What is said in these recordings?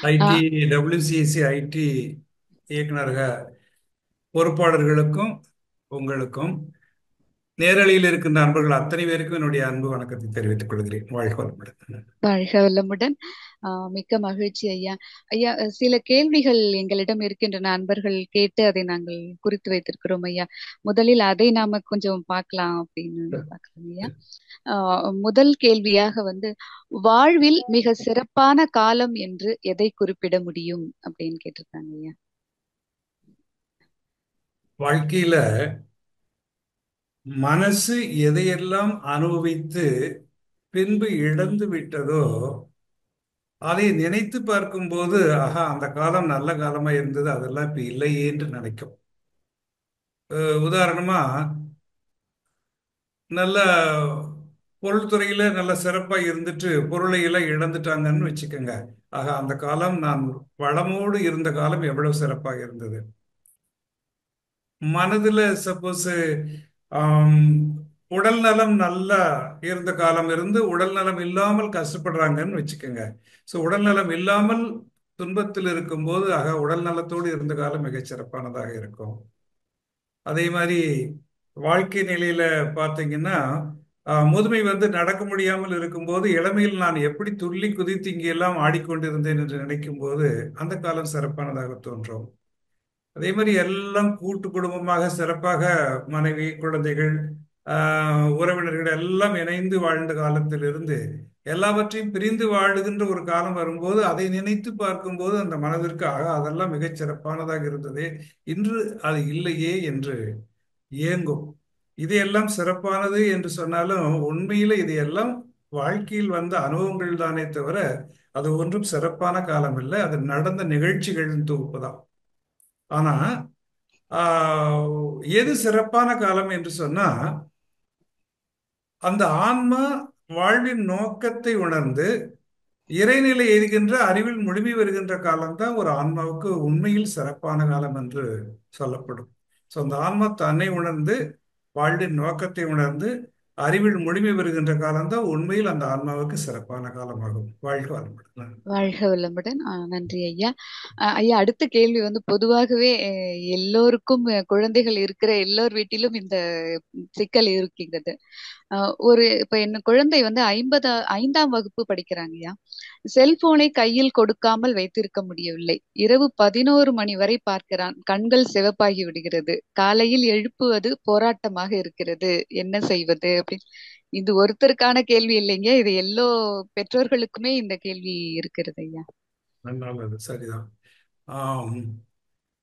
ID ஆஹ் WCSC ID இயக்குனரக பொறுப்பாளர்களுக்கும் உங்களுக்கும் நேரலையில் இருக்கின்ற நண்பர்கள் அத்தனை பேருக்கும் என்னுடைய அன்பு வணக்கத்தை தெரிவித்துக் கொள்கிறேன். வாழ்க வளமுடன். வாழ்க வளமுடன். மிக்க மகிழ்ச்சி ஐயா. ஐயா, சில கேள்விகள் எங்களிடம் இருக்கின்றன. அன்பர்கள் கேட்டு அதை நாங்கள் குறித்து வைத்திருக்கிறோம் ஐயா. முதலில் அதை நாம கொஞ்சம் பார்க்கலாம் அப்படின்னு பார்க்கிறோம் ஐயா. முதல் கேள்வியாக வாழ்வில் மிக சிறப்பான காலம் என்று எதை குறிப்பிட முடியும் அப்படின்னு கேட்டிருக்காங்க ஐயா. வாழ்க்கையில மனசு எதையெல்லாம் அனுபவித்து பின்பு இழந்து விட்டதோ அதை நினைத்து பார்க்கும்போது ஆஹா அந்த காலம் நல்ல காலமா இருந்தது, அதெல்லாம் இப்ப இல்லையே என்று நினைக்கும். உதாரணமா, நல்ல பொருள்துறையில நல்ல சிறப்பா இருந்துட்டு பொருளை எல்லாம் இழந்துட்டாங்கன்னு வச்சுக்கோங்க. ஆக அந்த காலம் நான் வளமோடு இருந்த காலம் எவ்வளவு சிறப்பாக இருந்தது. மனதுல சப்போஸ் உடல் நலம் நல்லா இருந்த காலம் இருந்து உடல் நலம் இல்லாமல் கஷ்டப்படுறாங்கன்னு வச்சுக்கோங்க. ஸோ உடல் நலம் இல்லாமல் துன்பத்தில் இருக்கும்போது ஆக உடல் நலத்தோடு இருந்த காலம் மிகச் சிறப்பானதாக இருக்கும். அதே மாதிரி வாழ்க்கை நிலையில பார்த்தீங்கன்னா, முதுமை நடக்க முடியாமல் இருக்கும்போது இளமையில் நான் எப்படி துள்ளி குதித்து இங்கெல்லாம் ஆடிக்கொண்டிருந்தேன் என்று நினைக்கும் போது அந்த காலம் சிறப்பானதாக தோன்றும். அதே மாதிரி எல்லாம் கூட்டு குடும்பமாக சிறப்பாக மனைவி குழந்தைகள் உறவினர்கள் எல்லாம் இணைந்து வாழ்ந்த காலத்திலிருந்து எல்லாவற்றையும் பிரிந்து வாழுகின்ற ஒரு காலம் வரும்போது அதை நினைத்து பார்க்கும்போது அந்த மனதிற்கு அதெல்லாம் மிகச் சிறப்பானதாக இருந்ததே, இன்று அது இல்லையே என்று இயங்கும். இதையெல்லாம் சிறப்பானது என்று சொன்னாலும் உண்மையில இதையெல்லாம் வாழ்க்கையில் வந்த அனுபவங்கள் தானே தவிர அது ஒன்றும் சிறப்பான காலம் இல்லை, அது நடந்த நிகழ்ச்சிகளின் தொகுப்பு தான். ஆனா எது சிறப்பான காலம் என்று சொன்னா, அந்த ஆன்மா வாழ்வின் நோக்கத்தை உணர்ந்து இறைநிலை எய்துகின்ற அறிவில் முழுமை வருகின்ற காலம்தான் ஒரு ஆன்மாவுக்கு உண்மையில் சிறப்பான காலம் என்று சொல்லப்படும். ஸோ அந்த ஆன்மா தன்னை உணர்ந்து வாழ்வின் நோக்கத்தை உணர்ந்து அறிவில் முழுமை வருகின்ற காலம்தான் உண்மையில் அந்த ஆன்மாவுக்கு சிறப்பான காலமாகும். வாழ்க வளமுடன். வாழ்க வளமுடன். நன்றி ஐயா. ஐயா, அடுத்த கேள்வி பொதுவாகவே எல்லோருக்கும் குழந்தைகள் இருக்கிற எல்லோர் வீட்டிலும் இந்த சிக்கல் இருக்கின்றது. இப்ப என் குழந்தை 5ஆம் வகுப்பு படிக்கிறாங்கய்யா. செல்போனை கையில் கொடுக்காமல் வைத்திருக்க முடியவில்லை. இரவு 11 மணி வரை பார்க்கிறான். கண்கள் சிவப்பாகி விடுகிறது. காலையில் எழுப்புவது போராட்டமாக இருக்கிறது. என்ன செய்வது அப்படின்னு. இது ஒருத்தருக்கான கேள்வி இல்லைங்க, இது எல்லோ பெற்றோர்களுக்குமே இந்த கேள்வி இருக்கிறது ஐயா. நல்லது, சரிதான். ஆம்,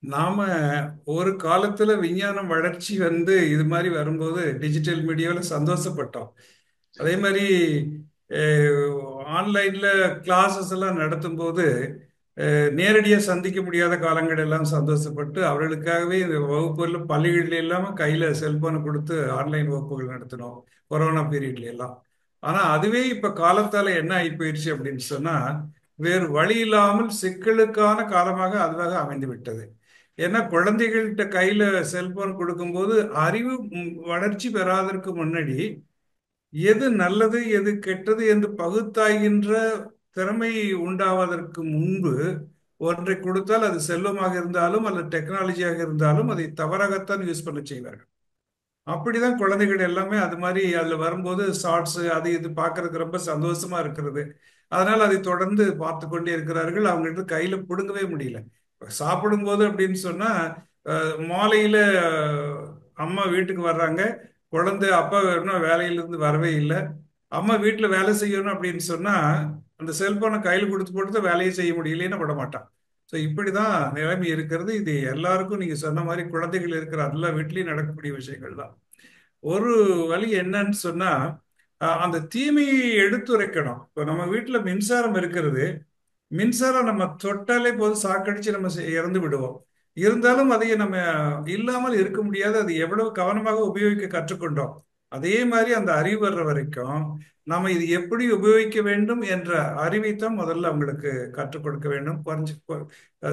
நாம ஒரு காலத்துல விஞ்ஞானம் வளர்ச்சி இது மாதிரி வரும்போது டிஜிட்டல் மீடியாவில் சந்தோஷப்பட்டோம். அதே மாதிரி ஆன்லைன்ல கிளாஸஸ் எல்லாம் நடத்தும் போது நேரடியாக சந்திக்க முடியாத காலங்கள் எல்லாம் சந்தோஷப்பட்டு அவர்களுக்காகவே இந்த வகுப்புல பள்ளிகள்ல இல்லாம கையில செல்போனை கொடுத்து ஆன்லைன் வகுப்புகள் நடத்தினோம் கொரோனா பீரியட்ல எல்லாம். ஆனா அதுவே இப்ப காலத்தால என்ன ஆகி போயிடுச்சு அப்படின்னு சொன்னா, வேறு வழி இல்லாமல் சிக்கலுக்கான காலமாக அதுவாக அமைந்து விட்டது. ஏன்னா குழந்தைகள்கிட்ட கையில செல்போன் கொடுக்கும்போது அறிவு வளர்ச்சி பெறாததற்கு முன்னாடி எது நல்லது எது கெட்டது என்று பகுத்தாய்கின்ற திறமை உண்டாவதற்கு முன்பு ஒன்றை கொடுத்தால் அது செல்வமாக இருந்தாலும் அல்லது டெக்னாலஜியாக இருந்தாலும் அதை தவறாகத்தான் யூஸ் பண்ண செய்வார்கள். அப்படிதான் குழந்தைகள் எல்லாமே அது மாதிரி அதுல வரும்போது ஷார்ட்ஸ் அது இது பார்க்கறதுக்கு ரொம்ப சந்தோஷமா இருக்கிறது. அதனால அதை தொடர்ந்து பார்த்து கொண்டே இருக்கிறார்கள். அவங்ககிட்ட கையில பிடுங்கவே முடியல. சாப்பிடும்போது அப்படின்னு சொன்னா மாலையில அம்மா வீட்டுக்கு வர்றாங்க, குழந்தை அப்பா இன்னும் வேலையிலிருந்து வரவே இல்லை. அம்மா வீட்டுல வேலை செய்யணும் அப்படின்னு சொன்னா அந்த செல்போனை கையில் கொடுத்து போட்டு வேலையை செய்ய முடியலன்னு விட மாட்டான். ஸோ இப்படிதான் நிலைமை இருக்கிறது. இது எல்லாருக்கும் நீங்க சொன்ன மாதிரி குழந்தைகள் இருக்கிற எல்லா வீட்லயும் நடக்கக்கூடிய விஷயங்கள் தான். ஒரு வழி என்னன்னு சொன்னா, அந்த தீமையை எடுத்துரைக்கணும். இப்போ நம்ம வீட்டுல மின்சாரம் இருக்கிறது, மின்சாரம் நம்ம தொட்டாலே போதும் சாக்கடிச்சு நம்ம இறந்து விடுவோம். இருந்தாலும் அதை நம்ம இல்லாமல் இருக்க முடியாது. அது எவ்வளவு கவனமாக உபயோகிக்க கற்றுக்கொண்டோம். அதே மாதிரி அந்த அறிவு வர்ற வரைக்கும் நாம இது எப்படி உபயோகிக்க வேண்டும் என்ற அறிவைத்தான் முதல்ல அவங்களுக்கு கற்றுக் கொடுக்க வேண்டும்.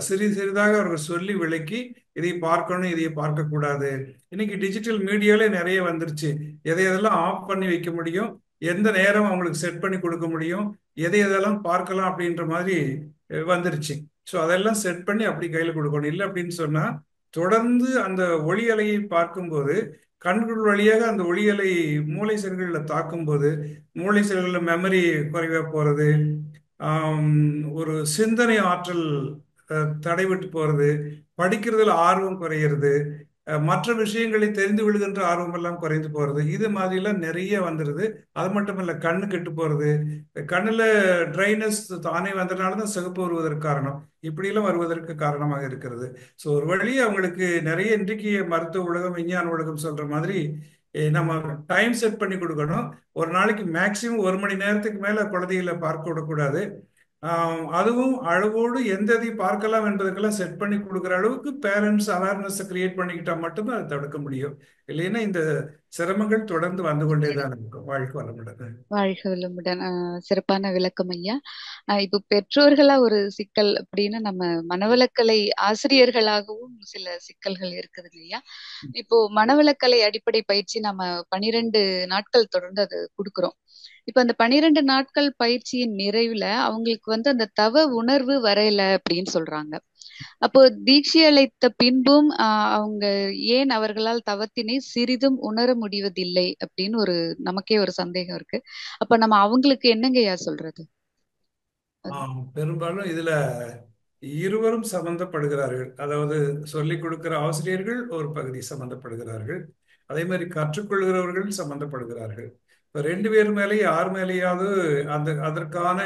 சிறிது சிறிதாக அவர்கள் சொல்லி விளக்கி இதை பார்க்கணும் இதை பார்க்க கூடாது. இன்னைக்கு டிஜிட்டல் மீடியாலே நிறைய வந்துருச்சு. எதை எதெல்லாம் ஆஃப் பண்ணி வைக்க முடியும், எந்த நேரம் அவங்களுக்கு செட் பண்ணி கொடுக்க முடியும், எதை எதெல்லாம் பார்க்கலாம் அப்படின்ற மாதிரி வந்துருச்சு. ஸோ அதெல்லாம் செட் பண்ணி அப்படி கையில் கொடுக்கணும். இல்லை அப்படின்னு சொன்னா தொடர்ந்து அந்த ஒளி அலையை பார்க்கும்போது கண்கள் வழியாக அந்த ஒளி அலை மூளை செல்களில் தாக்கும்போது மூளை செல்களில் மெமரி குறைவா போறது, ஒரு சிந்தனை ஆற்றல் தடைபட்டு போறது, படிக்கிறதுல ஆர்வம் குறையிறது, மற்ற விஷயங்களை தெரிந்து கொள்கின்ற ஆர்வம் எல்லாம் குறைந்து போறது, இது மாதிரிலாம் நிறைய வந்துடுது. அது மட்டும் இல்ல, கண்ணு கெட்டு போறது, கண்ணுல ட்ரைனஸ் தானே வந்ததுனால தான் சிகப்பு வருவதற்கு காரணம், இப்படியெல்லாம் வருவதற்கு காரணமாக இருக்கிறது. ஸோ ஒரு வழி அவங்களுக்கு நிறைய இன்றைக்கு மருத்துவ உலகம் விஞ்ஞான உலகம் சொல்ற மாதிரி நம்ம டைம் செட் பண்ணி கொடுக்கணும். ஒரு நாளைக்கு மேக்சிமம் 1 மணி நேரத்துக்கு மேல குழந்தைகளை பார்க்க விடக்கூடாது. அதுவும் அளவோடு எந்த எதை பார்க்கலாம் என்பதற்கெல்லாம் செட் பண்ணி கொடுக்குற அளவுக்கு பேரண்ட்ஸ் அவேர்னஸ் கிரியேட் பண்ணிக்கிட்டா மட்டும்தான் அதை தடுக்க முடியும். இல்லைன்னா இந்த சிரமங்கள் தொடர்ந்து வந்து கொண்டே தான் இருக்கும். வாழ்க்கை வளமுடன். வாழ்க வளமுடன். சிறப்பான விளக்கம் ஐயா. இப்போ பெற்றோர்களா ஒரு சிக்கல் அப்படின்னு நம்ம மனவளக்கலை ஆசிரியர்களாகவும் சில சிக்கல்கள் இருக்குதுங்க ஐயா. இப்போ மனவளக்கலை அடிப்படை பயிற்சி நம்ம 12 நாட்கள் தொடர்ந்து அது கொடுக்குறோம். இப்ப அந்த 12 நாட்கள் பயிற்சியின் நிறைவுல அவங்களுக்கு வந்து அந்த தவ உணர்வு வரையல அப்படின்னு சொல்றாங்க. அப்போ தீட்சை அளித்த பின்பும் அவங்க ஏன் அவர்களால் தவத்தினை சிறிதும் உணர முடிவதில்லை அப்படின்னு நமக்கே ஒரு சந்தேகம் இருக்கு. அப்ப நம்ம அவங்களுக்கு என்னங்கய்யா சொல்றது? பெரும்பாலும் இதுல இருவரும் சம்பந்தப்படுகிறார்கள். அதாவது சொல்லிக் கொடுக்கிற ஆசிரியர்கள் ஒரு பகுதி சம்பந்தப்படுகிறார்கள், அதே மாதிரி கற்றுக்கொள்கிறவர்கள் சம்பந்தப்படுகிறார்கள். இப்ப 2 பேர் மேலே யார் மேலேயாவது அதற்கான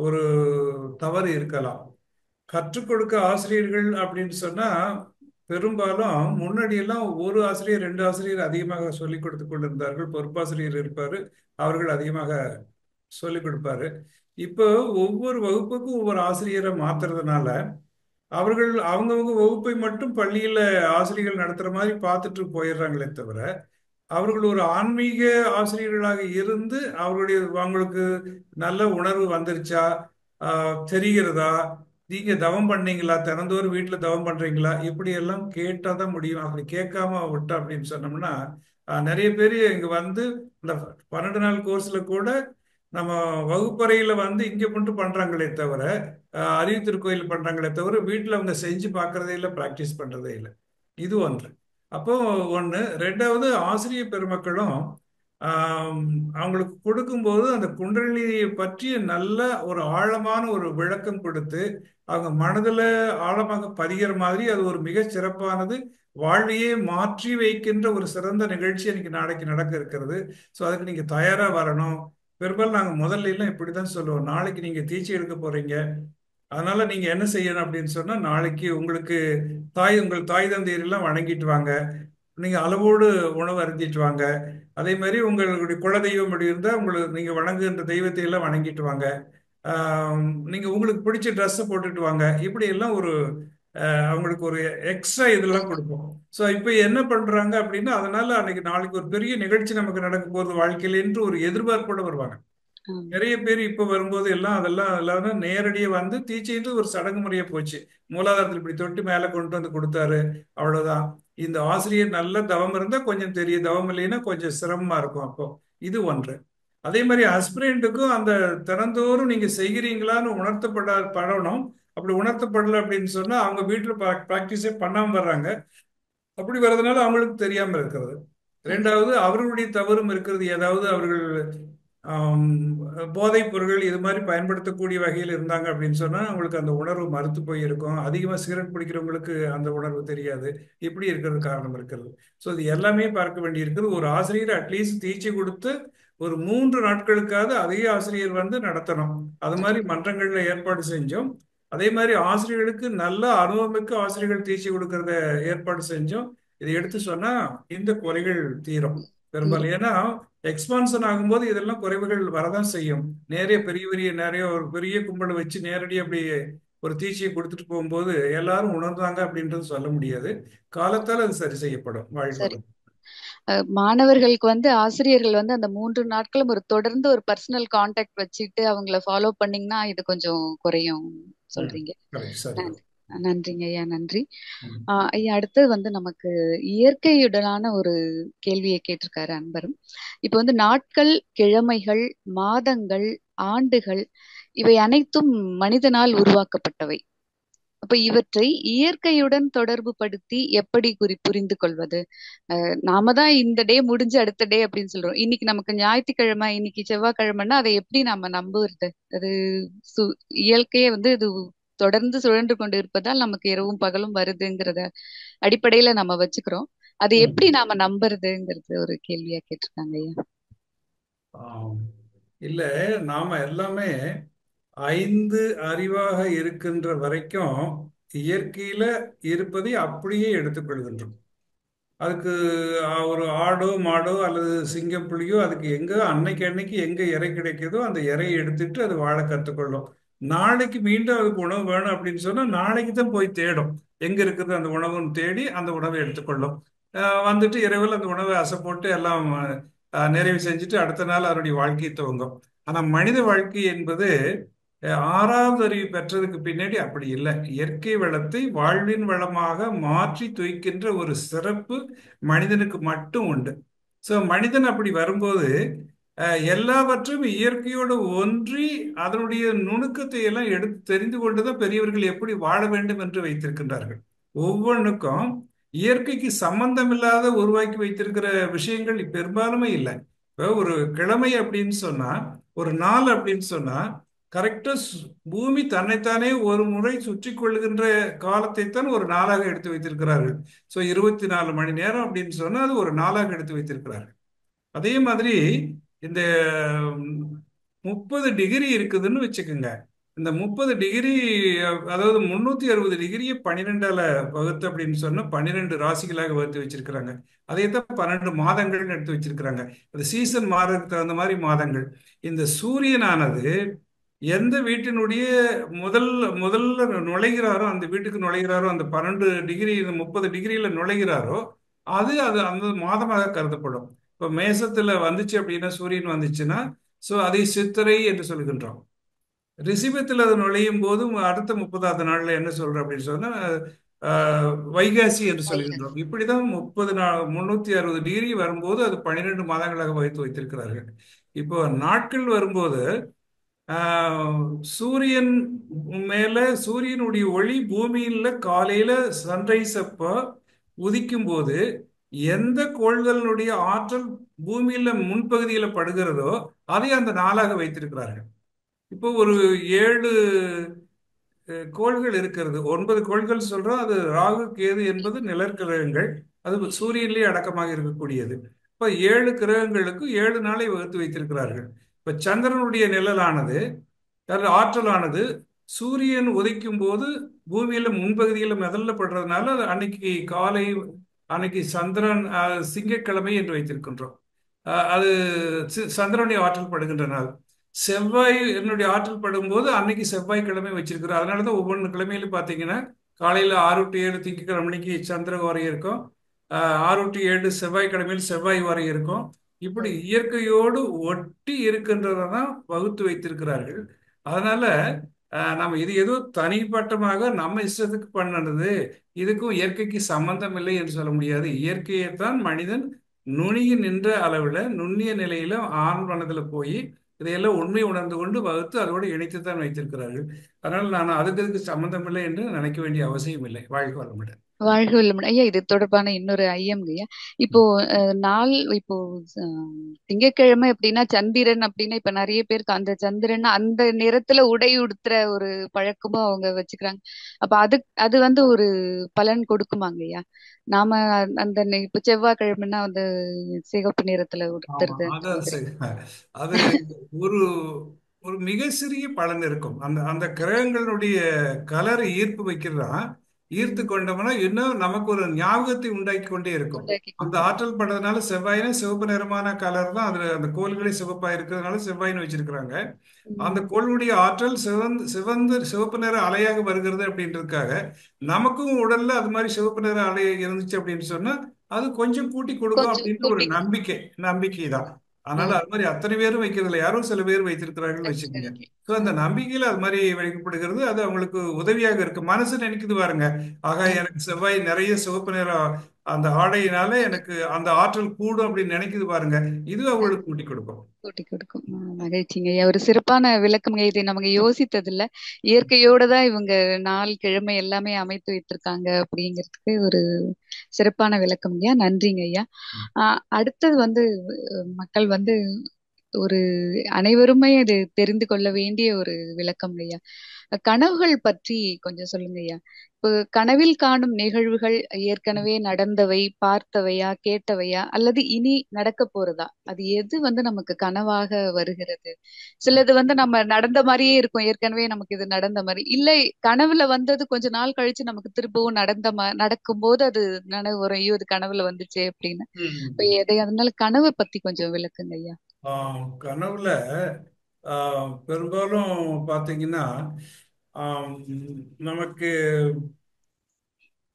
ஒரு தவறு இருக்கலாம். கற்றுக் கொடுக்க ஆசிரியர்கள் அப்படின்னு சொன்னா பெரும்பாலும் முன்னாடி எல்லாம் ஒரு ஆசிரியர் 2 ஆசிரியர் அதிகமாக சொல்லிக் கொடுத்து கொண்டிருந்தார்கள். பொறுப்பாசிரியர் இருப்பாரு, அவர்கள் அதிகமாக சொல்லிக் கொடுப்பாரு. இப்போ ஒவ்வொரு வகுப்புக்கும் ஒவ்வொரு ஆசிரியரை மாத்துறதுனால அவர்கள் அவங்கவுங்க வகுப்பை மட்டும் பள்ளியில ஆசிரியர்கள் நடத்துற மாதிரி பார்த்துட்டு போயிடுறாங்களே தவிர அவர்கள் ஒரு ஆன்மீக ஆசிரியர்களாக இருந்து அவர்களுடைய அவங்களுக்கு நல்ல உணர்வு வந்துருச்சா, தெரிகிறதா, நீங்க தவம் பண்ணீங்களா, தினந்தோறும் வீட்டுல தவம் பண்றீங்களா, இப்படி எல்லாம் கேட்டாதான் முடியும். அப்படி கேட்காம விட்டா அப்படின்னு சொன்னோம்னா நிறைய பேர் இங்க வந்து இந்த 12 நாள் கோர்ஸ்ல கூட நம்ம வகுப்பறையில வந்து இங்க மட்டும் பண்றாங்களே தவிர அறிவு திருக்கோயில் பண்றாங்களே தவிர வீட்டுல அவங்க செஞ்சு பார்க்கறதே இல்லை, பிராக்டிஸ் பண்றதே இல்லை. இது ஒன்று. அப்போ ஒன்று. ரெண்டாவது, ஆசிரியர் பெருமக்களும் ஆம், அவங்களுக்கு கொடுக்கும்போது அந்த குண்டலினியை பற்றி நல்ல ஒரு ஆழமான ஒரு விளக்கம் கொடுத்து அவங்க மனதில் ஆழமாக பதிகிற மாதிரி அது ஒரு மிக சிறப்பானது, வாழ்வையே மாற்றி வைக்கின்ற ஒரு சிறந்த நிகழ்ச்சி இன்னைக்கு நாளைக்கு நடக்க இருக்கிறது. ஸோ அதுக்கு நீங்கள் தயாராக வரணும். பெரும்பாலும் நாங்கள் முதல்ல எல்லாம் இப்படி தான் சொல்லுவோம், நாளைக்கு நீங்கள் தீட்சை எடுக்க போறீங்க, அதனால நீங்க என்ன செய்யணும் அப்படின்னு சொன்னா நாளைக்கு உங்களுக்கு உங்கள் தாய் தந்தையர் எல்லாம் வணங்கிட்டு வாங்க, நீங்க அளவோடு உணவு அருந்திட்டு வாங்க, அதே மாதிரி உங்களுடைய குலதெய்வம் அப்படி இருந்தா உங்களுக்கு நீங்க வணங்குகின்ற தெய்வத்தை எல்லாம் வணங்கிட்டு வாங்க, நீங்க உங்களுக்கு பிடிச்ச ட்ரெஸ்ஸை போட்டுட்டு வாங்க, இப்படி எல்லாம் ஒரு அவங்களுக்கு ஒரு எக்ஸ்ட்ரா இதெல்லாம் கொடுப்போம். ஸோ இப்போ என்ன பண்றாங்க அப்படின்னா அதனால அன்னைக்கு நாளைக்கு ஒரு பெரிய நிகழ்ச்சி நமக்கு நடக்க போகுது வாழ்க்கையில் என்று ஒரு எதிர்பார்ப்போட வருவாங்க. நிறைய பேர் இப்ப வரும்போது எல்லாம் அதெல்லாம் எல்லாம் நேரடியா வந்து தீட்சைன்றது ஒரு சடங்கு முறையா போச்சு. மூலாதாரத்தில் இப்படி தொட்டு மேல கொண்டு வந்து கொடுத்தாரு, அவ்வளவுதான். இந்த ஆசிரியர் நல்ல தவம் இருந்தா கொஞ்சம் தெரியும், தவம் இல்லைன்னா கொஞ்சம் சிரமமா இருக்கும். அப்போ இது ஒன்று. அதே மாதிரி ஹஸ்பண்டுக்கும் அந்த தினந்தோறும் நீங்க செய்கிறீங்களான்னு படணும். அப்படி உணர்த்தப்படல அப்படின்னு சொன்னா அவங்க வீட்டுல பிராக்டிஸே பண்ணாம வர்றாங்க. அப்படி வர்றதுனால அவங்களுக்கு தெரியாம இருக்கிறது. ரெண்டாவது, அவர்களுடைய தவறும் இருக்கிறது. ஏதாவது அவர்கள் ஆம், போதைப் பொருட்கள் இது மாதிரி பயன்படுத்தக்கூடிய வகையில் இருந்தாங்க அப்படின்னு சொன்னா அவங்களுக்கு அந்த உணர்வு மறுத்து போயிருக்கும். அதிகமாக சிகரெட் பிடிக்கிறவங்களுக்கு அந்த உணர்வு தெரியாது. இப்படி இருக்கிறது காரணம் இருக்கிறது. ஸோ இது எல்லாமே பார்க்க வேண்டியிருக்கிறது. ஒரு ஆசிரியர் அட்லீஸ்ட் தீட்சை கொடுத்து ஒரு 3 நாட்களுக்காவது அதே ஆசிரியர் வந்து நடத்தணும். அது மாதிரி மன்றங்கள்ல ஏற்பாடு செஞ்சோம். அதே மாதிரி ஆசிரியர்களுக்கு நல்ல அனுபவமிக்க ஆசிரியர்கள் தீட்சை கொடுக்கறத ஏற்பாடு செஞ்சோம். இதை எடுத்து சொன்னா இந்த குறைகள் தீரும் பெரும்பாலும். ஏன்னா எக்ஸ்பான்சன் ஆகும்போது இதெல்லாம் குறைவுகள் வரதான் செய்யும். நிறைய பெரிய பெரிய நிறைய ஒரு பெரிய கும்பலை வச்சு நேரடியாக அப்படி ஒரு தீட்சையை கொடுத்துட்டு போகும்போது எல்லாரும் உணர்ந்தாங்க அப்படின்றது சொல்ல முடியாது. காலத்தால் அது சரி செய்யப்படும். வாழ்க்கை சரி. வளம். மாணவர்களுக்கு வந்து ஆசிரியர்கள் வந்து அந்த 3 நாட்களும் தொடர்ந்து ஒரு பர்சனல் கான்டாக்ட் வச்சுட்டு அவங்கள ஃபாலோ பண்ணீங்கன்னா இது கொஞ்சம் குறையும் சொல்றீங்க. கரெக்ட், சரி. நன்றிங்க ஐயா, நன்றி. ம். ஐயா, அடுத்தது வந்து நமக்கு இயற்கையுடனான ஒரு கேள்வியை கேட்டிருக்காரு அன்பரும். இப்ப வந்து நாட்கள், கிழமைகள், மாதங்கள், ஆண்டுகள் இவை அனைத்தும் மனிதனால் உருவாக்கப்பட்டவை. அப்ப இவற்றை இயற்கையுடன் தொடர்பு படுத்தி எப்படி புரிந்து கொள்வது? நாம தான் இந்த டே முடிஞ்சு அடுத்த டே அப்படின்னு சொல்றோம். இன்னைக்கு நமக்கு ஞாயிற்றுக்கிழமை, இன்னைக்கு செவ்வாய்க்கிழமைன்னா அதை எப்படி நாம நம்புறது? அது சு இயற்கையே வந்து இது தொடர்ந்து சுழன்று கொண்டு இருப்பதால் நமக்கு இரவும் பகலும் வருதுங்கிறத அடிப்படையில நம்ம வச்சுக்கிறோம். அதை எப்படி நாம நம்புறதுங்கிறது ஒரு கேள்வியா கேட்டிருக்காங்க ஐயா. ஆம். இல்ல, நாம எல்லாமே ஐந்து அறிவாக இருக்கின்ற வரைக்கும் இயற்கையில இருப்பதை அப்படியே எடுத்துக்கொள்கின்றோம். அதுக்கு ஒரு ஆடோ மாடோ அல்லது சிங்கம் புலியோ அதுக்கு எங்க அன்னைக்கு அன்னைக்கு எங்க இறை கிடைக்குதோ அந்த இறையை எடுத்துட்டு அது வாழ கற்றுக்கொள்ளும். நாளைக்கு மீண்டும் அதுக்கு உணவு வேணும் அப்படின்னு சொன்னா நாளைக்கு தான் போய் தேடும். எங்க இருக்குது அந்த உணவுன்னு தேடி அந்த உணவை எடுத்துக்கொள்ளும். வந்துட்டு இரவில் அந்த உணவை அசை போட்டு எல்லாம் நிறைவு செஞ்சுட்டு அடுத்த நாள் அதனுடைய வாழ்க்கையை துவங்கும். ஆனா மனித வாழ்க்கை என்பது ஆறாவது அறிவு பெற்றதுக்கு பின்னாடி அப்படி இல்லை. இயற்கை வளத்தை வாழ்வின் வளமாக மாற்றி துய்க்கின்ற ஒரு சிறப்பு மனிதனுக்கு மட்டும் உண்டு. ஸோ மனிதன் அப்படி வரும்போது எல்லாவற்றும் இயற்கையோடு ஒன்றி அதனுடைய நுணுக்கத்தை எல்லாம் எடுத்து தெரிந்து கொண்டுதான் பெரியவர்கள் எப்படி வாழ வேண்டும் என்று வைத்திருக்கின்றார்கள். ஒவ்வொன்றுக்கும் இயற்கைக்கு சம்பந்தமில்லாத உருவாக்கி வைத்திருக்கிற விஷயங்கள் பெரும்பாலுமே இல்லை. இப்போ ஒரு கிழமை அப்படின்னு சொன்னா, ஒரு நாள் அப்படின்னு சொன்னா, கரெக்டா பூமி தன்னைத்தானே ஒரு முறை சுற்றி கொள்கின்ற காலத்தை தான் ஒரு நாளாக எடுத்து வைத்திருக்கிறார்கள். ஸோ 24 மணி நேரம் அப்படின்னு சொன்னா அது ஒரு நாளாக எடுத்து வைத்திருக்கிறார்கள். அதே மாதிரி இந்த 30 டிகிரி இருக்குதுன்னு வச்சுக்கோங்க. இந்த 30 டிகிரி, அதாவது 360 டிகிரியை 12ஆல வகுத்து அப்படின்னு சொன்னா 12 ராசிகளாக வகுத்து வச்சிருக்கிறாங்க. அதே தான் 12 மாதங்கள்னு எடுத்து வச்சிருக்கிறாங்க. அது சீசன் மாறதுக்கு தகுந்த மாதிரி மாதங்கள். இந்த சூரியனானது எந்த வீட்டினுடைய முதல் முதல்ல நுழைகிறாரோ, அந்த வீட்டுக்கு நுழைகிறாரோ, அந்த 12 டிகிரி 30 டிகிரியில நுழைகிறாரோ அது அது அந்த மாதமாக கருதப்படும். இப்போ மேசத்துல வந்துச்சு அப்படின்னா, சூரியன் வந்துச்சுன்னா ஸோ அதை சித்திரை என்று சொல்கின்றோம். ரிஷபத்தில் அது நுழையும் போதும் அடுத்த 30வது நாள்ல என்ன சொல்றோம் அப்படின்னு சொன்னா வைகாசி என்று சொல்கின்றோம். வைகாசி. இப்படிதான் 360 டிகிரி வரும்போது அது 12 மாதங்களாக வைத்து வைத்திருக்கிறார்கள். இப்போ நாட்கள் வரும்போது ஆஹ், சூரியன் மேல சூரியனுடைய ஒளி பூமியில காலையில சன்ரைஸ் அப்போ உதிக்கும் போது எந்த கோள்களுடைய ஆற்றல் பூமியில முன்பகுதியில படுகிறதோ அதை அந்த நாளாக வைத்திருக்கிறார்கள். இப்போ ஒரு 7 கோள்கள் இருக்கிறது. 9 கோள்கள் சொல்றோம். அது ராகு கேது என்பது நிழற்கிரகங்கள். அது சூரியனிலேயே அடக்கமாக இருக்கக்கூடியது. இப்ப 7 கிரகங்களுக்கு 7 நாளை வகுத்து வைத்திருக்கிறார்கள். இப்ப சந்திரனுடைய நிழலானது ஆற்றலானது சூரியன் உதைக்கும் போது பூமியில முன்பகுதியில முதல்ல படுறதுனால அது அன்னைக்கு காலை, அன்னைக்கு சந்திரன் திங்கட்கிழமை என்று வைத்திருக்கின்றோம். அது சந்திரனுடைய ஆற்றல் படுகின்ற நாள். செவ்வாய் என்னுடைய ஆற்றல் படும்போது அன்னைக்கு செவ்வாய்க்கிழமை வச்சிருக்கிறோம். அதனாலதான் ஒவ்வொரு கிழமையிலும் பார்த்தீங்கன்னா காலையில 6 to 7 திங்கட்கிழமைக்கு சந்திர ஓரை இருக்கும். 6 to 7 செவ்வாய்க்கிழமையில் செவ்வாய் ஓரை இருக்கும். இப்படி இயற்கையோடு ஒட்டி இருக்கின்றதை தான் வகுத்து வைத்திருக்கிறார்கள். அதனால நம்ம இது ஏதோ தனிப்பட்டமாக நம்ம இஷ்டத்துக்கு பண்ணது, இதுக்கும் இயற்கைக்கு சம்பந்தம் இல்லை என்று சொல்ல முடியாது. இயற்கையைத்தான் மனிதன் நுணுகி நின்ற அளவில் நுண்ணிய நிலையில ஆழ் மனதில் போய் இதையெல்லாம் உண்மை உணர்ந்து கொண்டு வகுத்து அதோடு இணைத்துத்தான் வைத்திருக்கிறார்கள். அதனால் நான் அதுக்கு சம்பந்தம் இல்லை என்று நினைக்க வேண்டிய அவசியம் இல்லை. வாழ்க்கை வளமுடன். வாழ்க வளமுடன் ஐயா. இது தொடர்பான இன்னொரு ஐயம் ஐயா. இப்போ நாள் இப்போ திங்கட்கிழமை அப்படின்னா சந்திரன் அப்படின்னா இப்ப நிறைய பேருக்கு அந்த சந்திரன் அந்த நிறத்துல உடை உடுத்துற ஒரு பழக்கமும் அவங்க வச்சுக்கிறாங்க. அப்ப அது அது வந்து ஒரு பலன் கொடுக்குமாங்க ஐயா? நாம அந்த இப்ப செவ்வாய்க்கிழமைன்னா அந்த சிகப்பு நிறத்துல ஆமா, உடுத்துறது அந்த அதான் மாதிரி. சரி. அது ஒரு ஒரு மிக சிறிய பலன் இருக்கும். அந்த அந்த கிரகங்களுடைய கலரை ஈர்ப்பு வைக்கிறதா, ஈர்த்து ம். கொண்டோம்னா இன்னும் நமக்கு ஒரு ஞாபகத்தை உண்டாக்கி கொண்டே இருக்கும். உண்டாக்கி அந்த கொண்டு வரும். ஆற்றல் படுறதுனால செவ்வாயினா சிவப்பு நிறமான கலர் தான். அதுல அந்த கோள்களே சிவப்பா இருக்கிறதுனால செவ்வாயின்னு வச்சிருக்கிறாங்க. அந்த ம். கோளுடைய ஆற்றல் சிவந்து சிவந்து சிவப்பு நிற அலையாக வருகிறது அப்படின்றதுக்காக நமக்கும் உடல்ல அது மாதிரி சிவப்பு நிற அலை இருந்துச்சு அப்படின்னு சொன்னா அது கொஞ்சம் கூட்டி கொடுக்கும் கொஞ்சம் அப்படின்ற ஒரு கூட்டி நம்பிக்கை நம்பிக்கை தான். அதனால ம். அது மாதிரி அத்தனை பேரும் வைக்கிறது இல்லை. யாரும் சில பேர் வைத்திருக்கிறார்கள் வச்சுக்கோங்க. வச்சிருக்காங்க. ஸோ அந்த நம்பிக்கையில அது மாதிரி வைக்கப்படுகிறது. அது அவங்களுக்கு உதவியாக இருக்கு. மனசு நினைக்குது பாருங்க, ஆகா ம். எனக்கு செவ்வாய் நிறைய சிவப்பு நிறம் அந்த ஆடையினால எனக்கு அந்த ஆற்றல் கூடும் அப்படின்னு நினைக்குது பாருங்க. இது அவங்களுக்கு கூட்டி கொடுக்கும். கூட்டி கொடுக்கும். மகிழ்ச்சிங்க ஐயா. ஒரு சிறப்பான விளக்கம் இதை நமக்கு யோசித்தது இல்ல. இயற்கையோட தான் இவங்க நாள் கிழமை எல்லாமே அமைத்து வைத்திருக்காங்க அப்படிங்கிறதுக்கு ஒரு சிறப்பான விளக்கம் ஐயா. நன்றிங்க ஐயா. அடுத்தது வந்து மக்கள் வந்து ஒரு அனைவருமே அது தெரிந்து கொள்ள வேண்டிய ஒரு விளக்கம் ஐயா. கனவுகள் பற்றி கொஞ்சம் சொல்லுங்க ஐயா. இப்போ கனவில் காணும் நிகழ்வுகள் ஏற்கனவே நடந்தவை, பார்த்தவையா, கேட்டவையா, அல்லது இனி நடக்க போறதா? அது எது வந்து நமக்கு கனவாக வருகிறது? சிலது வந்து நம்ம நடந்த மாதிரியே இருக்கும், ஏற்கனவே நமக்கு இது நடந்த மாதிரி. இல்லை, கனவுல வந்தது கொஞ்ச நாள் கழிச்சு நமக்கு திரும்பவும் நடக்கும்போது அது நனவு வரும், ஐயோ இது கனவுல வந்துச்சே அப்படின்னு. இப்ப ம். எதை அதனால கனவை பத்தி கொஞ்சம் விளக்குங்க ஐயா. கனவுல பெரும்பாலும் பார்த்தீங்கன்னா, ஆம், நமக்கு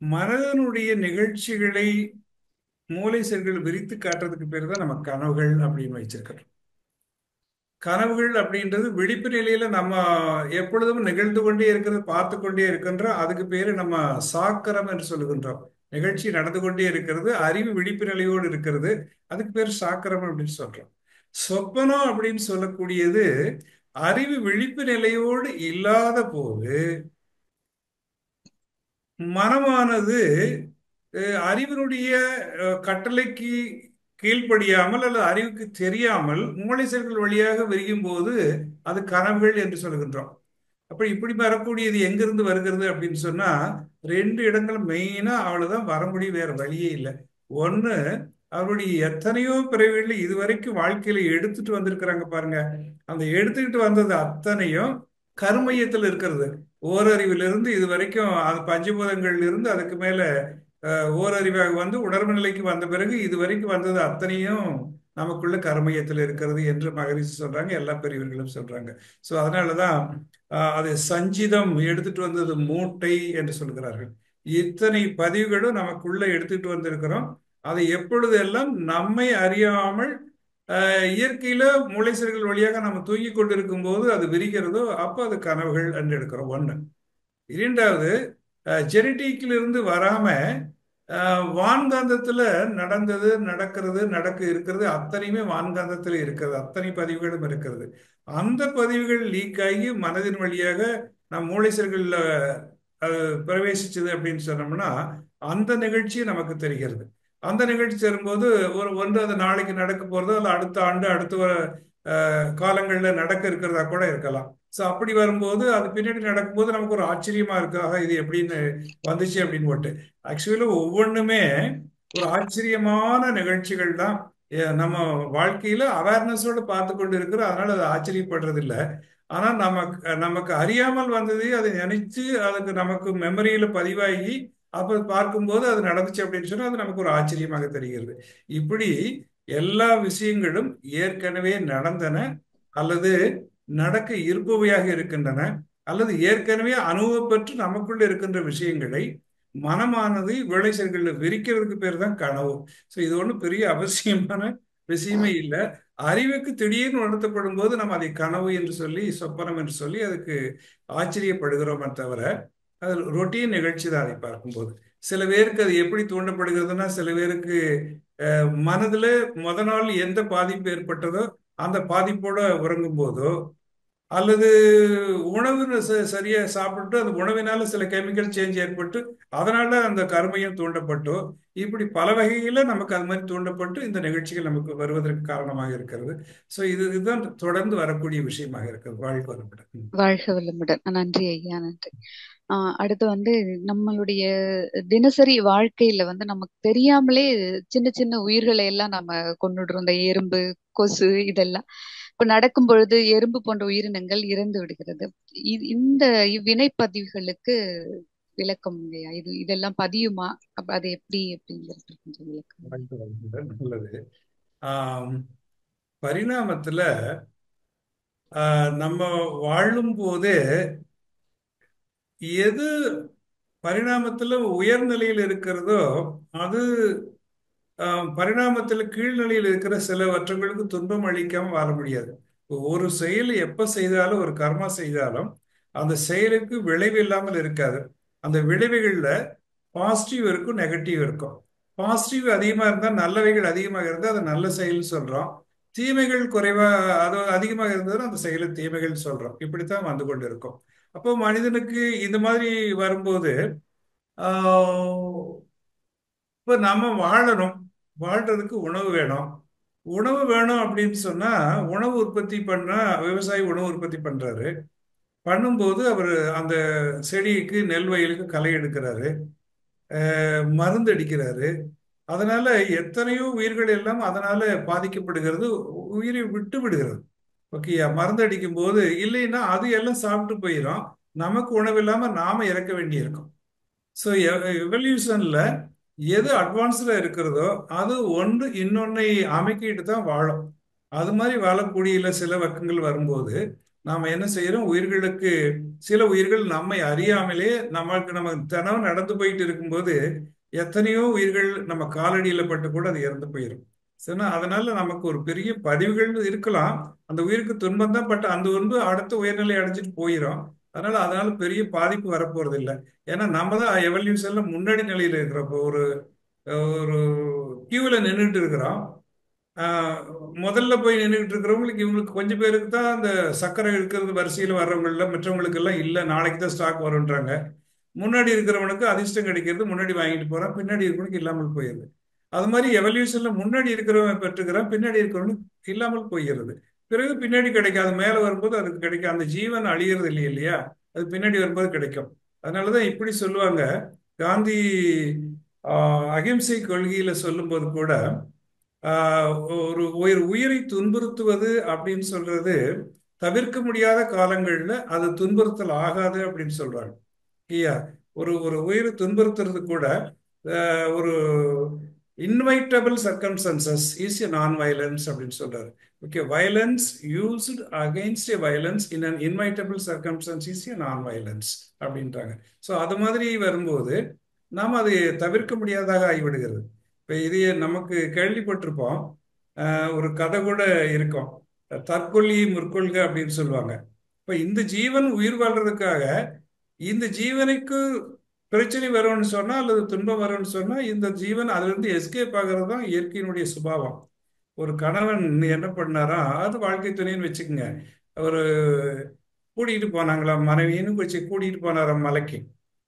மனதனுடைய நிகழ்ச்சிகளை மூளை செல்கள் விரித்து காட்டுறதுக்கு பேர் தான் நம்ம கனவுகள் அப்படின்னு வச்சிருக்கிறோம். கனவுகள் அப்படின்றது விழிப்பு நிலையில நம்ம எப்பொழுதும் நிகழ்ந்து கொண்டே இருக்கிறது, பார்த்து கொண்டே இருக்கின்றோம். அதுக்கு பேரு நம்ம சாக்கரம் என்று சொல்லுகின்றோம். நிகழ்ச்சி நடந்து கொண்டே இருக்கிறது, அறிவு விழிப்பு நிலையோடு இருக்கிறது, அதுக்கு பேர் சாக்கரம் அப்படின்னு சொல்றோம். சொப்பனம் அப்படின்னு சொல்லக்கூடியது அறிவு விழிப்பு நிலையோடு இல்லாத போது மனமானது அறிவினுடைய கட்டளைக்கு கீழ்ப்படியாமல் அல்லது அறிவுக்கு தெரியாமல் மூளை செல்கள் வழியாக விரியும் போது அது கனவுகள் என்று சொல்கின்றோம். அப்ப இப்படி வரக்கூடியது எங்கிருந்து வருகிறது அப்படின்னு சொன்னா, ரெண்டு இடங்கள் மெயினா அவ்வளவுதான் வர முடியும், வேற வழியே இல்லை. ஒண்ணு, அவருடைய எத்தனையோ பிறவிகள் இதுவரைக்கும் வாழ்க்கையில எடுத்துட்டு வந்திருக்கிறாங்க பாருங்க. அந்த எடுத்துக்கிட்டு வந்தது அத்தனையும் கருமையத்தில் இருக்கிறது. ஓரறிவிலிருந்து இது வரைக்கும் அது பஞ்சபூதங்கள்ல இருந்து அதுக்கு மேல ஓரறிவாக வந்து உணர்வு நிலைக்கு வந்த பிறகு இது வரைக்கும் வந்தது அத்தனையும் நமக்குள்ள கருமையத்தில் இருக்கிறது என்று மகரிஷி சொல்றாங்க, எல்லா பெரியவர்களும் சொல்றாங்க. ஸோ அதனாலதான் அது சஞ்சிதம், எடுத்துட்டு வந்தது மூட்டை என்று சொல்கிறார்கள். இத்தனை பதிவுகளும் நமக்குள்ள எடுத்துட்டு வந்திருக்கிறோம். அதை எப்பொழுதெல்லாம் நம்மை அறியாமல் இயற்கையில மூளைசெல்கள் வழியாக நம்ம தூங்கி கொண்டிருக்கும் போது அது விரிகிறதோ அப்போ அது கனவுகள் என்று எடுக்கிறோம். ஒண்ணு. இரண்டாவது, ஜெனட்டிக்ல இருந்து வராம வான்காந்தத்துல நடந்தது, நடக்கிறது, நடக்க இருக்கிறது அத்தனையுமே வான்காந்தத்துல இருக்கிறது, அத்தனை பதிவுகளும் இருக்கிறது. அந்த பதிவுகள் லீக் ஆகி மனதின் வழியாக நம் மூளை செல்கள்ல பிரவேசிச்சது அப்படின்னு சொன்னோம்னா அந்த நிகழ்ச்சி நமக்கு தெரிகிறது. அந்த நிகழ்ச்சி தரும்போது ஒன்று அது நாளைக்கு நடக்க போறதோ அல்ல அடுத்த ஆண்டு அடுத்த காலங்களில் நடக்க இருக்கிறதா கூட இருக்கலாம். ஸோ அப்படி வரும்போது அது பின்னாடி நடக்கும்போது நமக்கு ஒரு ஆச்சரியமா இருக்கு, ஆக இது எப்படின்னு வந்துச்சு அப்படின்னு போட்டு. ஆக்சுவலி ஒவ்வொன்றுமே ஒரு ஆச்சரியமான நிகழ்ச்சிகள் தான். நம்ம வாழ்க்கையில அவேர்னஸோடு பார்த்து கொண்டு இருக்கிறோம், அதனால அது ஆச்சரியப்படுறது இல்லை. ஆனா நமக்கு நமக்கு அறியாமல் வந்தது அதை நினைச்சு அதுக்கு நமக்கு மெமரியில பதிவாகி அப்ப பார்க்கும்போது அது நடந்துச்சு அப்படின்னு சொன்னா அது நமக்கு ஒரு ஆச்சரியமாக தெரிகிறது. இப்படி எல்லா விஷயங்களும் ஏற்கனவே நடந்தன அல்லது நடக்க இருப்பவையாக இருக்கின்றன, அல்லது ஏற்கனவே அனுபவப்பெற்று நமக்குள்ள இருக்கின்ற விஷயங்களை மனமானது வேலை செயல்களில் விரிக்கிறதுக்கு பேர் தான் கனவு. ஸோ இது ஒன்றும் பெரிய அவசியமான விஷயமே இல்லை. அறிவுக்கு திடீர்னு உணர்த்தப்படும் போது நம்ம அதை கனவு என்று சொல்லி சொப்பனம் என்று சொல்லி அதுக்கு ஆச்சரியப்படுகிறோமே தவிர அது ரொட்டீன் நிகழ்ச்சி தான். அதை பார்க்கும்போது சில பேருக்கு அது எப்படி தூண்டப்படுகிறதுனா, சில பேருக்கு மனதுல முத நாள் எந்த பாதிப்பு ஏற்பட்டதோ அந்த பாதிப்போட உறங்கும் போதோ அல்லது உணவு சரியா சாப்பிட்டு அந்த உணவினால சில கெமிக்கல் சேஞ்ச் ஏற்பட்டு அதனால அந்த கருமையும் தூண்டப்பட்டோ, இப்படி பல வகையில நமக்கு அது மாதிரி தூண்டப்பட்டு இந்த நிகழ்ச்சிகள் நமக்கு வருவதற்கு காரணமாக இருக்கிறது. ஸோ இதுதான் தொடர்ந்து வரக்கூடிய விஷயமாக இருக்கிறது. வாழ்க்கை வளமுடன். வாழ்க வளமுடன். நன்றி ஐயா, நன்றி. அடுத்து வந்து நம்மளுடைய தினசரி வாழ்க்கையில வந்து நமக்கு தெரியாமலே சின்ன சின்ன உயிர்களை எல்லாம் நம்ம கொண்டுடுறோம். இந்த எறும்பு, கொசு இதெல்லாம் இப்ப நடக்கும் பொழுது எறும்பு போன்ற உயிரினங்கள் இறந்து விடுகிறது. இந்த இவ்வினைப்பதிவுகளுக்கு விளக்கம் இல்லையா? இதெல்லாம் பதியுமா? அப்ப அது எப்படி அப்படிங்கிறது கொஞ்சம் விளக்கம். வாழ்க்கை வளமுடன். நல்லது. ஆம், பரிணாமத்துல நம்ம வாழும் போதே எது பரிணாமத்துல உயர்நிலையில் இருக்கிறதோ அது பரிணாமத்தில் கீழ்நிலையில் இருக்கிற சிலவற்றங்களுக்கு துன்பம் அளிக்காம வாழ முடியாது. ஒரு செயல் எப்ப செய்தாலும், ஒரு கர்மா செய்தாலும் அந்த செயலுக்கு விளைவு இல்லாமல் இருக்காது. அந்த விளைவுகள்ல பாசிட்டிவ் இருக்கும், நெகட்டிவ் இருக்கும். பாசிட்டிவ் அதிகமா இருந்தா, நல்லவைகள் அதிகமாக இருந்தா அது நல்ல செயல்னு சொல்றோம். தீமைகள் குறைவா, அது அதிகமாக இருந்ததுன்னா அந்த செயலை தீமைகள் சொல்றோம். இப்படித்தான் வந்து கொண்டு இருக்கும். அப்போ மனிதனுக்கு இந்த மாதிரி வரும்போது ஆஹ், இப்ப நாம வாழணும். வாழ்றதுக்கு உணவு வேணும். உணவு வேணும் அப்படின்னு சொன்னா, உணவு உற்பத்தி பண்ணா, விவசாயி உணவு உற்பத்தி பண்றாரு. பண்ணும்போது அவர் அந்த செடிக்கு, நெல் வயலுக்கு களை எடுக்கிறாரு, மருந்து அடிக்கிறாரு. அதனால எத்தனையோ உயிர்கள் எல்லாம் அதனால பாதிக்கப்படுகிறது, உயிரை விட்டு விடுகிறது. ஓகேயா? மருந்து அடிக்கும் போது இல்லைன்னா அது எல்லாம் சாப்பிட்டு போயிடும். நமக்கு உணவு இல்லாம நாம இறக்க வேண்டியிருக்கும். ஸோ எவல்யூஷன்ல எது அட்வான்ஸ்டா இருக்கிறதோ அது ஒன்று இன்னொன்னை அமைக்கிட்டு தான் வாழும். அது மாதிரி வாழக்கூடிய சில வக்கங்கள் வரும்போது நாம என்ன செய்யறோம்? உயிர்களுக்கு, சில உயிர்கள் நம்மை அறியாமலே நம்ம தினம் நடந்து போயிட்டு இருக்கும்போது எத்தனையோ உயிர்கள் நம்ம காலடியில பட்டு கூட அது இறந்து போயிடும். சரினா? அதனால நமக்கு ஒரு பெரிய பதிவுகள் இருக்கலாம். அந்த உயிருக்கு துன்பம் தான், பட் அந்த ஒன்று அடுத்த உயர்நிலை அடைஞ்சிட்டு போயிடும். அதனால பெரிய பாதிப்பு வரப்போறது இல்லை. ஏன்னா நம்ம தான் எவல்யூஷன்ல முன்னாடி நிலையில இருக்கிறோம். இப்போ ஒரு ஒரு கியூல நின்றுட்டு இருக்கிறோம். ஆஹ் முதல்ல போய் நின்றுட்டு இருக்கிறவங்களுக்கு, இவங்களுக்கு கொஞ்சம் பேருக்கு தான் அந்த சக்கரை இருக்கிறது, வரிசையில் வர்றவங்கள மற்றவங்களுக்கு எல்லாம் இல்லை, நாளைக்கு தான் ஸ்டாக் வரும்ன்றாங்க. முன்னாடி இருக்கிறவனுக்கு அதிர்ஷ்டம் கிடைக்கிறது, முன்னாடி வாங்கிட்டு போறான், பின்னாடி இருக்கிறவனுக்கு இல்லாமல் போயிடுது. அது மாதிரி எவல்யூஷன்ல முன்னாடி இருக்கிறவன் பெற்றுக்கிறான், பின்னாடி இருக்கிறவனுக்கு இல்லாமல் போயிடுது. பிறகு பின்னாடி கிடைக்காது, மேல வரும்போது அதுக்கு கிடைக்கும். அந்த ஜீவன் அழியறது இல்லை இல்லையா? அது பின்னாடி வரும்போது கிடைக்கும். அதனாலதான் இப்படி சொல்லுவாங்க. காந்தி அகிம்சை கொள்கையில சொல்லும்போது கூட ஆஹ் ஒரு உயிரை துன்புறுத்துவது அப்படின்னு சொல்றது தவிர்க்க முடியாத காலங்கள்ல அது துன்புறுத்தல் ஆகாது அப்படின்னு சொல்றாங்க. ஐயா, ஒரு ஒரு உயிரை துன்புறுத்துறது கூட ஒரு இன்வைட்டபிள் circumstances is a non violence அப்படின்னு சொல்றாரு. Okay, violence used against a violence in an inevitable circumstance is a non violence அப்படின்றாங்க. ஸோ அது மாதிரி வரும்போது நாம் அதை தவிர்க்க முடியாததாக ஆகிவிடுகிறது. இப்போ இது நமக்கு கேள்விப்பட்டிருப்போம். ஒரு கதை கூட இருக்கும். தற்கொல்லி முற்கொள்க அப்படின்னு சொல்லுவாங்க. இப்ப இந்த ஜீவன் உயிர் வாழ்றதுக்காக, இந்த ஜீவனுக்கு பிரச்சனை வரும்னு சொன்னா அல்லது துன்பம் வரும்னு சொன்னா இந்த ஜீவன் அதுல இருந்து எஸ்கேப் ஆகிறது தான் இயற்கையினுடைய சுபாவம். ஒரு கணவன் என்ன பண்ணாரா, அது வாழ்க்கை துணைன்னு வச்சுக்கோங்க. ஒரு கூட்டிகிட்டு போனாங்களாம், மனைவியும் வச்சு கூட்டிகிட்டு போனாராம் மலைக்கு.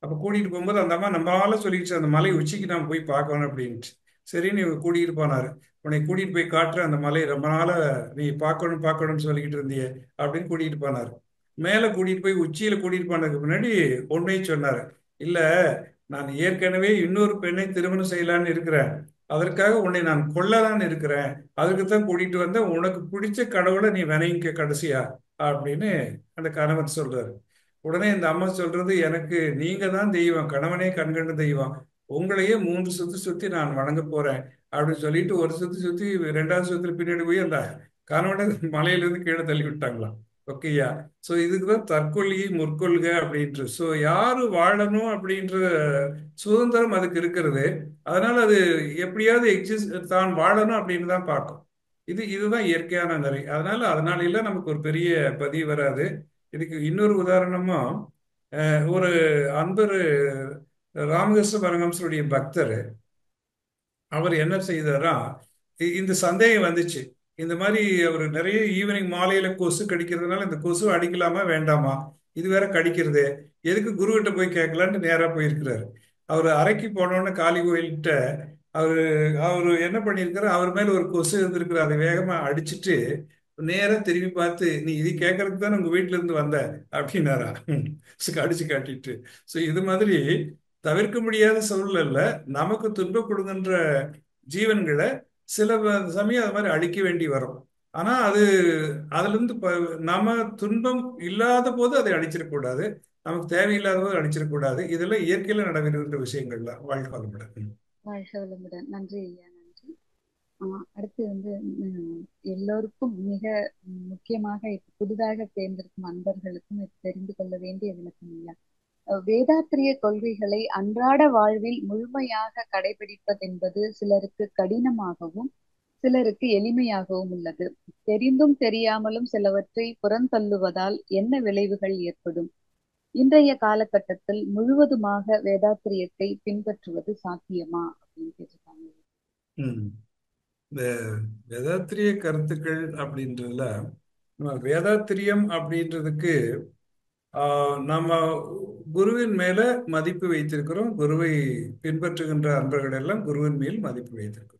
அப்போ கூட்டிகிட்டு போகும்போது அந்த அம்மா நம்மளால சொல்லிடுச்சு, அந்த மலை உச்சிக்கு நான் போய் பார்க்கணும் அப்படின்ட்டு. சரின்னு இவங்க கூட்டிகிட்டு போனாரு. உன்னை கூட்டிகிட்டு போய் காட்டுற அந்த மலை ரொம்ப நாள நீ பார்க்கணும் பார்க்கணும்னு சொல்லிக்கிட்டு இருந்தியே அப்படின்னு கூட்டிகிட்டு போனாரு. மேலே கூட்டிகிட்டு போய் உச்சியில் கூட்டிகிட்டு போனதுக்கு முன்னாடி உண்மையை சொன்னார். இல்லை, நான் ஏற்கனவே இன்னொரு பெண்ணை திருமணம் செய்யலான்னு இருக்கிறேன். அதற்காக உன்னை நான் கொல்லலான்னு இருக்கிறேன். அதுக்கு தான் கூட்டிகிட்டு வந்தேன். உனக்கு பிடிச்ச கடவுளை நீ வினைங்க கடைசியா அப்படின்னு அந்த கணவன் சொல்றாரு. உடனே இந்த அம்மா சொல்றது, எனக்கு நீங்க தான் தெய்வம், கணவனே கண்கண்ட தெய்வம், உங்களையே 3 சுத்து சுத்தி நான் வணங்க போறேன் அப்படின்னு சொல்லிட்டு ஒரு சுத்தி சுத்தி ரெண்டாவது சுத்துல பின்னாடி போய் அந்த கணவனை மலையிலிருந்து கீழே தள்ளி விட்டாங்களாம். ஓகேயா? ஸோ இதுக்கு தான் தற்கொல்லி முற்கொள்க அப்படின்ட்டு. ஸோ யாரு வாழணும் அப்படின்ற சுதந்திரம் அதுக்கு இருக்கிறது. அதனால அது எப்படியாவது தான் வாழணும் அப்படின்னு தான் பார்க்கும். இதுதான் இயற்கையான நிலை. அதனால இல்ல நமக்கு ஒரு பெரிய பதிவு வராது. இதுக்கு இன்னொரு உதாரணமா, ஒரு அன்பர், ராமகிருஷ்ண பரமஹம்சருடைய பக்தர், அவர் என்ன செய்தாரா, இந்த சந்தேகம் வந்துச்சு. இந்த மாதிரி அவர் நிறைய ஈவினிங் மாலையில கொசு கடிக்கிறதுனால இந்த கொசு அடிக்கலாமா வேண்டாமா, இது வேற கடிக்கிறது, எதுக்கு குருகிட்ட போய் கேட்கலான்ட்டு நேரா போயிருக்கிறாரு. அவர் அறைக்கு போனோன்னு காளி கோயில்கிட்ட அவரு அவரு என்ன பண்ணியிருக்காரு, அவர் மேல ஒரு கொசு இருந்திருக்கிற, அதை வேகமா அடிச்சிட்டு நேரா திரும்பி பார்த்து, நீ இது கேட்கறதுக்கு தானே உங்க வீட்டுல இருந்து வந்த அப்படின்னாரா. அடிச்சு காட்டிட்டு. ஸோ இது மாதிரி தவிர்க்க முடியாத சூழல்ல நமக்கு துன்பம் கொடுக்கின்ற ஜீவன்களை சில சமயம் அது மாதிரி அழிக்க வேண்டி வரும். ஆனா அதுல இருந்து நாம துன்பம் இல்லாத போது அதை அழிச்சிடக்கூடாது, நமக்கு தேவையில்லாத போது அழிச்சிடக்கூடாது. இதெல்லாம் இயற்கையில நடைபெறுகின்ற விஷயங்கள் தான். வாழ்க்கை வளமுடன். வாழ்க வளமுடன். நன்றி ஐயா, நன்றி. அடுத்து வந்து எல்லோருக்கும் மிக முக்கியமாக இப்ப புதிதாக தேர்ந்தெடுக்கும் அன்பர்களுக்கும் இது தெரிந்து கொள்ள வேண்டிய விளக்கம் ஐயா. வேதாத்திரிய கொள்கைகளை அன்றாட வாழ்வில் முழுமையாக கடைபிடிப்பதென்பது சிலருக்கு கடினமாகவும் சிலருக்கு எளிமையாகவும் உள்ளது. தெரிந்தும் தெரியாமலும் சிலவற்றை புறந்தள்ளுவதால் என்ன விளைவுகள் ஏற்படும்? இன்றைய காலகட்டத்தில் முழுவதுமாக வேதாத்திரியத்தை பின்பற்றுவது சாத்தியமா அப்படின்னு கேட்டிருக்காங்க. ம். இந்த வேதாத்திரிய கருத்துக்கள் அப்படின்றதுல நம்ம வேதாத்திரியம் அப்படின்றதுக்கு நம்ம குருவின் மேல மதிப்பு வைத்திருக்கிறோம். குருவை பின்பற்றுகின்ற அன்பர்கள் எல்லாம் குருவின் மேல் மதிப்பு வைத்திருக்கிறோம்.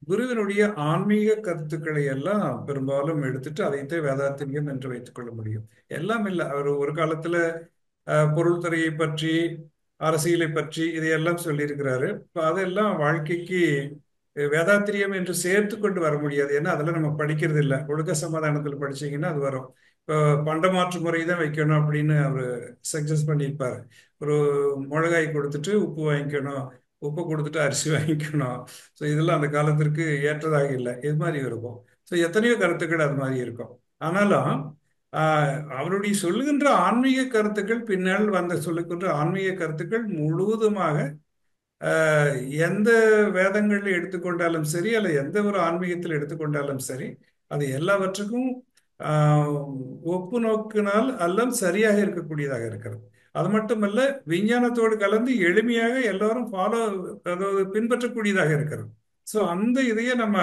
குருவினுடைய ஆன்மீக கருத்துக்களை எல்லாம் பெரும்பாலும் எடுத்துட்டு அதைத்தான் வேதாத்திரியம் என்று வைத்துக் கொள்ள முடியும். எல்லாம் இல்லை. அவர் ஒரு காலத்துல பொருள் துறையை பற்றி, அரசியலை பற்றி இதையெல்லாம் சொல்லியிருக்கிறாரு. இப்போ அதெல்லாம் வாழ்க்கைக்கு வேதாத்திரியம் என்று சேர்த்து கொண்டு வர முடியாது. ஏன்னா அதெல்லாம் நம்ம படிக்கிறது இல்லை. ஒழுக்க சமாதானத்தில் படிச்சீங்கன்னா அது வரும். இப்போ பண்டமாற்று முறை தான் வைக்கணும் அப்படின்னு அவர் சஜஸ்ட் பண்ணியிருப்பாரு. ஒரு மிளகாய் கொடுத்துட்டு உப்பு வாங்கிக்கணும், உப்பு கொடுத்துட்டு அரிசி வாங்கிக்கணும். ஸோ இதெல்லாம் அந்த காலத்திற்கு ஏற்றதாக இல்லை. இது மாதிரி இருக்கும். ஸோ எத்தனையோ கருத்துக்கள் அது மாதிரி இருக்கும். ஆனாலும் அவருடைய சொல்லுகின்ற ஆன்மீக கருத்துக்கள், பின்னால் வந்த சொல்லுகின்ற ஆன்மீக கருத்துக்கள் முழுவதுமாக ஆஹ் எந்த வேதங்களில் எடுத்துக்கொண்டாலும் சரி, அல்ல எந்த ஒரு ஆன்மீகத்தில் எடுத்துக்கொண்டாலும் சரி, அது எல்லாவற்றுக்கும் ஆஹ் ஒப்பு நோக்கினால் எல்லாம் சரியாக இருக்கக்கூடியதாக இருக்கிறது. அது மட்டுமல்ல, விஞ்ஞானத்தோடு கலந்து எளிமையாக எல்லாரும் அதாவது பின்பற்றக்கூடியதாக இருக்கிறது. ஸோ அந்த இதையே நம்ம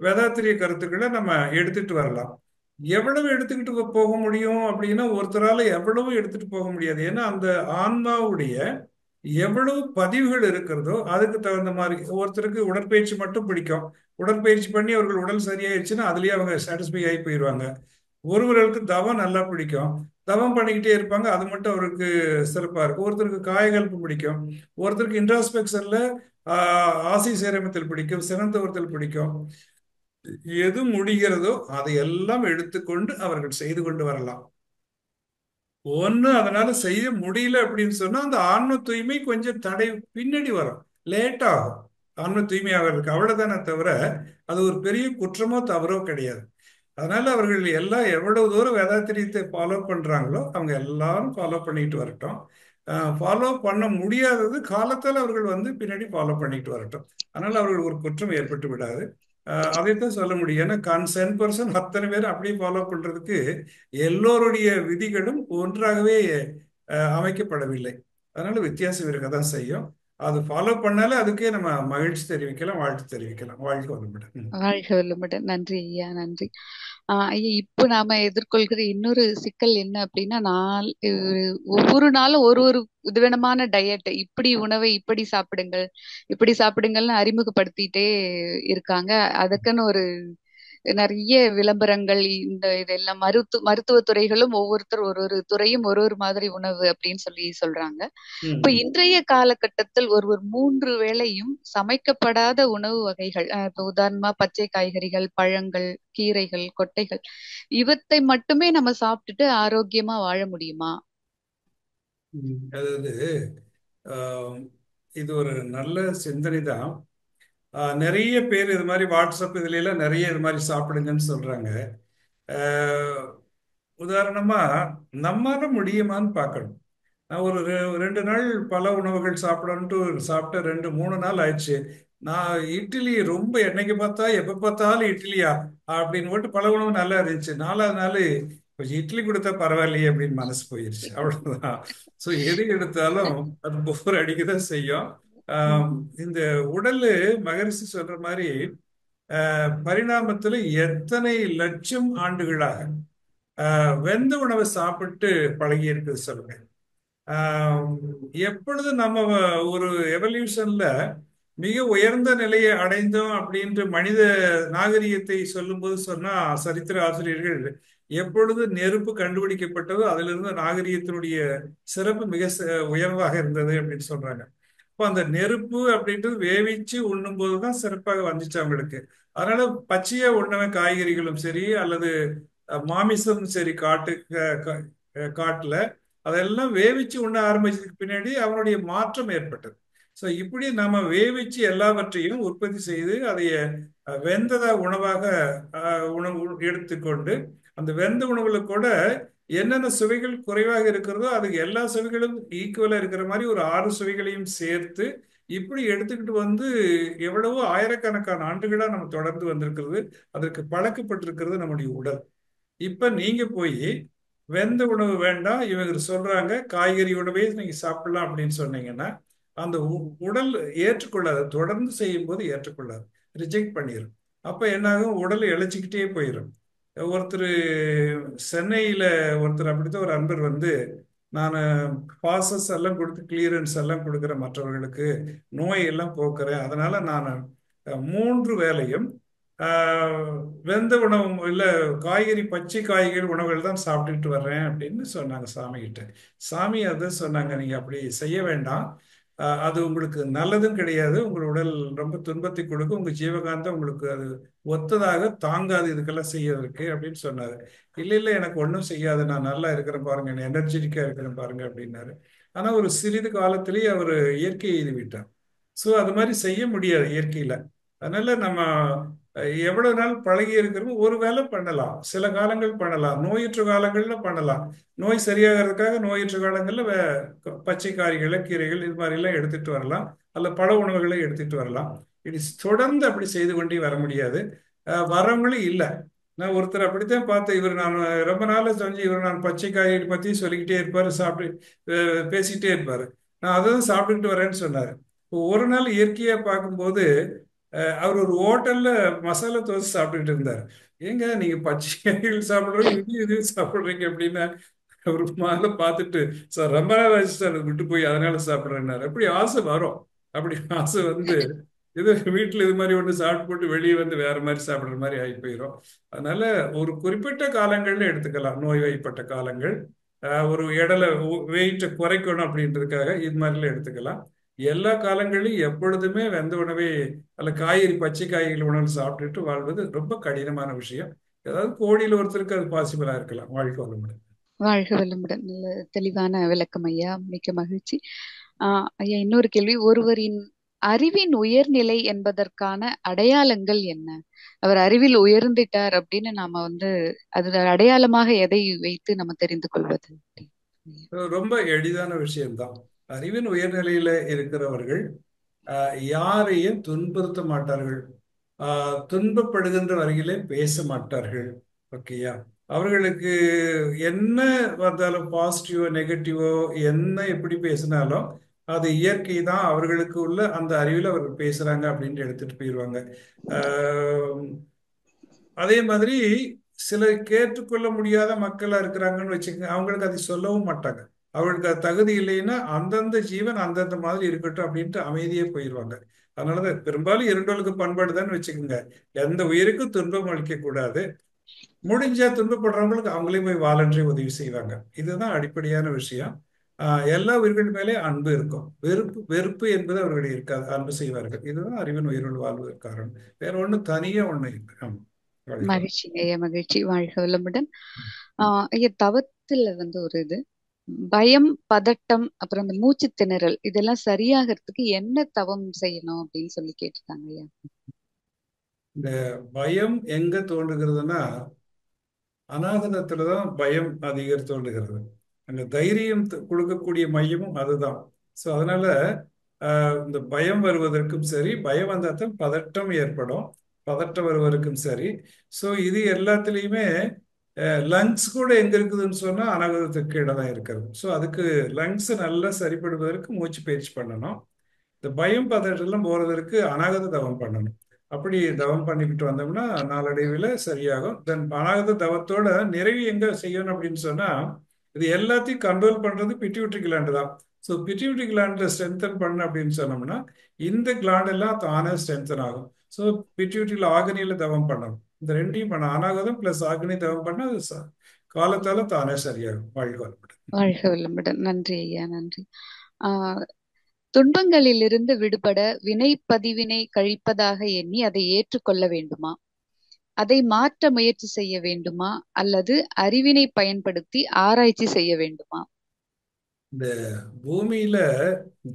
வேதாத்திரிய கருத்துக்களை நம்ம எடுத்துட்டு வரலாம். எவ்வளவு எடுத்துக்கிட்டு போக முடியும் அப்படின்னா, ஒருத்தரால எவ்வளவு எடுத்துட்டு போக முடியாது. ஏன்னா அந்த ஆன்மாவுடைய எவ்வளவு பதிவுகள் இருக்கிறதோ அதுக்கு தகுந்த மாதிரி. ஒருத்தருக்கு உடற்பயிற்சி மட்டும் பிடிக்கும், உடற்பயிற்சி பண்ணி அவர்கள் உடல் சரியாயிடுச்சுன்னா அதுலயே அவங்க சாட்டிஸ்ஃபை ஆகி போயிடுவாங்க. ஒருவருக்கு தவம் நல்லா பிடிக்கும், தவம் பண்ணிக்கிட்டே இருப்பாங்க, அது மட்டும் அவருக்கு சிறப்பா இருக்கும். ஒருத்தருக்கு காயகல்பம் பிடிக்கும், ஒருத்தருக்கு இன்ட்ராஸ்பெக்ஷன்ல ஆசி சேரமத்தில் பிடிக்கும், சினந்தவர்த்தல் பிடிக்கும். எது முடிகிறதோ அதையெல்லாம் எடுத்துக்கொண்டு அவர்கள் செய்து கொண்டு வரலாம். ஒண்ணு அதனால செய்ய முடியல அப்படின்னு சொன்னா அந்த ஆன்ம தூய்மை கொஞ்சம் தடை பின்னாடி வரும், லேட் ஆகும். ஆன்ம தூய்மை ஆகிறதுக்கு அவ்வளவுதானே தவிர அது ஒரு பெரிய குற்றமோ தவறோ கிடையாது. அதனால அவர்கள் எல்லாம் எவ்வளவு தூரம் வேதாத்திரியத்தை ஃபாலோ பண்றாங்களோ அவங்க எல்லாரும் ஃபாலோ பண்ணிட்டு வரட்டும். ஃபாலோ பண்ண முடியாதது காலத்தால் அவர்கள் வந்து பின்னாடி ஃபாலோ பண்ணிட்டு வரட்டும். அதனால அவர்கள் ஒரு குற்றம் ஏற்பட்டு விடாது. அதைத்தான் சொல்ல முடியும். ஏன்னா 10% அத்தனை பேர் அப்படியே ஃபாலோ பண்றதுக்கு எல்லோருடைய விதிகளும் ஒன்றாகவே அமைக்கப்படவில்லை. அதனால வித்தியாசம் இருக்க தான் செய்யும். அது ஃபாலோ பண்ணாலே அதுக்கே நம்ம மகிழ்ச்சி தெரிவிக்கலாம், வாழ்த்து தெரிவிக்கலாம். வாழ்க்கை வளமுடன். வாழ்க வளமுடன். நன்றி ஐயா, நன்றி. ஐயா, இப்போ நாம எதிர்கொள்கிற இன்னொரு சிக்கல் என்ன அப்படின்னா, ஒவ்வொரு நாளும் ஒரு ஒரு விதவிதமான டயட், இப்படி உணவை இப்படி சாப்பிடுங்கள், இப்படி சாப்பிடுங்கள்னு அறிமுகப்படுத்திட்டே இருக்காங்க. அதுக்குன்னு ஒரு நிறைய விளம்பரங்கள், இந்த இதெல்லாம் மருத்துவ துறைகளும் ஒவ்வொருத்தர் ஒரு ஒரு துறையும் ஒரு ஒரு மாதிரி உணவு அப்படின்னு சொல்லி சொல்றாங்க. இப்ப ம். இன்றைய காலகட்டத்தில் ஒருவர் 3 வேளையும் சமைக்கப்படாத உணவு வகைகள், இப்ப உதாரணமா பச்சை காய்கறிகள், பழங்கள், கீரைகள், கொட்டைகள், இவத்தை மட்டுமே நம்ம சாப்பிட்டுட்டு ஆரோக்கியமா வாழ முடியுமா? அதாவது ஆஹ், இது ஒரு நல்ல சிந்தனை தான். நிறைய பேர் இது மாதிரி வாட்ஸ்அப் இதுல எல்லாம் நிறைய இது மாதிரி சாப்பிடுங்கன்னு சொல்றாங்க. ஆஹ், உதாரணமா நம்மால முடியுமான்னு பார்க்கணும். நான் ஒரு 2 நாள் பல உணவுகள் சாப்பிடணுன்ட்டு சாப்பிட்ட 2-3 நாள் ஆயிடுச்சு. நான் இட்லி ரொம்ப என்னைக்கு பார்த்தா எப்ப பார்த்தாலும் இட்லியா அப்படின்னு போட்டு பல உணவு நல்லா இருந்துச்சு. 4வது நாள் கொஞ்சம் இட்லி கொடுத்தா பரவாயில்லையே அப்படின்னு மனசு போயிருச்சு. அவ்வளவுதான். ஸோ எது எடுத்தாலும் அது போர் அடிக்கதான் செய்யும். ஆம், ம். இந்த உடல், மகரிஷி சொல்ற மாதிரி பரிணாமத்துல எத்தனை லட்சம் ஆண்டுகளாக வெந்த உணவை சாப்பிட்டு பழகி இருக்குது சொல்லுங்க. ஆஹ் எப்பொழுது நம்ம ஒரு எவல்யூஷன்ல மிக உயர்ந்த நிலையை அடைந்தோம் அப்படின்ற மனித நாகரிகத்தை சொல்லும்போது சொன்னா, சரித்திர ஆசிரியர்கள் எப்பொழுது நெருப்பு கண்டுபிடிக்கப்பட்டதோ அதிலிருந்து நாகரிகத்தினுடைய சிறப்பு மிக உயர்வாக இருந்தது அப்படின்னு சொல்றாங்க. இப்போ அந்த நெருப்பு அப்படின்றது வேவிச்சு உண்ணும் போதுதான் சிறப்பாக வந்துச்சு அவங்களுக்கு. அதனால பச்சையா உண்ணவன் காய்கறிகளும் சரி அல்லது மாமிசமும் சரி, காட்டுல அதெல்லாம் வேவிச்சு உண்ண ஆரம்பிச்சதுக்கு பின்னாடி அவனுடைய மாற்றம் ஏற்பட்டது. ஸோ இப்படி நம்ம வேவிச்சு எல்லாவற்றையும் உற்பத்தி செய்து அதை வெந்ததா உணவாக உணவு எடுத்துக்கொண்டு அந்த வெந்த உணவுல கூட என்னென்ன சுவைகள் குறைவாக இருக்கிறதோ அதுக்கு எல்லா சுவைகளும் ஈக்குவலா இருக்கிற மாதிரி ஒரு 6 சுவைகளையும் சேர்த்து இப்படி எடுத்துக்கிட்டு வந்து எவ்வளவோ ஆயிரக்கணக்கான ஆண்டுகளா நம்ம தொடர்ந்து வந்திருக்கிறது. அதற்கு பழக்கப்பட்டிருக்கிறது நம்முடைய உடல். இப்ப நீங்க போய் வெந்த உணவு வேண்டாம், இவங்க சொல்றாங்க காய்கறி உணவே நீங்க சாப்பிடலாம் அப்படின்னு சொன்னீங்கன்னா அந்த உடல் ஏற்றுக்கொள்ளாது, தொடர்ந்து செய்யும் போது ஏற்றுக்கொள்ளாது, ரிஜெக்ட் பண்ணிடும். அப்ப என்னாகும், உடல் இழைச்சிக்கிட்டே போயிடும். ஒருத்தர் சென்னையில ஒருத்தர் அப்படித்தான் ஒரு அன்பர் வந்து, நான் பாசஸ் எல்லாம் கொடுத்து கிளியரன்ஸ் எல்லாம் கொடுக்குறேன் மற்றவர்களுக்கு, நோய் எல்லாம் போக்குறேன், அதனால நான் 3 வேளையும் வெந்த உணவு இல்ல, காய்கறி பச்சை காய்கறி உணவுகள் தான் சாப்பிட்டுட்டு வர்றேன் அப்படின்னு சொன்னாங்க சாமி கிட்ட. சாமி அதை சொன்னாங்க, நீங்க அப்படி செய்ய வேண்டாம், அது உங்களுக்கு நல்லதும் கிடையாது, உங்கள் உடல் ரொம்ப துன்பத்தை கொடுக்கும், உங்க ஜீவகாந்தம் உங்களுக்கு அது ஒத்ததாக தாங்காது இதுக்கெல்லாம் செய்யறதுக்கு அப்படின்னு சொன்னாரு. இல்ல இல்ல, எனக்கு ஒன்றும் செய்யாது, நான் நல்லா இருக்கிறேன் பாருங்க, எனர்ஜெட்டிக்கா இருக்கிறேன் பாருங்க அப்படின்னாரு. ஆனா ஒரு சிறிது காலத்திலேயே அவர் இயற்கையை எய்தி விட்டார். ஸோ அது மாதிரி செய்ய முடியாது இயற்கையில. அதனால நம்ம எவ்வளவு நாள் பழகி இருக்கிறோமோ ஒரு வேளை பண்ணலாம், சில காலங்கள் பண்ணலாம், நோயுற்ற காலங்கள்ல பண்ணலாம். நோய் சரியாகிறதுக்காக நோயுற்ற காலங்கள்ல பச்சை காய்களை கீரைகள் இது மாதிரி எல்லாம் எடுத்துட்டு வரலாம், அல்ல பழ உணவுகளை எடுத்துட்டு வரலாம். இது தொடர்ந்து அப்படி செய்து கொண்டே வர முடியாது. வரவங்களும் இல்லை. நான் ஒருத்தர் அப்படித்தான் பார்த்தேன், இவர் நான் ரொம்ப நாள் செஞ்சு, இவர் நான் பச்சை காய்கறி பத்தி சொல்லிக்கிட்டே இருப்பாரு, சாப்பிட்டு பேசிக்கிட்டே இருப்பாரு, நான் அதை தான் சாப்பிட்டுக்கிட்டு வரேன்னு சொன்னாரு. இப்போ ஒரு நாள் இயற்கையா பார்க்கும்போது அவர் ஒரு ஹோட்டல்ல மசாலா தோசை சாப்பிட்டுட்டு இருந்தார். ஏங்க நீங்க பச்சை காய்கறிகள் சாப்பிடுறீங்க, இதையும் சாப்பிடுறீங்க அப்படின்னா, அவர் மேல பார்த்துட்டு, சார் ரொம்ப நாள் ஆச்சு சார் அதை விட்டு போய், அதனால சாப்பிட்றேன்னாரு. அப்படி ஆசை வரும். அப்படி ஆசை வந்து இது வீட்டில் இது மாதிரி ஒன்று சாப்பிட்டு போட்டு வெளியே வந்து வேற மாதிரி சாப்பிட்ற மாதிரி ஆகி போயிடும். அதனால ஒரு குறிப்பிட்ட காலங்கள்ல எடுத்துக்கலாம், நோய்வாய்ப்பட்ட காலங்கள், ஒரு இடல வெயிட்டை குறைக்கணும் அப்படின்றதுக்காக இது மாதிரிலாம் எடுத்துக்கலாம். எல்லா காலங்களிலும் எப்பொழுதுமே வெந்த உணவே அல்ல காய்கறி பச்சை காய்கறி உணவு சாப்பிட்டுட்டு வாழ்வது ரொம்ப கடினமான விஷயம். ஏதாவது கோடியில் ஒருத்தருக்கு அது பாசிபிளா இருக்கலாம். வாழ்க்கை வளமுடன். வாழ்க வளமுடன். நல்ல தெளிவான விளக்கம் ஐயா, மிக்க மகிழ்ச்சி. ஐயா, இன்னொரு கேள்வி. ஒருவரின் அறிவின் உயர்நிலை என்பதற்கான அடையாளங்கள் என்ன? அவர் அறிவில் உயர்ந்துட்டார் அப்படின்னு நாம வந்து அது அடையாளமாக எதை வைத்து நம்ம தெரிந்து கொள்வது? ரொம்ப எளிதான விஷயம்தான். அறிவின் உயர்நிலையில இருக்கிறவர்கள் யாரையும் துன்புறுத்த மாட்டார்கள், துன்பப்படுகின்ற வரையிலே பேச மாட்டார்கள். ஓகேயா? அவர்களுக்கு என்ன வந்தாலும், பாசிட்டிவோ நெகட்டிவோ என்ன எப்படி பேசினாலும் அது இயற்கை தான், அவர்களுக்கு உள்ள அந்த அறிவில் அவர்கள் பேசுறாங்க அப்படின்னு எடுத்துட்டு போயிடுவாங்க. ஆஹ் அதே மாதிரி சில கேட்டுக்கொள்ள முடியாத மக்களா இருக்கிறாங்கன்னு வச்சுக்கோங்க, அவங்களுக்கு அதை சொல்லவும் மாட்டாங்க. அவர்களுக்கு அது தகுதி இல்லைன்னா அந்தந்த ஜீவன் அந்தந்த மாதிரி இருக்கட்டும் அப்படின்ட்டு அமைதியே போயிடுவாங்க. அதனாலதான் பெரும்பாலும் இரண்டொழுக்க பண்பாடுதான்னு வச்சுக்கோங்க. எந்த உயிருக்கும் துன்பம் அளிக்க கூடாது, முடிஞ்சா துன்பப்படுறவங்களுக்கு அவங்களே போய் வாலண்டரி உதவி செய்வாங்க. இதுதான் அடிப்படையான விஷயம். எல்லா உயிர்கள் மேலே அன்பு இருக்கும், வெறுப்பு வெறுப்பு என்பது அவர்களுடைய இருக்காது, அன்பு செய்வார்கள். இதுதான் அறிவின் உயிரோடு வாழ்வதற்கு காரணம். வேற ஒண்ணு தனியா ஒண்ணு இல்லை. ஆமா. வாழ்க. மகிழ்ச்சிங்க ஐயா, மகிழ்ச்சி. வாழ்க வளமுடன். ஐயா, தவத்துல வந்து ஒரு இது பயம், பதட்டம், அப்புறம் அந்த மூச்சு திணறல் இதெல்லாம் சரியாகிறதுக்கு என்ன தவம் செய்யணும் அப்படின்னு சொல்லி கேட்டிருக்காங்க ஐயா. இந்த பயம் எங்க தோன்றுகிறதுனா, அநாகதத்துலதான் பயம் அதிகர் தோன்றுகிறது. அங்க தைரியம் கொடுக்கக்கூடிய மையமும் அதுதான். ஸோ அதனால இந்த பயம் வருவதற்கும் சரி, பயம் வந்தால் பதட்டம் ஏற்படும், பதட்டம் வருவதற்கும் சரி. ஸோ இது எல்லாத்துலேயுமே லங்ஸ் கூட எங்க இருக்குதுன்னு சொன்னா அநாகதத்துக்கு கீழே தான் இருக்கிறது. ஸோ அதுக்கு லங்ஸ் நல்லா சரிப்படுவதற்கு மூச்சு பயிற்சி பண்ணணும். இந்த பயம் பதட்டெல்லாம் போறதற்கு அநாகத தவம் பண்ணணும். அப்படி தவம் பண்ணிக்கிட்டு வந்தோம்னா நாளடைவில் சரியாகும். தென் அநாகத தவத்தோட நிறைவு எங்க செய்யணும் அப்படின்னு சொன்னா, இது எல்லாத்தையும் கண்ட்ரோல் பண்றது பிட்யூட்டரி கிளாண்டு தான். ஸோ பிட்யூட்டரி கிளாண்டை ஸ்ட்ரென்தன் பண்ண அப்படின்னு சொன்னோம்னா இந்த கிளாண்ட் எல்லாம் தானே ஸ்ட்ரென்தன் ஆகும். ஸோ பிட்யூட்டரியில் ஆகனியில தவம் பண்ணணும். இந்த ரெண்டையும் பண்ண, அநாகதம் பிளஸ் ஆகனி தவம் பண்ண அது காலத்தால தானே சரியாகும். வாழ்க வளமுடன். வாழ்க வளமுடன். நன்றி ஐயா, நன்றி. ஆஹ் துன்பங்களிலிருந்து விடுபட வினைப்பதிவினை கழிப்பதாக எண்ணி அதை ஏற்றுக்கொள்ள வேண்டுமா? அதை மாற்ற முயற்சி செய்ய வேண்டுமா? அல்லது அறிவினை பயன்படுத்தி ஆராய்ச்சி செய்ய வேண்டுமா? இந்த பூமியில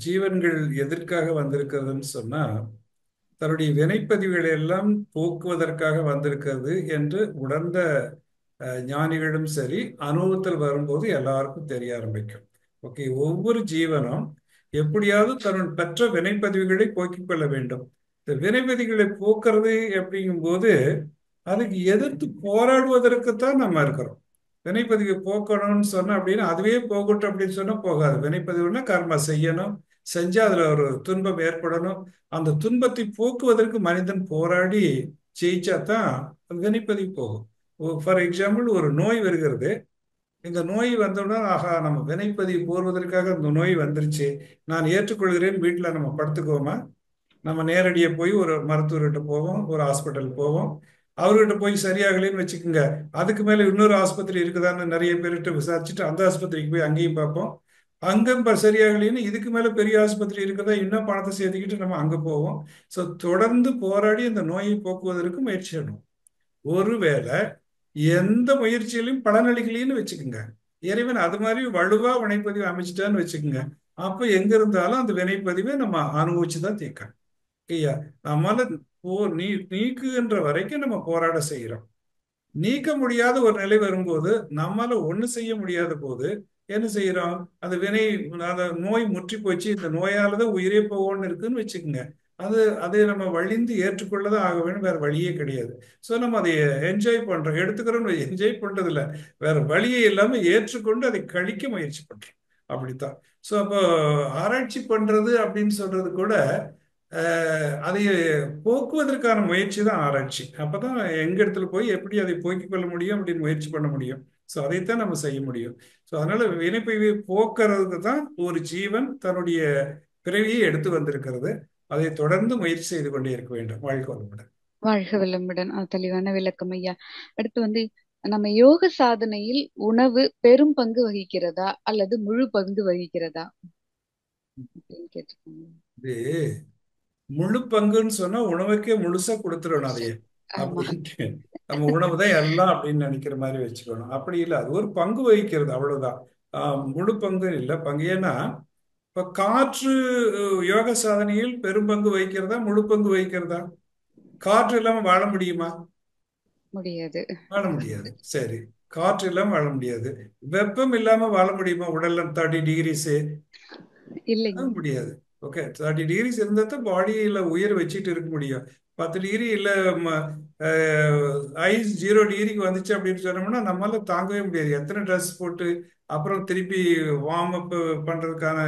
ஜீவன்கள் எதற்காக வந்திருக்கிறதுன்னு சொன்னா, தன்னுடைய வினைப்பதிவுகளை எல்லாம் போக்குவதற்காக வந்திருக்கிறது என்று உணர்ந்த ஞானிகளும் சரி, அனுபவத்தில் வரும்போது எல்லாருக்கும் தெரிய ஆரம்பிக்கும். ஓகே, ஒவ்வொரு ஜீவனும் எப்படியாவது தன்னுடைய பெற்ற வினைப்பதிவுகளை போக்கிக் கொள்ள வேண்டும். இந்த வினைப்பதிவுகளை போக்குறது அப்படிங்கும்போது அதுக்கு எதிர்த்து போராடுவதற்குத்தான் நம்ம இருக்கிறோம். வினைப்பதிவை போக்கணும்னு சொன்னா அப்படின்னா அதுவே போகட்டும் அப்படின்னு சொன்னா போகாது. வினைப்பதிவுனா கர்மா செய்யணும், செஞ்சா அதுல ஒரு துன்பம் ஏற்படணும். அந்த துன்பத்தை போக்குவதற்கு மனிதன் போராடி ஜெயிச்சா தான் வினைப்பதிவு போகும். ஃபார் எக்ஸாம்பிள், ஒரு நோய் வருகிறது. இந்த நோய் வந்தோடனே ஆஹா, நம்ம வினைப்பதிவு போடுவதற்காக இந்த நோய் வந்துருச்சு, நான் ஏற்றுக்கொள்கிறேன், வீட்டில் நம்ம படுத்துக்குவோமா? நம்ம நேரடியாக போய் ஒரு மருத்துவர்கிட்ட போவோம், ஒரு ஹாஸ்பிட்டல் போவோம். அவர்கிட்ட போய் சரியாகலைன்னு வச்சுக்கோங்க, அதுக்கு மேலே இன்னொரு ஆஸ்பத்திரி இருக்குதான்னு நிறைய பேர்கிட்ட விசாரிச்சுட்டு அந்த ஆஸ்பத்திரிக்கு போய் அங்கேயும் பார்ப்போம். அங்கும் சரியாகலைன்னு இதுக்கு மேலே பெரிய ஆஸ்பத்திரி இருக்குதா, இன்னும் பணத்தை சேர்த்துக்கிட்டு நம்ம அங்கே போவோம். ஸோ தொடர்ந்து போராடி அந்த நோயை போக்குவதற்கு முயற்சி செய்யணும். ஒருவேளை எந்த முயற்சியிலும் பலனளிக்கலைன்னு வச்சுக்கோங்க, இறைவன் அது மாதிரி வலுவா வினைப்பதிவு அமைச்சிட்டான்னு வச்சுக்கோங்க, அப்போ எங்க இருந்தாலும் அந்த வினைப்பதிவை நம்ம அனுபவிச்சு தான் தீர்க்கணும். ஐயா, நம்மால நீக்குகின்ற வரைக்கும் நம்ம போராட செய்கிறோம். நீக்க முடியாத ஒரு நிலை வரும்போது, நம்மால ஒண்ணு செய்ய முடியாத போது என்ன செய்யறோம்? அந்த வினை, அந்த நோய் முற்றி போச்சு, இந்த நோயாலதான் உயிரே போவோன்னு இருக்குன்னு வச்சுக்கோங்க. அதை நம்ம வழிந்து ஏற்றுக்கொள்ளதான் ஆக வேண்டும், வேற வழியே கிடையாது. ஸோ நம்ம அதை என்ஜாய் பண்றோம், எடுத்துக்கிறோம். என்ஜாய் பண்றது இல்ல, வேற வழியே இல்லாம ஏற்றுக்கொண்டு அதை கழிக்க முயற்சி பண்றோம். அப்படித்தான். ஸோ அப்போ ஆராய்ச்சி பண்றது அப்படின்னு சொல்றது கூட அதை போக்குவதற்கான முயற்சி தான் ஆராய்ச்சி. அப்பதான் எங்க இடத்துல போய் எப்படி அதை போக்கிக் கொள்ள முடியும் அப்படின்னு முயற்சி பண்ண முடியும். ஸோ அதைத்தான் நம்ம செய்ய முடியும். ஸோ அதனால வினைப்பை போக்குறதுக்கு தான் ஒரு ஜீவன் தன்னுடைய பிறவியை எடுத்து வந்திருக்கிறது. அதை தொடர்ந்து முயற்சி செய்து கொண்டே இருக்க வேண்டும். வாழ்க்கை வளமுடன். வாழ்க வளமுடன். தெளிவான விளக்கம் ஐயா. அடுத்து வந்து நம்ம யோக சாதனையில் உணவு பெரும் பங்கு வகிக்கிறதா அல்லது முழு பங்கு வகிக்கிறதா அப்படின்னு கேட்டிருக்காங்க. இது முழு பங்குன்னு சொன்னா உணவுக்கே முழுசா கொடுத்துடணும் அதையே ஆமா. அப்படின்ட்டு, நம்ம உணவு தான் எல்லாம் அப்படின்னு நினைக்கிற மாதிரி வச்சுக்கணும். அப்படி இல்லை, அது ஒரு பங்கு வகிக்கிறது, அவ்வளவுதான். முழு பங்கு இல்லை, பங்கு. ஏன்னா இப்ப காற்று யோக சாதனையில் பெரும் பங்கு வகிக்கிறதா முழு பங்கு வகிக்கிறதா? காற்று இல்லாம வாழ முடியுமா? முடியாது. வாழ முடியாது. சரி, காற்று இல்லாம வாழ முடியாது. வெப்பம் இல்லாம வாழ முடியுமா? உடல்ல 30 டிகிரிஸ் இல்லைங்க. முடியாது. ஓகே, 30 டிகிரிஸ் இருந்தா தான் பாடியில உயிர் வச்சுட்டு இருக்க முடியும். 10 டிகிரி இல்ல, ஐஸ் 0 டிகிரிக்கு வந்துச்சு அப்படின்னு சொன்னோம்னா நம்மளால தாங்கவே முடியாது. எத்தனை ட்ரெஸ் போட்டு அப்புறம் திருப்பி வார்ம் அப் பண்றதுக்கான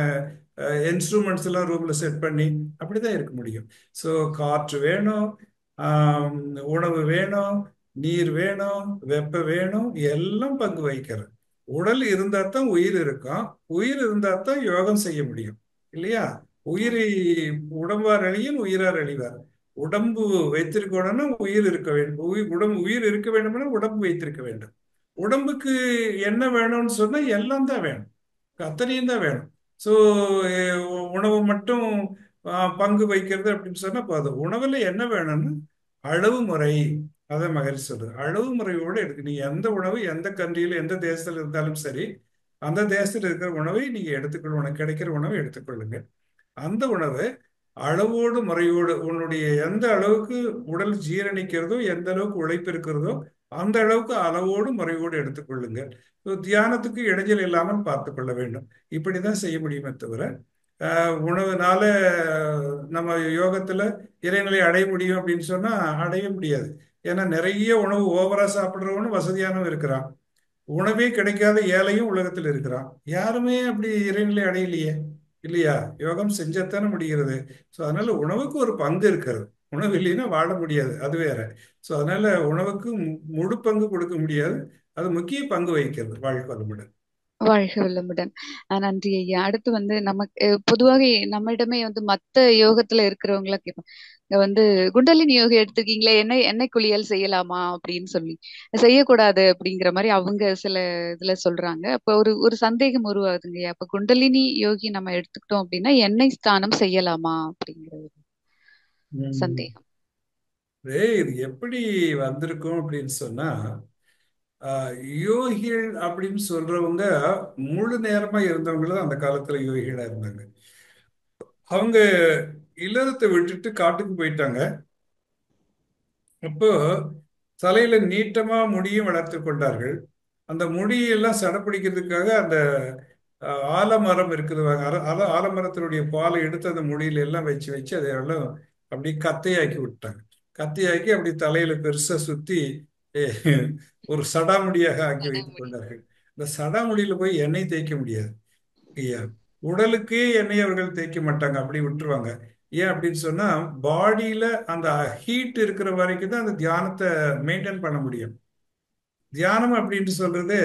இன்ஸ்ட்ருமெண்ட்ஸ் எல்லாம் ரூம்ல செட் பண்ணி அப்படிதான் இருக்க முடியும். ஸோ காற்று வேணும், ஆம், உணவு வேணும், நீர் வேணும், வெப்பம் வேணும், எல்லாம் பங்கு வகிக்கிறது. உடல் இருந்தா தான் உயிர் இருக்கும், உயிர் இருந்தா தான் யோகம் செய்ய முடியும். இல்லையா? உயிரை உடம்பார் அழியின் உயிரார் அழிவார். உடம்பு வைத்திருக்கணும்னா உயிர் இருக்க வேண்டும், உயிர் இருக்க வேண்டும்னா உடம்பு வைத்திருக்க வேண்டும். உடம்புக்கு என்ன வேணும்னு சொன்னா எல்லாம் தான் வேணும், அத்தனையும் தான் வேணும். ஸோ உணவு மட்டும் பங்கு வைக்கிறது அப்படின்னு சொன்னா போதும். உணவுல என்ன வேணும்னு அளவு முறை, அதை மகரிஷி சொல்றது. அளவு முறையோடு எடுக்கு. நீங்க எந்த உணவு எந்த கண்ட்ரியில எந்த தேசத்துல இருந்தாலும் சரி, அந்த தேசத்தில் இருக்கிற உணவை நீங்க எடுத்துக்கொள்ள, உனக்கு கிடைக்கிற உணவை எடுத்துக்கொள்ளுங்க. அந்த உணவை அளவோடு முறையோடு, உன்னுடைய எந்த அளவுக்கு உடல் ஜீரணிக்கிறதோ, எந்த அளவுக்கு உழைப்பு இருக்கிறதோ அந்த அளவுக்கு அளவோடு முறையோடு எடுத்துக்கொள்ளுங்க. தியானத்துக்கு இடைஞ்சல் இல்லாமல் பார்த்து கொள்ள வேண்டும். இப்படிதான் செய்ய முடியுமே தவிர உணவுனால நம்ம யோகத்துல இறைநிலை அடைய முடியும் அப்படின்னு சொன்னா அடைய முடியாது. ஏன்னா நிறைய உணவு ஓவரா சாப்பிடுறவனும் வசதியானவன் இருக்கிறான், உணவே கிடைக்காத ஏழையும் உலகத்தில் இருக்கிறான். யாருமே அப்படி இறைநிலை அடையலையே. இல்லையா? யோகம் செஞ்சத்தானே முடிகிறது. ஸோ அதனால உணவுக்கு ஒரு பங்கு இருக்கிறது. உணவு இல்லைன்னா வாழ முடியாது, அது வேற. ஸோ அதனால உணவுக்கு முழு பங்கு கொடுக்க முடியாது, அது முக்கிய பங்கு வகிக்கிறது. வாழ்க்கை வளமுடன். வாழ்க வளமுடன். நன்றி ஐயா. அடுத்து வந்து நமக்கு பொதுவாக நம்மிடமே வந்து மத்த யோகத்துல இருக்கிறவங்களா கேட்பாங்க, இங்க வந்து குண்டலினி யோகா எடுத்திருக்கீங்களே, எண்ணெய் குளியல் செய்யலாமா அப்படின்னு சொல்லி. செய்யக்கூடாது அப்படிங்கிற மாதிரி அவங்க சில இதுல சொல்றாங்க. அப்ப ஒரு ஒரு சந்தேகம் உருவாகுதுங்க. அப்ப குண்டலினி யோகி நம்ம எடுத்துக்கிட்டோம் அப்படின்னா எண்ணெய் ஸ்தானம் செய்யலாமா அப்படிங்கிற ஒரு உம் சந்தேகம். இது எப்படி வந்திருக்கும் அப்படின்னு சொன்னா, யோகிகள் அப்படின்னு சொல்றவங்க முழு நேரமா இருந்தவங்க தான் அந்த காலத்துல யோகிகளா இருந்தாங்க. அவங்க இல்லறத்தை விட்டுட்டு காட்டுக்கு போயிட்டாங்க. அப்போ தலையில நீட்டமா முடியும் வளர்த்து கொண்டார்கள். அந்த முடியெல்லாம் சடப்பிடிக்கிறதுக்காக அந்த ஆலமரம் இருக்குது, ஆலமரத்தினுடைய பாலை எடுத்து அந்த முடியில எல்லாம் வச்சு வச்சு அதையெல்லாம் அப்படி கத்தையாக்கி விட்டாங்க. கத்தையாக்கி அப்படி தலையில பெருசா சுத்தி ஒரு சடாமுடியாக ஆக்கி வைத்துக் கொண்டார்கள். இந்த சடாமுடியில போய் எண்ணெய் தேய்க்க முடியாது ஐயா. உடலுக்கே எண்ணெய் அவர்கள் தேய்க்க மாட்டாங்க, அப்படி விட்டுருவாங்க. ஏன் அப்படின்னு சொன்னா பாடியில அந்த ஹீட் இருக்கிற வரைக்கும் தான் அந்த தியானத்தை மெயின்டைன் பண்ண முடியும். தியானம் அப்படின்னு சொல்றது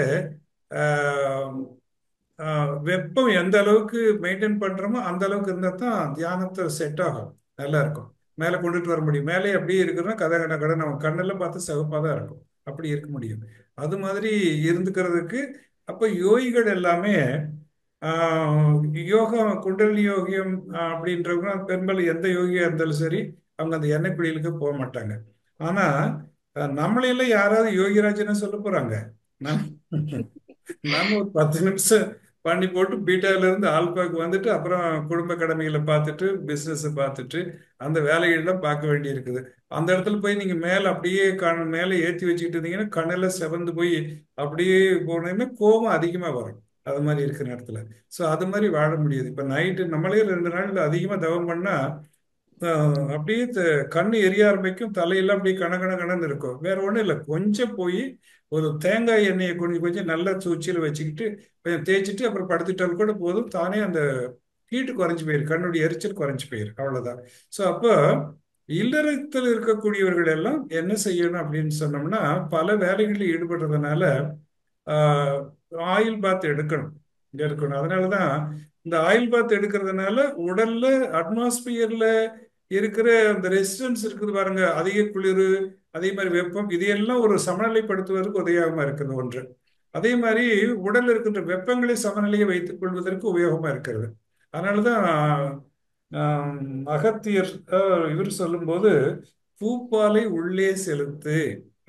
ஆஹ், வெப்பம் எந்த அளவுக்கு மெயின்டைன் பண்றோமோ அந்த அளவுக்கு இருந்தால் தான் தியானத்தை செட் ஆகும், நல்லா இருக்கும். மேலே கொண்டுட்டு வர முடியும். மேலே அப்படியே இருக்கிறோம்னா கதை கட கட நம்ம கண்ணெல்லாம் பார்த்து சிவப்பாக தான் இருக்கும், அப்படி இருக்க முடியும். அது மாதிரி இருந்துக்கிறதுக்கு அப்போ யோகிகள் எல்லாமே ஆஹ், யோகா குண்டலினி யோகியம் அப்படின்றவங்க பெரும்பாலும் எந்த யோகியா இருந்தாலும் சரி அவங்க அந்த எண்ணெய் குளியலுக்கு போக மாட்டாங்க. ஆனா நம்மளையெல்லாம் யாராவது யோகிராஜன்னு சொல்ல போறாங்க? நம்ம நம்ம ஒரு 10 நிமிஷம் பண்ணி போட்டு பீட்டால இருந்து ஆல்பாக்கு வந்துட்டு அப்புறம் குடும்ப கடமைகளை பார்த்துட்டு பிசினஸ் பார்த்துட்டு அந்த வேலைகள்லாம் பார்க்க வேண்டி இருக்குது. அந்த இடத்துல போய் நீங்க மேல அப்படியே மேல ஏத்தி வச்சுக்கிட்டு இருந்தீங்கன்னா கண்ணில் செவந்து போய் அப்படியே போனீங்கன்னா கோபம் அதிகமா வரும். அது மாதிரி இருக்கிற நேரத்துல ஸோ அது மாதிரி வாழ முடியாது. இப்ப நைட்டு நம்மளே 2 நாள் அதிகமா தவம் பண்ணா அப்படியே கண்ணு எரிய ஆரம்பிக்கும், தலையெல்லாம் அப்படியே கணன்னு இருக்கும். வேற ஒண்ணும் இல்லை, கொஞ்சம் போய் ஒரு தேங்காய் எண்ணெயை கொஞ்சம் கொஞ்சம் நல்லா சூச்சியில் வச்சுக்கிட்டு கொஞ்சம் தேய்ச்சிட்டு அப்புறம் படுத்துட்டாலும் கூட போதும், தானே அந்த ஹீட்டு குறைஞ்சு போயிரு, கண்ணுடைய எரிச்சல் குறைஞ்சு போயிரு, அவ்வளவுதான். ஸோ அப்போ இல்லறத்தில் இருக்கக்கூடியவர்கள் எல்லாம் என்ன செய்யணும் அப்படின்னு சொன்னோம்னா பல வேலைகளில் ஈடுபடுறதுனால ஆஹ், ஆயில் பாத் எடுக்கணும், எடுக்கணும். அதனாலதான் இந்த ஆயில் பாத் எடுக்கிறதுனால உடல்ல அட்மாஸ்பியர்ல இருக்கிற அந்த ரெசிஸ்டன்ஸ் இருக்குது பாருங்க, அதிக குளிர் அதே மாதிரி வெப்பம் இதையெல்லாம் ஒரு சமநிலைப்படுத்துவதற்கு உதவியாகமா இருக்குது ஒன்று. அதே மாதிரி உடல்ல இருக்கின்ற வெப்பங்களை சமநிலையை வைத்துக் கொள்வதற்கு உபயோகமா இருக்கிறது. அதனாலதான் அகத்தியர் இவர் சொல்லும்போது பூப்பாலை உள்ளே செலுத்து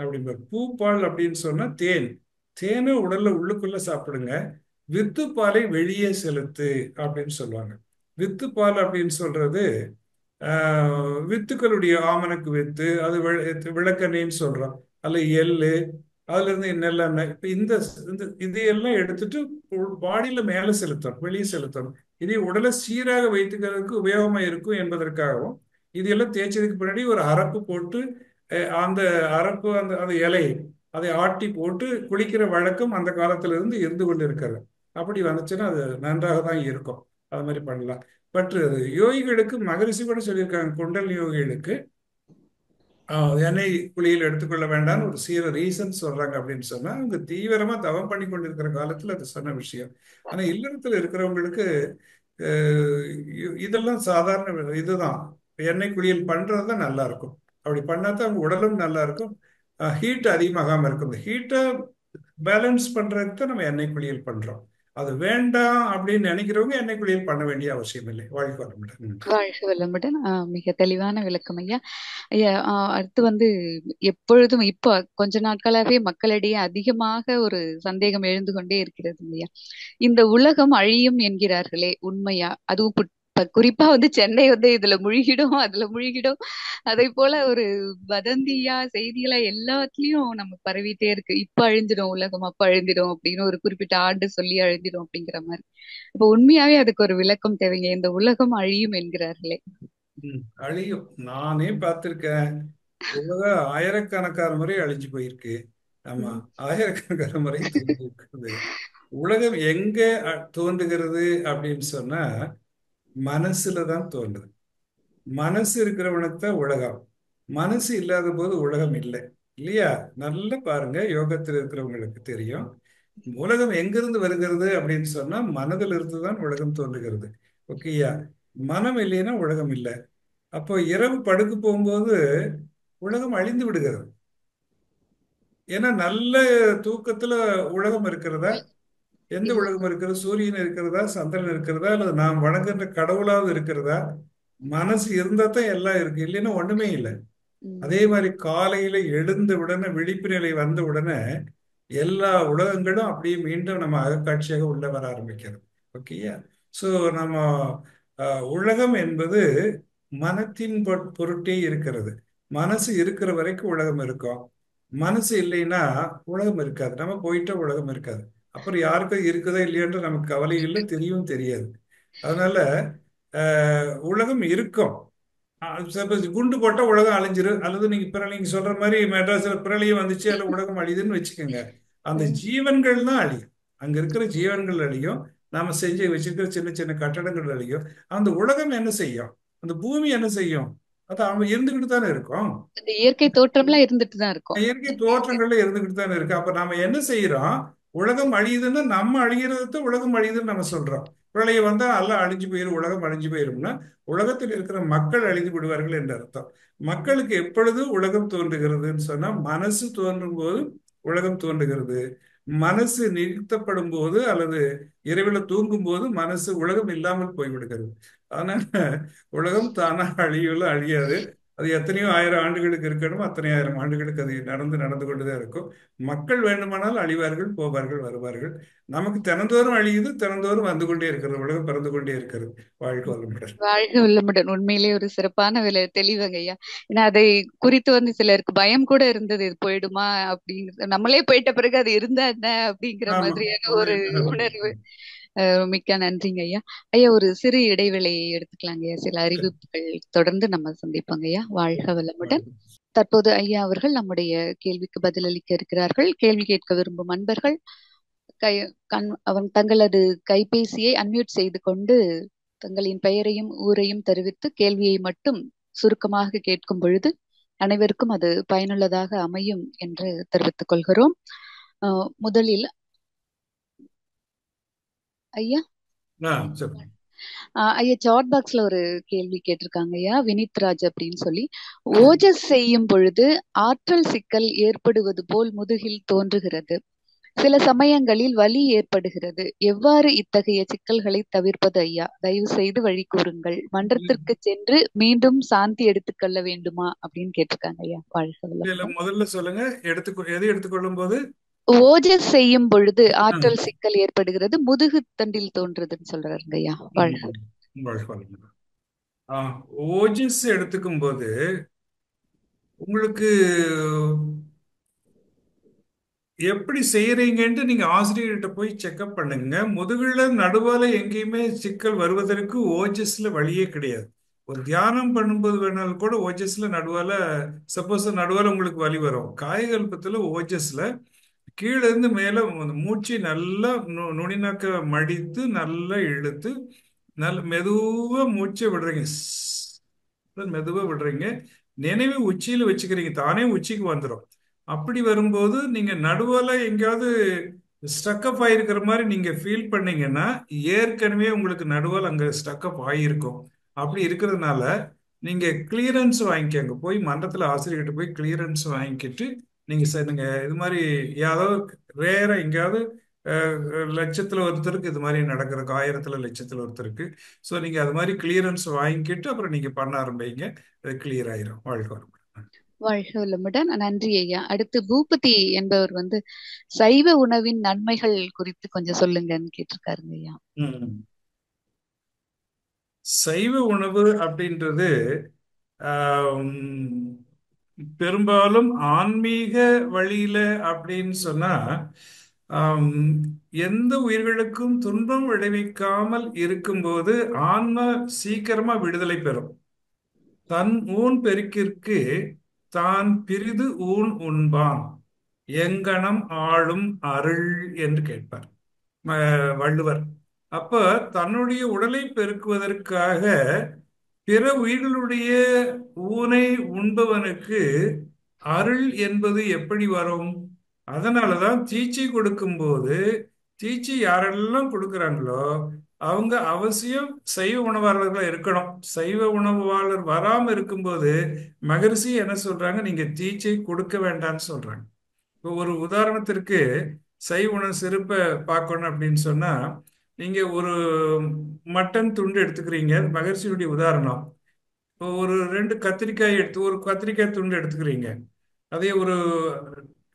அப்படிம்பார். பூப்பால் அப்படின்னு சொன்னா தேன், தேனை உடல்ல உள்ளுக்குள்ள சாப்பிடுங்க, வித்துப்பாலை வெளியே செலுத்து அப்படின்னு சொல்லுவாங்க. வித்துப்பால் அப்படின்னு சொல்றது வித்துக்களுடைய ஆமணக்கு வித்து, அது விளக்கெண்ணெய்ன்னு சொல்றோம், அல்ல எள்ளு, அதுல இருந்து நெல்லெண்ணெய். இப்ப இந்த இதையெல்லாம் எடுத்துட்டு பாடியில மேல செலுத்தணும், வெளியே செலுத்தணும். இதை உடலை சீராக வைத்துக்கிறதுக்கு உபயோகமா இருக்கும் என்பதற்காகவும் இதெல்லாம் தேய்ச்சதுக்கு பின்னாடி ஒரு அரப்பு போட்டு அந்த அரப்பு அந்த அந்த இலை அதை ஆட்டி போட்டு குளிக்கிற வழக்கம் அந்த காலத்துல இருந்து இருந்து கொண்டு இருக்கிறது. அப்படி வந்துச்சுன்னா அது நன்றாக தான் இருக்கும். அது மாதிரி பண்ணலாம். பட் யோகிகளுக்கு மகரிஷி கூட சொல்லியிருக்காங்க, குண்டல் யோகிகளுக்கு எண்ணெய் குளியல் எடுத்துக்கொள்ள வேண்டாம்னு ஒரு சீர ரீசன் சொல்றாங்க. அப்படின்னு சொன்னா அவங்க தீவிரமா தவம் பண்ணி கொண்டிருக்கிற காலத்துல அது சொன்ன விஷயம். ஆனா இல்லறத்துல இருக்கிறவங்களுக்கு இதெல்லாம் சாதாரண இதுதான். எண்ணெய் குளியல் பண்றதுதான் நல்லா இருக்கும். அப்படி பண்ணாதான் அவங்க உடலும் நல்லா இருக்கும், ஹீட் அதிகமாகாம இருக்கும். இந்த ஹீட்டை பேலன்ஸ் பண்றதுக்கு தான் நம்ம எண்ணெய் குளியல் பண்றோம். அது வேண்டாம் அப்படின்னு நினைக்கிறவங்க எண்ணெய் குளியல் பண்ண வேண்டிய அவசியம் இல்லை. வாழ்க்கை வளமுடன். வாழ்க வளமுடன். மிக தெளிவான விளக்கம் ஐயா. ஐயா, அடுத்து வந்து எப்பொழுதும் இப்போ கொஞ்ச நாட்களாவே மக்களிடையே அதிகமாக ஒரு சந்தேகம் எழுந்து கொண்டே இருக்கிறது ஐயா. இந்த உலகம் அழியும் என்கிறார்களே, உண்மையா? அதுவும் குறிப்பா வந்து சென்னை வந்து இதுல முழுகிடும் அதுல முழுகிடும், அதே போல ஒரு வதந்தியா செய்திகளா எல்லாத்துலயும் நம்ம பரவிட்டே இருக்கு. இப்ப அழிஞ்சிடும் உலகம், அப்ப அழிஞ்சிடும் அப்படின்னு ஒரு குறிப்பிட்ட ஆண்டு சொல்லி அழிஞ்சிடும் அப்படிங்கிற மாதிரி. இப்ப உண்மையாவே அதுக்கு ஒரு விளக்கம் தேவைங்க. இந்த உலகம் அழியும் என்கிறார்களே. அழியும், நானே பார்த்திருக்கேன். உலகம் ஆயிரக்கணக்கான முறை அழிஞ்சு போயிருக்கு. ஆமா, உம் ஆயிரக்கணக்கான முறை தோன்றி இருக்குது. உலகம் எங்க தோன்றுகிறது அப்படின்னு சொன்னா மனசுல தான் தோன்றுது. மனசு இருக்கிறவனுக்கு தான் உலகம், மனசு இல்லாத போது உலகம் இல்லை, இல்லையா? நல்லா பாருங்க, யோகத்தில் இருக்கிறவங்களுக்கு தெரியும். உலகம் எங்கிருந்து வருகிறது அப்படின்னு சொன்னா மனதில் இருந்து தான் உலகம் தோன்றுகிறது. ஓகேயா? மனம் இல்லைன்னா உலகம் இல்லை. அப்போ இரவு படுக்க போகும்போது உலகம் அழிந்து விடுகிறது. ஏன்னா நல்ல தூக்கத்துல உலகம் இருக்கிறதா? எந்த இல்ல. உலகம் இருக்கிறது? சூரியன் இருக்கிறதா, சந்திரன் இருக்கிறதா, அல்லது நாம் வணங்குகின்ற கடவுளாவது இருக்கிறதா? மனசு இருந்தா தான் எல்லாம் இருக்கு, இல்லைன்னா ஒண்ணுமே இல்லை. அதே உம் மாதிரி காலையில எழுந்த உடனே விழிப்பு நிலை வந்த உடனே எல்லா உலகங்களும் அப்படியே மீண்டும் நம்ம அகக்காட்சியாக உள்ள வர ஆரம்பிக்கிறது. ஓகேயா? ஸோ நம்ம உலகம் என்பது மனத்தின் பொருட்டே இருக்கிறது. மனசு இருக்கிற வரைக்கும் உலகம் இருக்கும். மனசு இல்லைன்னா உலகம் இருக்காது. நம்ம போயிட்டா உலகம் இருக்காது. அப்புறம் யாருக்கும் இருக்குதா இல்லையான்ற நமக்கு கவலை இல்லை, தெரியவும் தெரியாது. அதனால உலகம் இருக்கும். சப்போஸ் குண்டு போட்டா உலகம் அழிஞ்சிரு, அல்லது நீங்க சொல்ற மாதிரி மெட்ராஸ்ல பிரளயம் வந்துச்சு அல்ல உலகம் அழியுதுன்னு வச்சுக்கோங்க, அந்த உம் ஜீவன்கள் தான் அழியும். அங்க இருக்கிற ஜீவன்கள் அழியும். நாம செஞ்சு வச்சிருக்கிற சின்ன சின்ன கட்டடங்கள்லையும் அந்த உலகம் என்ன செய்யும், அந்த பூமி என்ன செய்யும், அது அவன் இருந்துகிட்டு தானே இருக்கும். இந்த இயற்கை தோற்றம்லாம் இருந்துட்டு தான் இருக்கும். இயற்கை தோற்றங்கள்ல இருந்துகிட்டு தானே இருக்கு. அப்ப நாம என்ன செய்யறோம், உலகம் அழியுதுன்னா நம்ம அழிகிறத உலகம் அழியுதுன்னு நம்ம சொல்றோம். பிரளயம் வந்தா எல்லாம் அழிஞ்சு போயிரும், உலகம் அழிஞ்சு போயிரும்னா உலகத்தில் இருக்கிற மக்கள் அழிந்து விடுவார்கள் என்று அர்த்தம். மக்களுக்கு எப்பொழுது உலகம் தோன்றுகிறதுன்னு சொன்னா, மனசு தோன்றும் போது உலகம் தோன்றுகிறது. மனசு நிறுத்தப்படும் போது அல்லது இரவுல தூங்கும் போது மனசு உலகம் இல்லாமல் போய்விடுகிறது. அதனால உலகம் தானா அழியல அழியாது. அது எத்தனையோ ஆயிரம் ஆண்டுகளுக்கு இருக்கணும், அத்தனை ஆயிரம் ஆண்டுகளுக்கு அது நடந்து கொண்டுதான் இருக்கும். மக்கள் வேண்டுமானால் அழிவார்கள், போவார்கள், வருவார்கள். நமக்கு தினந்தோறும் அழியுது, தினந்தோறும் வந்து கொண்டே இருக்கிறது, உலகம் பிறந்து கொண்டே இருக்கிறது. வாழ்க்கை வளமுடன். வாழ்க வளமுடன். உண்மையிலேயே ஒரு சிறப்பான தெளிவுங்க ஐயா. ஏன்னா அதை குறித்து சிலருக்கு பயம் கூட இருந்தது. இது போயிடுமா அப்படிங்கிறது. நம்மளே போயிட்ட பிறகு அது இருந்தா என்ன அப்படிங்கிற ஆமா. மாதிரியான ஒரு உணர்வு. மிக்க நன்றிங்க ஐயா. ஐயா, ஒரு சிறு இடைவேளையை எடுத்துக்கலாங்க ஐயா. சில அறிவிப்புகள் தொடர்ந்து நம்ம சந்திப்போங்க ஐயா. வாழ்க வளமுடன். தற்போது ஐயா அவர்கள் நம்முடைய கேள்விக்கு பதிலளிக்க இருக்கிறார்கள். கேள்வி கேட்க விரும்பும் அன்பர்கள் கை அவன் தங்களது கைபேசியை அன்மியூட் செய்து கொண்டு தங்களின் பெயரையும் ஊரையும் தெரிவித்து கேள்வியை மட்டும் சுருக்கமாக கேட்கும் பொழுது அனைவருக்கும் அது பயனுள்ளதாக அமையும் என்று தெரிவித்துக் கொள்கிறோம். முதலில் ஐயா ஐயா சாட் பாக்ஸ்ல ஒரு கேள்வி கேட்டிருக்காங்க ஐயா, வினித் ராஜ் அப்படின்னு சொல்லி. ஓஜஸ் செய்யும் பொழுது ஆற்றல் சிக்கல் ஏற்படுவது போல் முதுகில் தோன்றுகிறது. சில சமயங்களில் வலி ஏற்படுகிறது. எவ்வாறு இத்தகைய சிக்கல்களை தவிர்ப்பது ஐயா? தயவு செய்து வழி கூறுங்கள். மன்றத்திற்கு சென்று மீண்டும் சாந்தி எடுத்துக்கொள்ள வேண்டுமா அப்படின்னு கேட்டிருக்காங்க ஐயா. வாழ்க. முதல்ல சொல்லுங்க, எது எடுத்துக்கொள்ளும் போது ஓஜஸ் செய்யும் பொழுது ஆற்றல் சிக்கல் ஏற்படுகிறது, முதுகு தண்டில் தோன்றுதுன்னு சொல்றாருங்க ஐயா. வாழ்க. ஓஜஸ் எடுத்துக்கும் போது உங்களுக்கு எப்படி செய்யறீங்கன்ட்டு நீங்க ஆசிரியர்கிட்ட போய் செக்அப் பண்ணுங்க. முதுகுல நடுவால எங்கேயுமே சிக்கல் வருவதற்கு ஓஜஸ்ல வழியே கிடையாது. ஒரு தியானம் பண்ணும்போது வேணாலும் கூட ஓஜஸ்ல நடுவால, சப்போஸ் நடுவால உங்களுக்கு வலி வரும். காயகல்பத்துல ஓஜஸ்ல கீழே இருந்து மேல மூச்சு நல்லா நுனிநாக்க மடித்து நல்லா இழுத்து நல்ல மெதுவா மூச்சை விடுறீங்க. மெதுவா விடுறீங்க. நினைவு உச்சியில வச்சுக்கிறீங்க, தானே உச்சிக்கு வந்துடும். அப்படி வரும்போது நீங்க நடுவால எங்கேயாவது ஸ்டக்அப் ஆயிருக்கிற மாதிரி நீங்க ஃபீல் பண்ணீங்கன்னா ஏற்கனவே உங்களுக்கு நடுவால் அங்க ஸ்டக்அப் ஆகியிருக்கும். அப்படி இருக்கிறதுனால நீங்க கிளியரன்ஸ் வாங்கிக்கங்க. போய் மன்றத்துல ஆசிரியர்கிட்ட போய் கிளியரன்ஸ் வாங்கிக்கிட்டு நீங்க நீங்க இது மாதிரி ஏதாவது ரேரா எங்கேயாவது லட்சத்துல ஒருத்தருக்கு இது மாதிரி நடக்கிறதுக்கு, ஆயிரத்துல லட்சத்துல ஒருத்தருக்கு. ஸோ நீங்க அது மாதிரி கிளியரன்ஸ் வாங்கிக்கிட்டு அப்புறம் நீங்க பண்ண ஆரம்பிங்க. அது கிளியர் ஆயிரும். வாழ்க்கை வரும். வாழ்க வளமுடன். நன்றி ஐயா. அடுத்து பூபதி என்பவர் சைவ உணவின் நன்மைகள் குறித்து கொஞ்சம் சொல்லுங்கன்னு கேட்டிருக்காருங்க ஐயா. சைவ உணவு அப்படின்றது பெரும்பாலும் ஆன்மீக வழியில அப்படின்னு சொன்னா எந்த உயிர்களுக்கும் துன்பம் விளைவிக்காமல் இருக்கும்போது ஆன்மா சீக்கிரமா விடுதலை பெறும். தன் ஊன் பெருக்கிற்கு தான் பிரிது ஊன் உண்பான், எங்கனம் ஆளும் அருள் என்று கேட்பார் வள்ளுவர். அப்ப தன்னுடைய உடலை பெருக்குவதற்காக பிற உயிர்களுடைய ஊனை உண்பவனுக்கு அருள் என்பது எப்படி வரும்? அதனாலதான் தீட்சை கொடுக்கும் போது தீட்சை யாரெல்லாம் கொடுக்குறாங்களோ அவங்க அவசியம் சைவ உணவாளர்களா இருக்கணும். சைவ உணவாளர் வராம இருக்கும்போது மகரிஷி என்ன சொல்றாங்க, நீங்க தீட்சை கொடுக்க வேண்டாம்னு சொல்றாங்க. இப்போ ஒரு உதாரணத்திற்கு சைவ உணவு சிறப்பை பார்க்கணும் அப்படின்னு சொன்னா, நீங்க ஒரு மட்டன் துண்டு எடுத்துக்கிறீங்க. மகரிஷியுடைய உதாரணம். இப்போ ஒரு 2 கத்திரிக்காய் எடுத்து ஒரு கத்திரிக்காய் துண்டு எடுத்துக்கிறீங்க. அதே ஒரு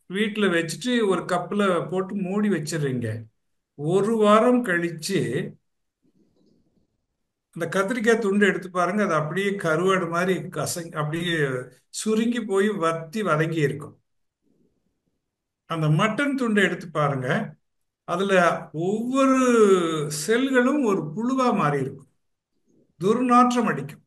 வீட்டில் வச்சுட்டு ஒரு கப்பில் போட்டு மூடி வச்சிடுறீங்க. ஒரு வாரம் கழிச்சு அந்த கத்திரிக்காய் துண்டு எடுத்து பாருங்க, அது அப்படியே கருவாடு மாதிரி அப்படியே சுருங்கி போய் வத்தி வதங்கி இருக்கும். அந்த மட்டன் துண்டை எடுத்து பாருங்க, அதுல ஒவ்வொரு செல்களும் ஒரு புழுவா மாறி இருக்கும், துர்நாற்றம் அடிக்கும்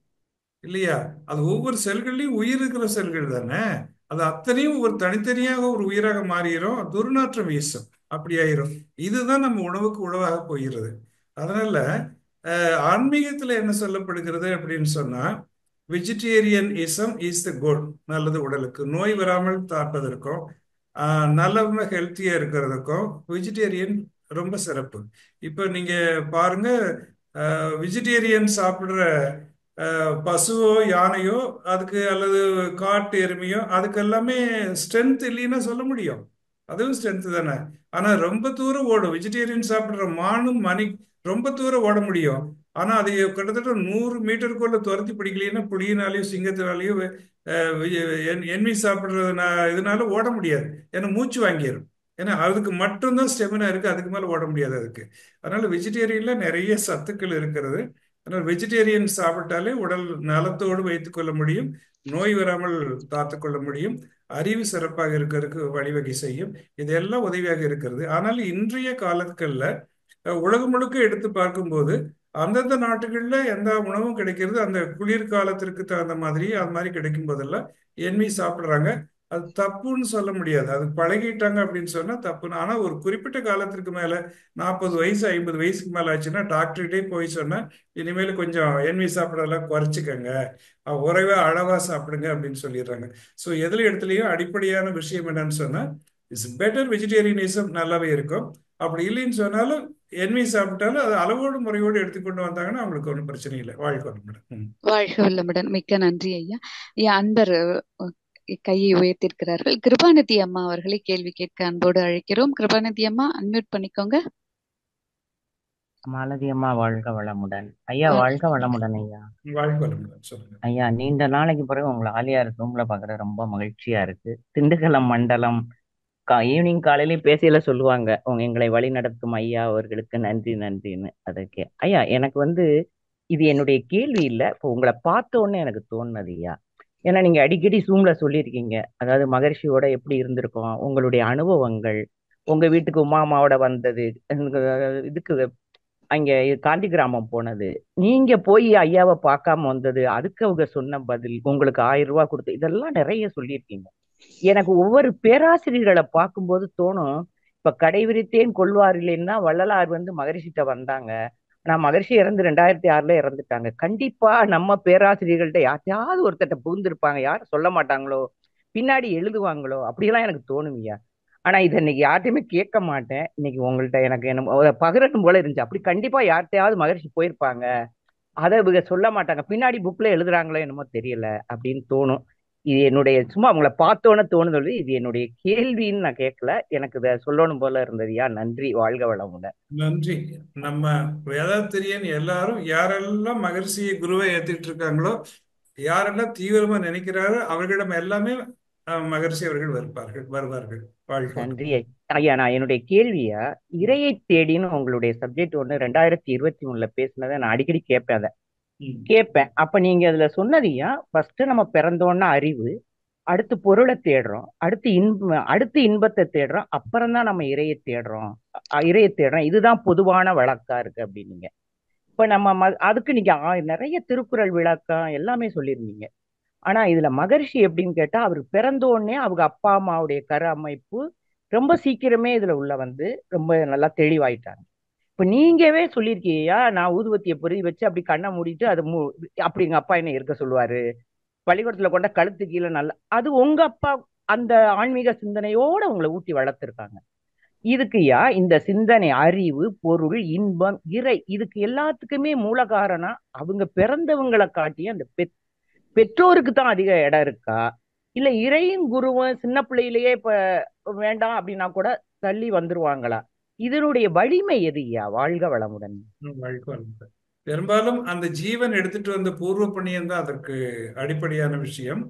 இல்லையா? அது ஒவ்வொரு செல்கள்லையும் உயிர் இருக்கிற செல்கள் தானே, அது அத்தனையும் ஒரு தனித்தனியாக ஒரு உயிராக மாறிடும், துர்நாற்றம் வீசும், அப்படி ஆயிரும். இதுதான் நம்ம உணவுக்கு உணவாக போகிறது. அதனால ஆன்மீகத்துல என்ன சொல்லப்படுகிறது அப்படின்னு சொன்னா, vegetarian ism is the good, நல்லது உடலுக்கு நோய் வராமல் காப்பதற்கும் நல்லவங்க ஹெல்த்தியா இருக்கிறதுக்கும் வெஜிடேரியன் ரொம்ப சிறப்பு. இப்போ நீங்க பாருங்க, வெஜிடேரியன் சாப்பிடுற பசுவோ யானையோ அதுக்கு, அல்லது காட்டு எருமையோ, அதுக்கு எல்லாமே ஸ்ட்ரென்த் இல்லைன்னா சொல்ல முடியும். அதுவும் ஸ்ட்ரென்த் தானே. ஆனா ரொம்ப தூரம் ஓடும். வெஜிடேரியன் சாப்பிடுற மானும் மணி ரொம்ப தூரம் ஓட முடியும். ஆனா அது கிட்டத்தட்ட 100 மீட்டருக்குள்ள துரத்தி பிடிக்கலைன்னா புலியினாலேயோ சிங்கத்தினாலேயோ என்வி சாப்பிடுறதுனா இதனால ஓட முடியாது. ஏன்னா மூச்சு வாங்கிடும். ஏன்னா அதுக்கு மட்டும்தான் ஸ்டெமினா இருக்கு, அதுக்கு மேல ஓட முடியாது அதுக்கு. அதனால வெஜிடேரியன்ல நிறைய சத்துக்கள் இருக்கிறது. அதனால் வெஜிடேரியன் சாப்பிட்டாலே உடல் நலத்தோடு வைத்துக் கொள்ள முடியும், நோய் வராமல் காத்துக்கொள்ள முடியும், அறிவு சிறப்பாக இருக்கிறதுக்கு வழிவகை செய்யும். இதெல்லாம் உதவியாக இருக்கிறது. ஆனால் இன்றைய காலத்துக்கள்ல உலகம் முழுக்க எடுத்து பார்க்கும்போது அந்தந்த நாட்டுகள்ல எந்த உணவும் கிடைக்கிறது, அந்த குளிர்காலத்திற்கு தகுந்த மாதிரி அது மாதிரி கிடைக்கும் போதெல்லாம் எண்ணி சாப்பிடுறாங்க. அது தப்புன்னு சொல்ல முடியாது. அது பழகிட்டாங்க அப்படின்னு சொன்னா தப்புன்னு. ஆனா ஒரு குறிப்பிட்ட காலத்திற்கு மேல 40 வயசு 50 வயசுக்கு மேல ஆச்சுன்னா டாக்டர்கிட்டே போய் சொன்னா, இனிமேல் கொஞ்சம் எண்ணெய் சாப்பிடறதெல்லாம் குறைச்சிக்கங்க, உறவே அளவா சாப்பிடுங்க அப்படின்னு சொல்லிடுறாங்க. ஸோ எதுல இடத்துலயும் அடிப்படையான விஷயம் என்னன்னு சொன்னா, இட்ஸ் பெட்டர் வெஜிடேரியனிசம் நல்லாவே இருக்கும். அப்படி இல்லைன்னு சொன்னாலும் எண்ணெய் சாப்பிட்டாலும் அது அளவோடு முறையோடு எடுத்துக்கொண்டு வந்தாங்கன்னா அவங்களுக்கு ஒன்றும் பிரச்சனை இல்லை. வாழ்க்கை வளமுடன். வாழ்க வல்லமுடன். மிக்க நன்றி ஐயா. ஐயா, அன்பர் கையை உயர்த்திருக்கிறார்கள். கிருபாநிதி அம்மா அவர்களை கேள்வி கேட்க அன்போடு அழைக்கிறோம். கிருபாநிதி அம்மா, அன்மியூட் பண்ணிக்கோங்க. மாலதி அம்மா வாழ்க வளமுடன். ஐயா வாழ்க வளமுடன் ஐயா. வாழ்க்கை வளமுடன். சொல்லுங்க ஐயா, நீண்ட நாளைக்கு பிறகு உங்களை ஆலியார் ரூம்ல பாக்குறது ரொம்ப மகிழ்ச்சியா இருக்கு. திண்டுக்கலம் மண்டலம் ஈவினிங் காலையிலயும் பேசையில சொல்லுவாங்க, எங்களை வழி நடத்தும் ஐயா அவர்களுக்கு நன்றி நன்றின்னு. அதுக்கு ஐயா எனக்கு இது என்னுடைய கேள்வி இல்லை, இப்போ உங்களை பார்த்த உடனே எனக்கு தோணுனது ஐயா. ஏன்னா நீங்க அடிக்கடி ஜூம்ல சொல்லியிருக்கீங்க, அதாவது மகர்ஷியோட எப்படி இருந்திருக்கோம், உங்களுடைய அனுபவங்கள், உங்க வீட்டுக்கு உமாமாவோட வந்தது, இதுக்கு அங்க காந்தி கிராமம் போனது, நீங்க போய் ஐயாவை பார்க்காம வந்தது, அதுக்கு அவங்க சொன்ன பதில், உங்களுக்கு 1000 ரூபாய் கொடுத்து, இதெல்லாம் நிறைய சொல்லியிருக்கீங்க. எனக்கு ஒவ்வொரு பேராசிரியர்களை பார்க்கும்போது தோணும், இப்ப கடைவிரித்தேன் கொள்வார் இல்லைன்னா வள்ளலார் மகரிஷிட்ட வந்தாங்க. ஆனா மகரிஷி இறந்து 2006ல இறந்துட்டாங்க. கண்டிப்பா நம்ம பேராசிரியர்கள்ட்ட யார்ட்டையாவது ஒருத்தட்ட புகுந்திருப்பாங்க, யாரும் சொல்ல மாட்டாங்களோ, பின்னாடி எழுதுவாங்களோ, அப்படியெல்லாம் எனக்கு தோணுமியா. ஆனா இதை இன்னைக்கு யார்ட்டையுமே கேட்க மாட்டேன். இன்னைக்கு உங்கள்ட்ட எனக்கு என்ன பகிரட்டும் போல இருந்துச்சு. அப்படி கண்டிப்பா யார்ட்டையாவது மகரிஷி போயிருப்பாங்க, அதை இவங்க சொல்ல மாட்டாங்க, பின்னாடி புக்ல எழுதுறாங்களோ என்னமோ தெரியல அப்படின்னு தோணும். இது என்னுடைய சும்மா உங்களை பார்த்தோன்னே தோணுது. இது என்னுடைய கேள்வின்னு நான் கேட்கல, எனக்கு இதை சொல்லணும் போல இருந்ததுயா. நன்றி, வாழ்க வளமுடன். நன்றி. நம்ம வேதாத்திரியன் எல்லாரும் யாரெல்லாம் மகரிஷியை குருவை ஏத்திட்டு இருக்காங்களோ, யாரெல்லாம் தீவிரமா நினைக்கிறாரோ அவர்களிடம் எல்லாமே மகரிஷி அவர்கள் வருவார்கள். வாழ்க்கை. நன்றி ஐயா. நான் என்னுடைய கேள்வியா, இறையை தேடின்னு உங்களுடைய சப்ஜெக்ட் ஒன்று 2023ல பேசினதை நான் அடிக்கடி கேட்பேன். அதை கேட்பேன். அப்ப நீங்க அதுல சொன்னதையா, ஃபர்ஸ்ட் நம்ம பிறந்தோன்னா அறிவு, அடுத்து பொருளை தேடுறோம், அடுத்து இன்பத்தை தேடுறோம், அப்புறம் தான் நம்ம இறையை தேடுறோம், இதுதான் பொதுவான வழக்கா இருக்கு அப்படின்னீங்க. இப்ப நம்ம அதுக்கு நீங்க நிறைய திருக்குறள் விளக்கம் எல்லாமே சொல்லியிருந்தீங்க. ஆனா இதுல மகரிஷி எப்படின்னு கேட்டா, அவர் பிறந்த உடனே அவங்க அப்பா அம்மாவுடைய கரு அமைப்பு ரொம்ப சீக்கிரமே இதுல உள்ள ரொம்ப நல்லா தெளிவாயிட்டாங்க. இப்ப நீங்கவே சொல்லியிருக்கீங்க, நான் ஊதுவத்தியை பொறி வச்சு அப்படி கண்ணை மூடிட்டு அது அப்படி எங்க அப்பா என்ன இருக்க சொல்லுவாரு, பள்ளிக்கூடத்துல கொண்ட கழுத்து கீழே நல்லா, அது உங்க அப்பா அந்த ஆன்மீக சிந்தனையோட உங்களை ஊட்டி வளர்த்துருக்காங்க. இதுக்குயா இந்த சிந்தனை, அறிவு, பொருள், இன்பம், இறை, இதுக்கு எல்லாத்துக்குமே மூல காரணம் அவங்க பிறந்தவங்களை காட்டி அந்த பெற்றோருக்கு தான் அதிக இடம் இருக்கா, இல்ல இறையும் குருவும் சின்ன பிள்ளையிலேயே இப்ப வேண்டாம் அப்படின்னா கூட தள்ளி வந்துருவாங்களா? இதனுடைய வலிமை எதுயா? வாழ்க வளமுடன். வாழ்க்கை வளமுடன். பெரும்பாலும் அந்த ஜீவன் எடுத்துட்டு வந்த பூர்வ புண்ணியம் தான் அதற்கு அடிப்படையான விஷயம்.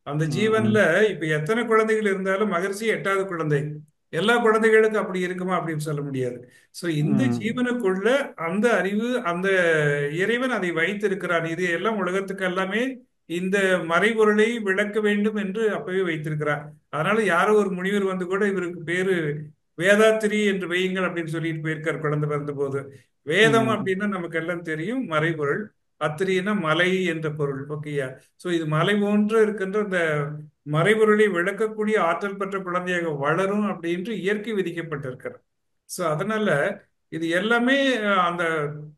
அந்த ஜீவன்ல இப்ப எத்தனை குழந்தைகள் இருந்தாலும் மகரிஷி 8வது குழந்தை. எல்லா குழந்தைகளுக்கும் அப்படி இருக்குமா அப்படின்னு சொல்ல முடியாது. சோ இந்த ஜீவனுக்குள்ள அந்த அறிவு, அந்த இறைவன் அதை வைத்திருக்கிறான். இது எல்லாம் உலகத்துக்கு எல்லாமே இந்த மறைபொருளை விளக்க வேண்டும் என்று அப்பவே வைத்திருக்கிறார். அதனால யாரோ ஒரு முனிவர் கூட இவருக்கு பேரு வேதாத்திரி என்று வையுங்கள் அப்படின்னு சொல்லிட்டு போயிருக்கார் குழந்தை பிறந்த போது. வேதம் அப்படின்னா நமக்கு எல்லாம் தெரியும், மறைபொருள். அத்திரின்னா மலை என்ற பொருள். ஓகேயா? சோ இது மலை போன்று இருக்கின்ற இந்த மறைபொருளை விளக்கக்கூடிய ஆற்றல் பெற்ற குழந்தையாக வளரும் அப்படின்று இயற்கை விதிக்கப்பட்டிருக்கிறது. சோ அதனால இது எல்லாமே அந்த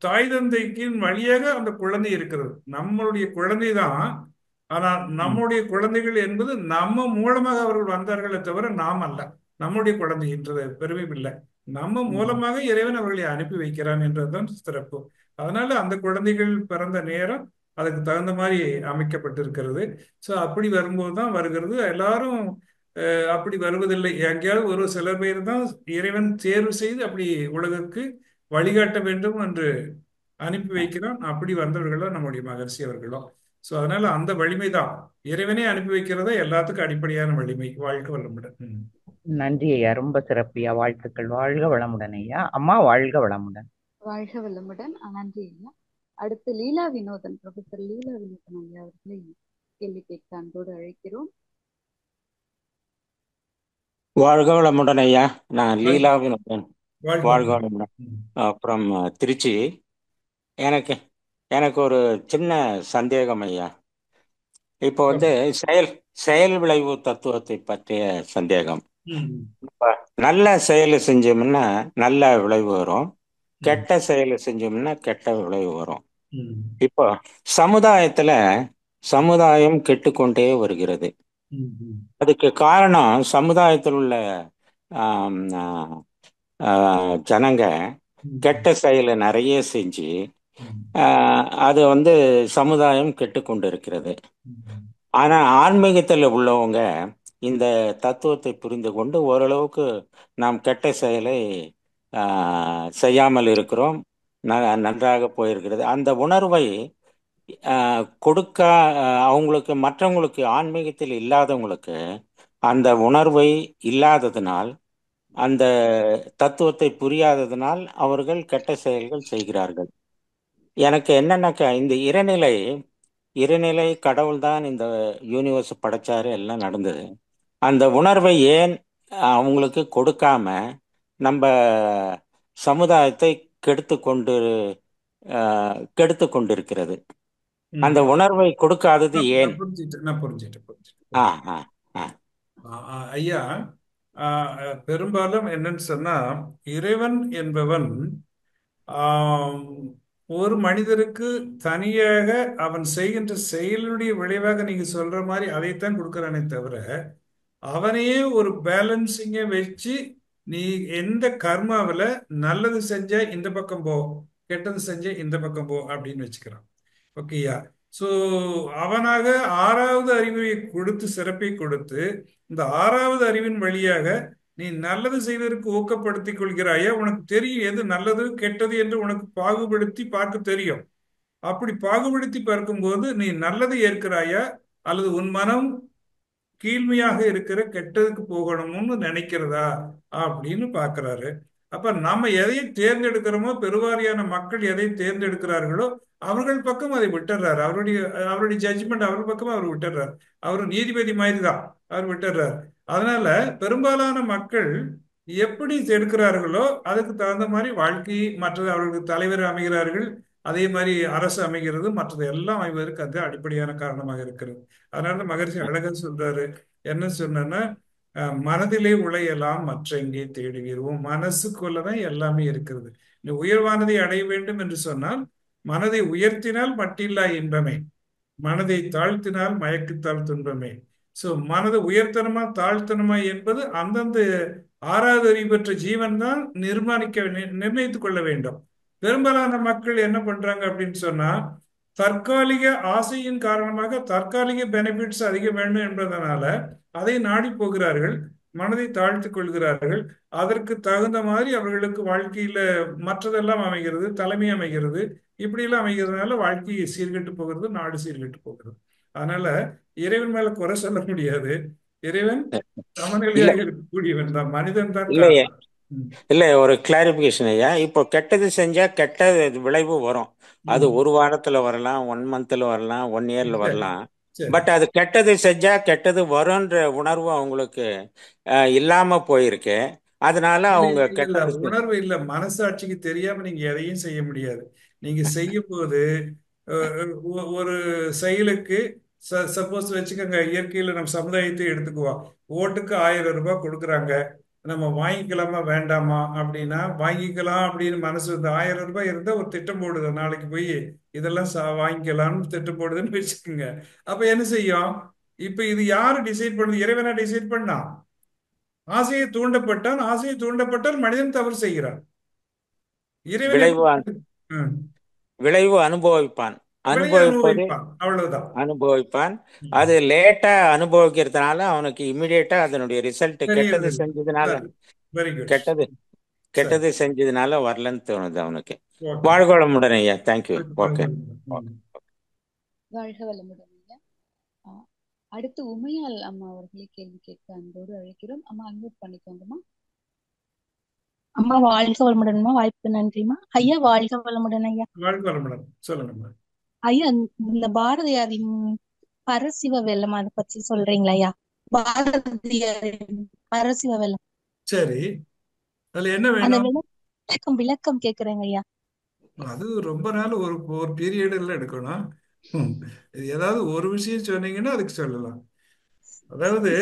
தாய் தந்தைக்கின் வழியாக அந்த குழந்தை இருக்கிறது. நம்மளுடைய குழந்தை தான். ஆனால் ம். நம்முடைய குழந்தைகள் என்பது நம்ம மூலமாக அவர்கள் வந்தார்களே தவிர நாம் அல்ல. நம்முடைய குழந்தை என்றது பெருமை இல்லை. நம்ம ம். மூலமாக இறைவன் அவர்களை அனுப்பி வைக்கிறான் என்றதுதான் சிறப்பு. அதனால அந்த குழந்தைகள் பிறந்த நேரம் அதுக்கு தகுந்த மாதிரி அமைக்கப்பட்டிருக்கிறது. ஸோ அப்படி வரும்போது தான் வருகிறது. எல்லாரும் அப்படி வருவதில்லை. எங்கேயாவது ஒரு சில பேர் தான் இறைவன் தேர்வு செய்து அப்படி உலகுக்கு வழிகாட்ட வேண்டும் என்று அனுப்பி வைக்கிறான். அப்படி வந்தவர்களும் நம்முடைய மகர்ஷி அவர்களும். ஸோ அதனால அந்த வலிமை தான் இறைவனே அனுப்பி வைக்கிறதா எல்லாத்துக்கும் அடிப்படையான வலிமை. வாழ்க்கை வளமுடன். நன்றி ஐயா, ரொம்ப சிறப்பியா. வாழ்த்துக்கள். வாழ்க வளமுடன் ஐயா. அம்மா வாழ்க வளமுடன். வாழ்க வளமுடன். நன்றி ஐயா. அடுத்து லீலா வினோதன், ப்ரொஃபசர் லீலா வினோதன் ஐயா அவர்களை கேள்வி கேட்க அன்போடு அழைக்கிறோம். வாழ்க வளமுடன் ஐயா. நான் வாழ்க லீலா வினோதன். வாழ்க வாழ்க வளமுடன். வளமுடன். அப்புறம் திருச்சி. எனக்கு எனக்கு ஒரு சின்ன சந்தேகம் ஐயா. இப்போ செயல் செயல் விளைவு தத்துவத்தை பற்றிய சந்தேகம். ம், இப்ப நல்ல செயலை செஞ்சோம்னா நல்ல விளைவு வரும், ம், கெட்ட செயலை செஞ்சோம்னா கெட்ட விளைவு வரும். ம், இப்போ சமுதாயத்துல சமுதாயம் கெட்டுக்கொண்டே வருகிறது. ம், ம், அதுக்கு காரணம் சமுதாயத்தில் உள்ள ஆம், ஜனங்க ம், கெட்ட செயலை நிறைய செஞ்சு ம், அது சமுதாயம் கெட்டுக்கொண்டு இருக்கிறது. ம், ஆனா ஆன்மீகத்தில் உள்ளவங்க இந்த தத்துவத்தை புரிந்து கொண்டு ஓரளவுக்கு நாம் கெட்ட செயலை செய்யாமல் இருக்கிறோம். நன்றாக போயிருக்கிறது. அந்த உணர்வை கொடுக்க அவங்களுக்கு, மற்றவங்களுக்கு, ஆன்மீகத்தில் இல்லாதவங்களுக்கு அந்த உணர்வை இல்லாததினால், அந்த தத்துவத்தை புரியாததினால் அவர்கள் கெட்ட செயல்கள் செய்கிறார்கள். எனக்கு என்னன்னாக்கா, இந்த இறைநிலை இறைநிலை கடவுள் தான் இந்த யூனிவர்ஸ் படைச்சாரு, எல்லாம் நடந்தது. அந்த உணர்வை ஏன் அவங்களுக்கு கொடுக்காம நம்ம சமுதாயத்தை கெடுத்து கொண்டு கெடுத்து கொண்டிருக்கிறது? ம். அந்த உணர்வை கொடுக்காதது ஏன்? நான் புரிஞ்சுட்டேன், நான் புரிஞ்சுட்டேன், ஆ புரிஞ்சுட்டேன். ஆ ஆ ஐயா, பெரும்பாலும் என்னன்னு சொன்னா, இறைவன் என்பவன் ஆம், ஒரு மனிதருக்கு தனியாக அவன் செய்கின்ற செயலுடைய விளைவாக நீங்க சொல்ற மாதிரி அதைத்தான் கொடுக்கறானே தவிர, அவனையே ஒரு பேலன்சிங்க வச்சு நீ எந்த கர்மாவில் நல்லது செஞ்ச இந்த பக்கம் போ, கெட்டது செஞ்ச இந்த பக்கம் போ அப்படின்னு வச்சுக்கிறான். ஓகேயா? ஸோ அவனாக ஆறாவது அறிவை கொடுத்து, சிறப்பை கொடுத்து, இந்த ஆறாவது அறிவின் வழியாக நீ நல்லது செய்வதற்கு ஊக்கப்படுத்திக் கொள்கிறாயா? உனக்கு தெரியும் எது நல்லது கெட்டது என்று உனக்கு பாகுபடுத்தி பார்க்க தெரியும். அப்படி பாகுபடுத்தி பார்க்கும்போது நீ நல்லதை ஏற்கிறாயா, அல்லது உன் மனம் கீழ்மையாக இருக்கிற கெட்டதுக்கு போகணும்னு நினைக்கிறதா அப்படின்னு பார்க்கிறாரு. அப்ப நம்ம எதை தேர்ந்தெடுக்கிறோமோ, பெருவாரியான மக்கள் எதை தேர்ந்தெடுக்கிறார்களோ அவர்கள் பக்கம் அதை விட்டுறாரு. அவருடைய ஜட்ஜ்மெண்ட் அவர் பக்கம் அவர் விட்டுறாரு. அவர் நீதிபதி மாதிரி தான், அவர் விட்டுறாரு. அதனால பெரும்பாலான மக்கள் எப்படி எடுக்கிறார்களோ அதுக்கு தகுந்த மாதிரி வாழ்க்கை, மற்றது அவர்களுக்கு தலைவர் அமைகிறார்கள், அதே மாதிரி அரசு அமைகிறது, மற்றது எல்லாம் அமைவதற்கு அது அடிப்படையான காரணமாக இருக்கிறது. அதனால மகரிஷி அழகா சொல்றாரு. என்ன சொன்னா, மனதிலே உழையலாம் மற்ற எங்கே தேடுகிறோம். மனசுக்குள்ளதான் எல்லாமே இருக்கிறது. நீ உயர்வானதை அடைய வேண்டும் என்று சொன்னால் மனதை உயர்த்தினால் மட்டில்லா இன்பமே, மனதை தாழ்த்தினால் மயக்கத்தால் துன்பமே. சோ மனதை உயர்த்தணுமா தாழ்த்தணுமா என்பது அந்தந்த ஆறாவது அறிவு பெற்ற ஜீவன் தான் நிர்ணயித்துக் கொள்ள வேண்டும். பெரும்பாலான மக்கள் என்ன பண்றாங்க அப்படின்னு சொன்னா, தற்காலிக ஆசையின் காரணமாக தற்காலிக பெனிஃபிட்ஸ் அதிகம் வேண்டும் என்பதனால அதை நாடி போகிறார்கள், மனதை தாழ்த்திக் கொள்கிறார்கள். அதற்கு தகுந்த மாதிரி அவர்களுக்கு வாழ்க்கையில மற்றதெல்லாம் அமைகிறது, தலைமை அமைகிறது, இப்படி எல்லாம் அமைகிறதுனால வாழ்க்கையை சீர்கெட்டு போகிறது, நாடு சீர்கெட்டு போகிறது. அதனால இறைவன் மேல குறை சொல்ல முடியாது. இறைவன் இல்ல சமநிலையாக இருக்கக்கூடியவன் தான், மனிதன் தான் இல்லையே. காரணம். ம், இல்ல, ஒரு கிளாரிபிகேஷன் ஐயா. இப்போ கெட்டது செஞ்சா கெட்ட விளைவு வரும். அது ம். ஒரு வாரத்துல வரலாம், 1 மந்த்ல வரலாம், 1 இயர்ல சரி, வரலாம். சரி. பட் அது கெட்டது செஞ்சா கெட்டது வரும்ன்ற உணர்வு அவங்களுக்கு இல்லாம போயிருக்கு. அதனால இல்ல அவங்க இல்ல இல்ல, கெட்டது உணர்வு இல்ல, மனசாட்சிக்கு தெரியாம நீங்க எதையும் செய்ய முடியாது. நீங்க செய்யும் போது ஒரு செயலுக்கு, சப்போஸ் வச்சுக்கோங்க, இயற்கையில நம்ம சமுதாயத்தை எடுத்துக்குவோம். ஓட்டுக்கு 1000 ரூபாய் கொடுக்குறாங்க. நம்ம வாங்கிக்கலாமா வேண்டாமா அப்படின்னா, வாங்கிக்கலாம் அப்படின்னு மனசு வந்து 1000 ரூபாய் இருந்தா ஒரு திட்டம் போடுது, நாளைக்கு போய் இதெல்லாம் வாங்கிக்கலாம்னு திட்டம் போடுதுன்னு வச்சுக்கோங்க. அப்ப என்ன செய்யும்? இப்ப இது யாரு டிசைட் பண்ணுது? இறைவனா டிசைட் பண்ணா? ஆசையை தூண்டப்பட்டால் மனிதன் தவறு செய்கிறான். இறைவன் விளைவு எப்படி? ம். விளைவு அனுபவிப்பான். விளைய அனுபவிப்பது அனுபவிப்பான், அவ்வளவுதான். அனுபவிப்பான். ம். அது லேட்டா அனுபவிக்கிறதுனால அவனுக்கு இமிடியேட்டா அதனுடைய ரிசல்ட் கெட்டது தெரியறதில்லை. செஞ்சதுனால, வெரி குட். கெட்டது சரி. கெட்டது செஞ்சதுனால வரலன்னு தோணுது அவனுக்கு. ஓகே. வாழ்க வளமுடன் ஐயா. தேங்க்யூ. ஓகே. வாழ்க வளமுடன் ஐயா. அடுத்து உமையால் அம்மா அவர்களை கேள்வி கேட்க அன்போடு அழைக்கிறோம். அம்மா அன்மியூட் பண்ணிக்கோங்கம்மா. அம்மா வாழ்க வளமுடன்மா, வாய்ப்புக்கு நன்றிமா. ஐயா வாழ்க வளமுடன் ஐயா. வாழ்க வளமுடன். சொல்லுங்கம்மா. ஐயா, இந்த பாரதியாரின் பரசிவ வெள்ளம் அதை பத்தி சொல்றீங்களா ஐயா? பாரதியாரின் பரசிவ வெள்ளம், சரி, அதுல என்ன அந்த வேணும்? விளக்கம் விளக்கம் கேக்குறேங்க ஐயா. அது ரொம்ப நாள் ஒரு ஒரு பீரியட்ல எடுக்கணும். ம். ஏதாவது ஒரு விஷயம் சொன்னீங்கன்னா அதுக்கு சொல்லலாம். அதாவது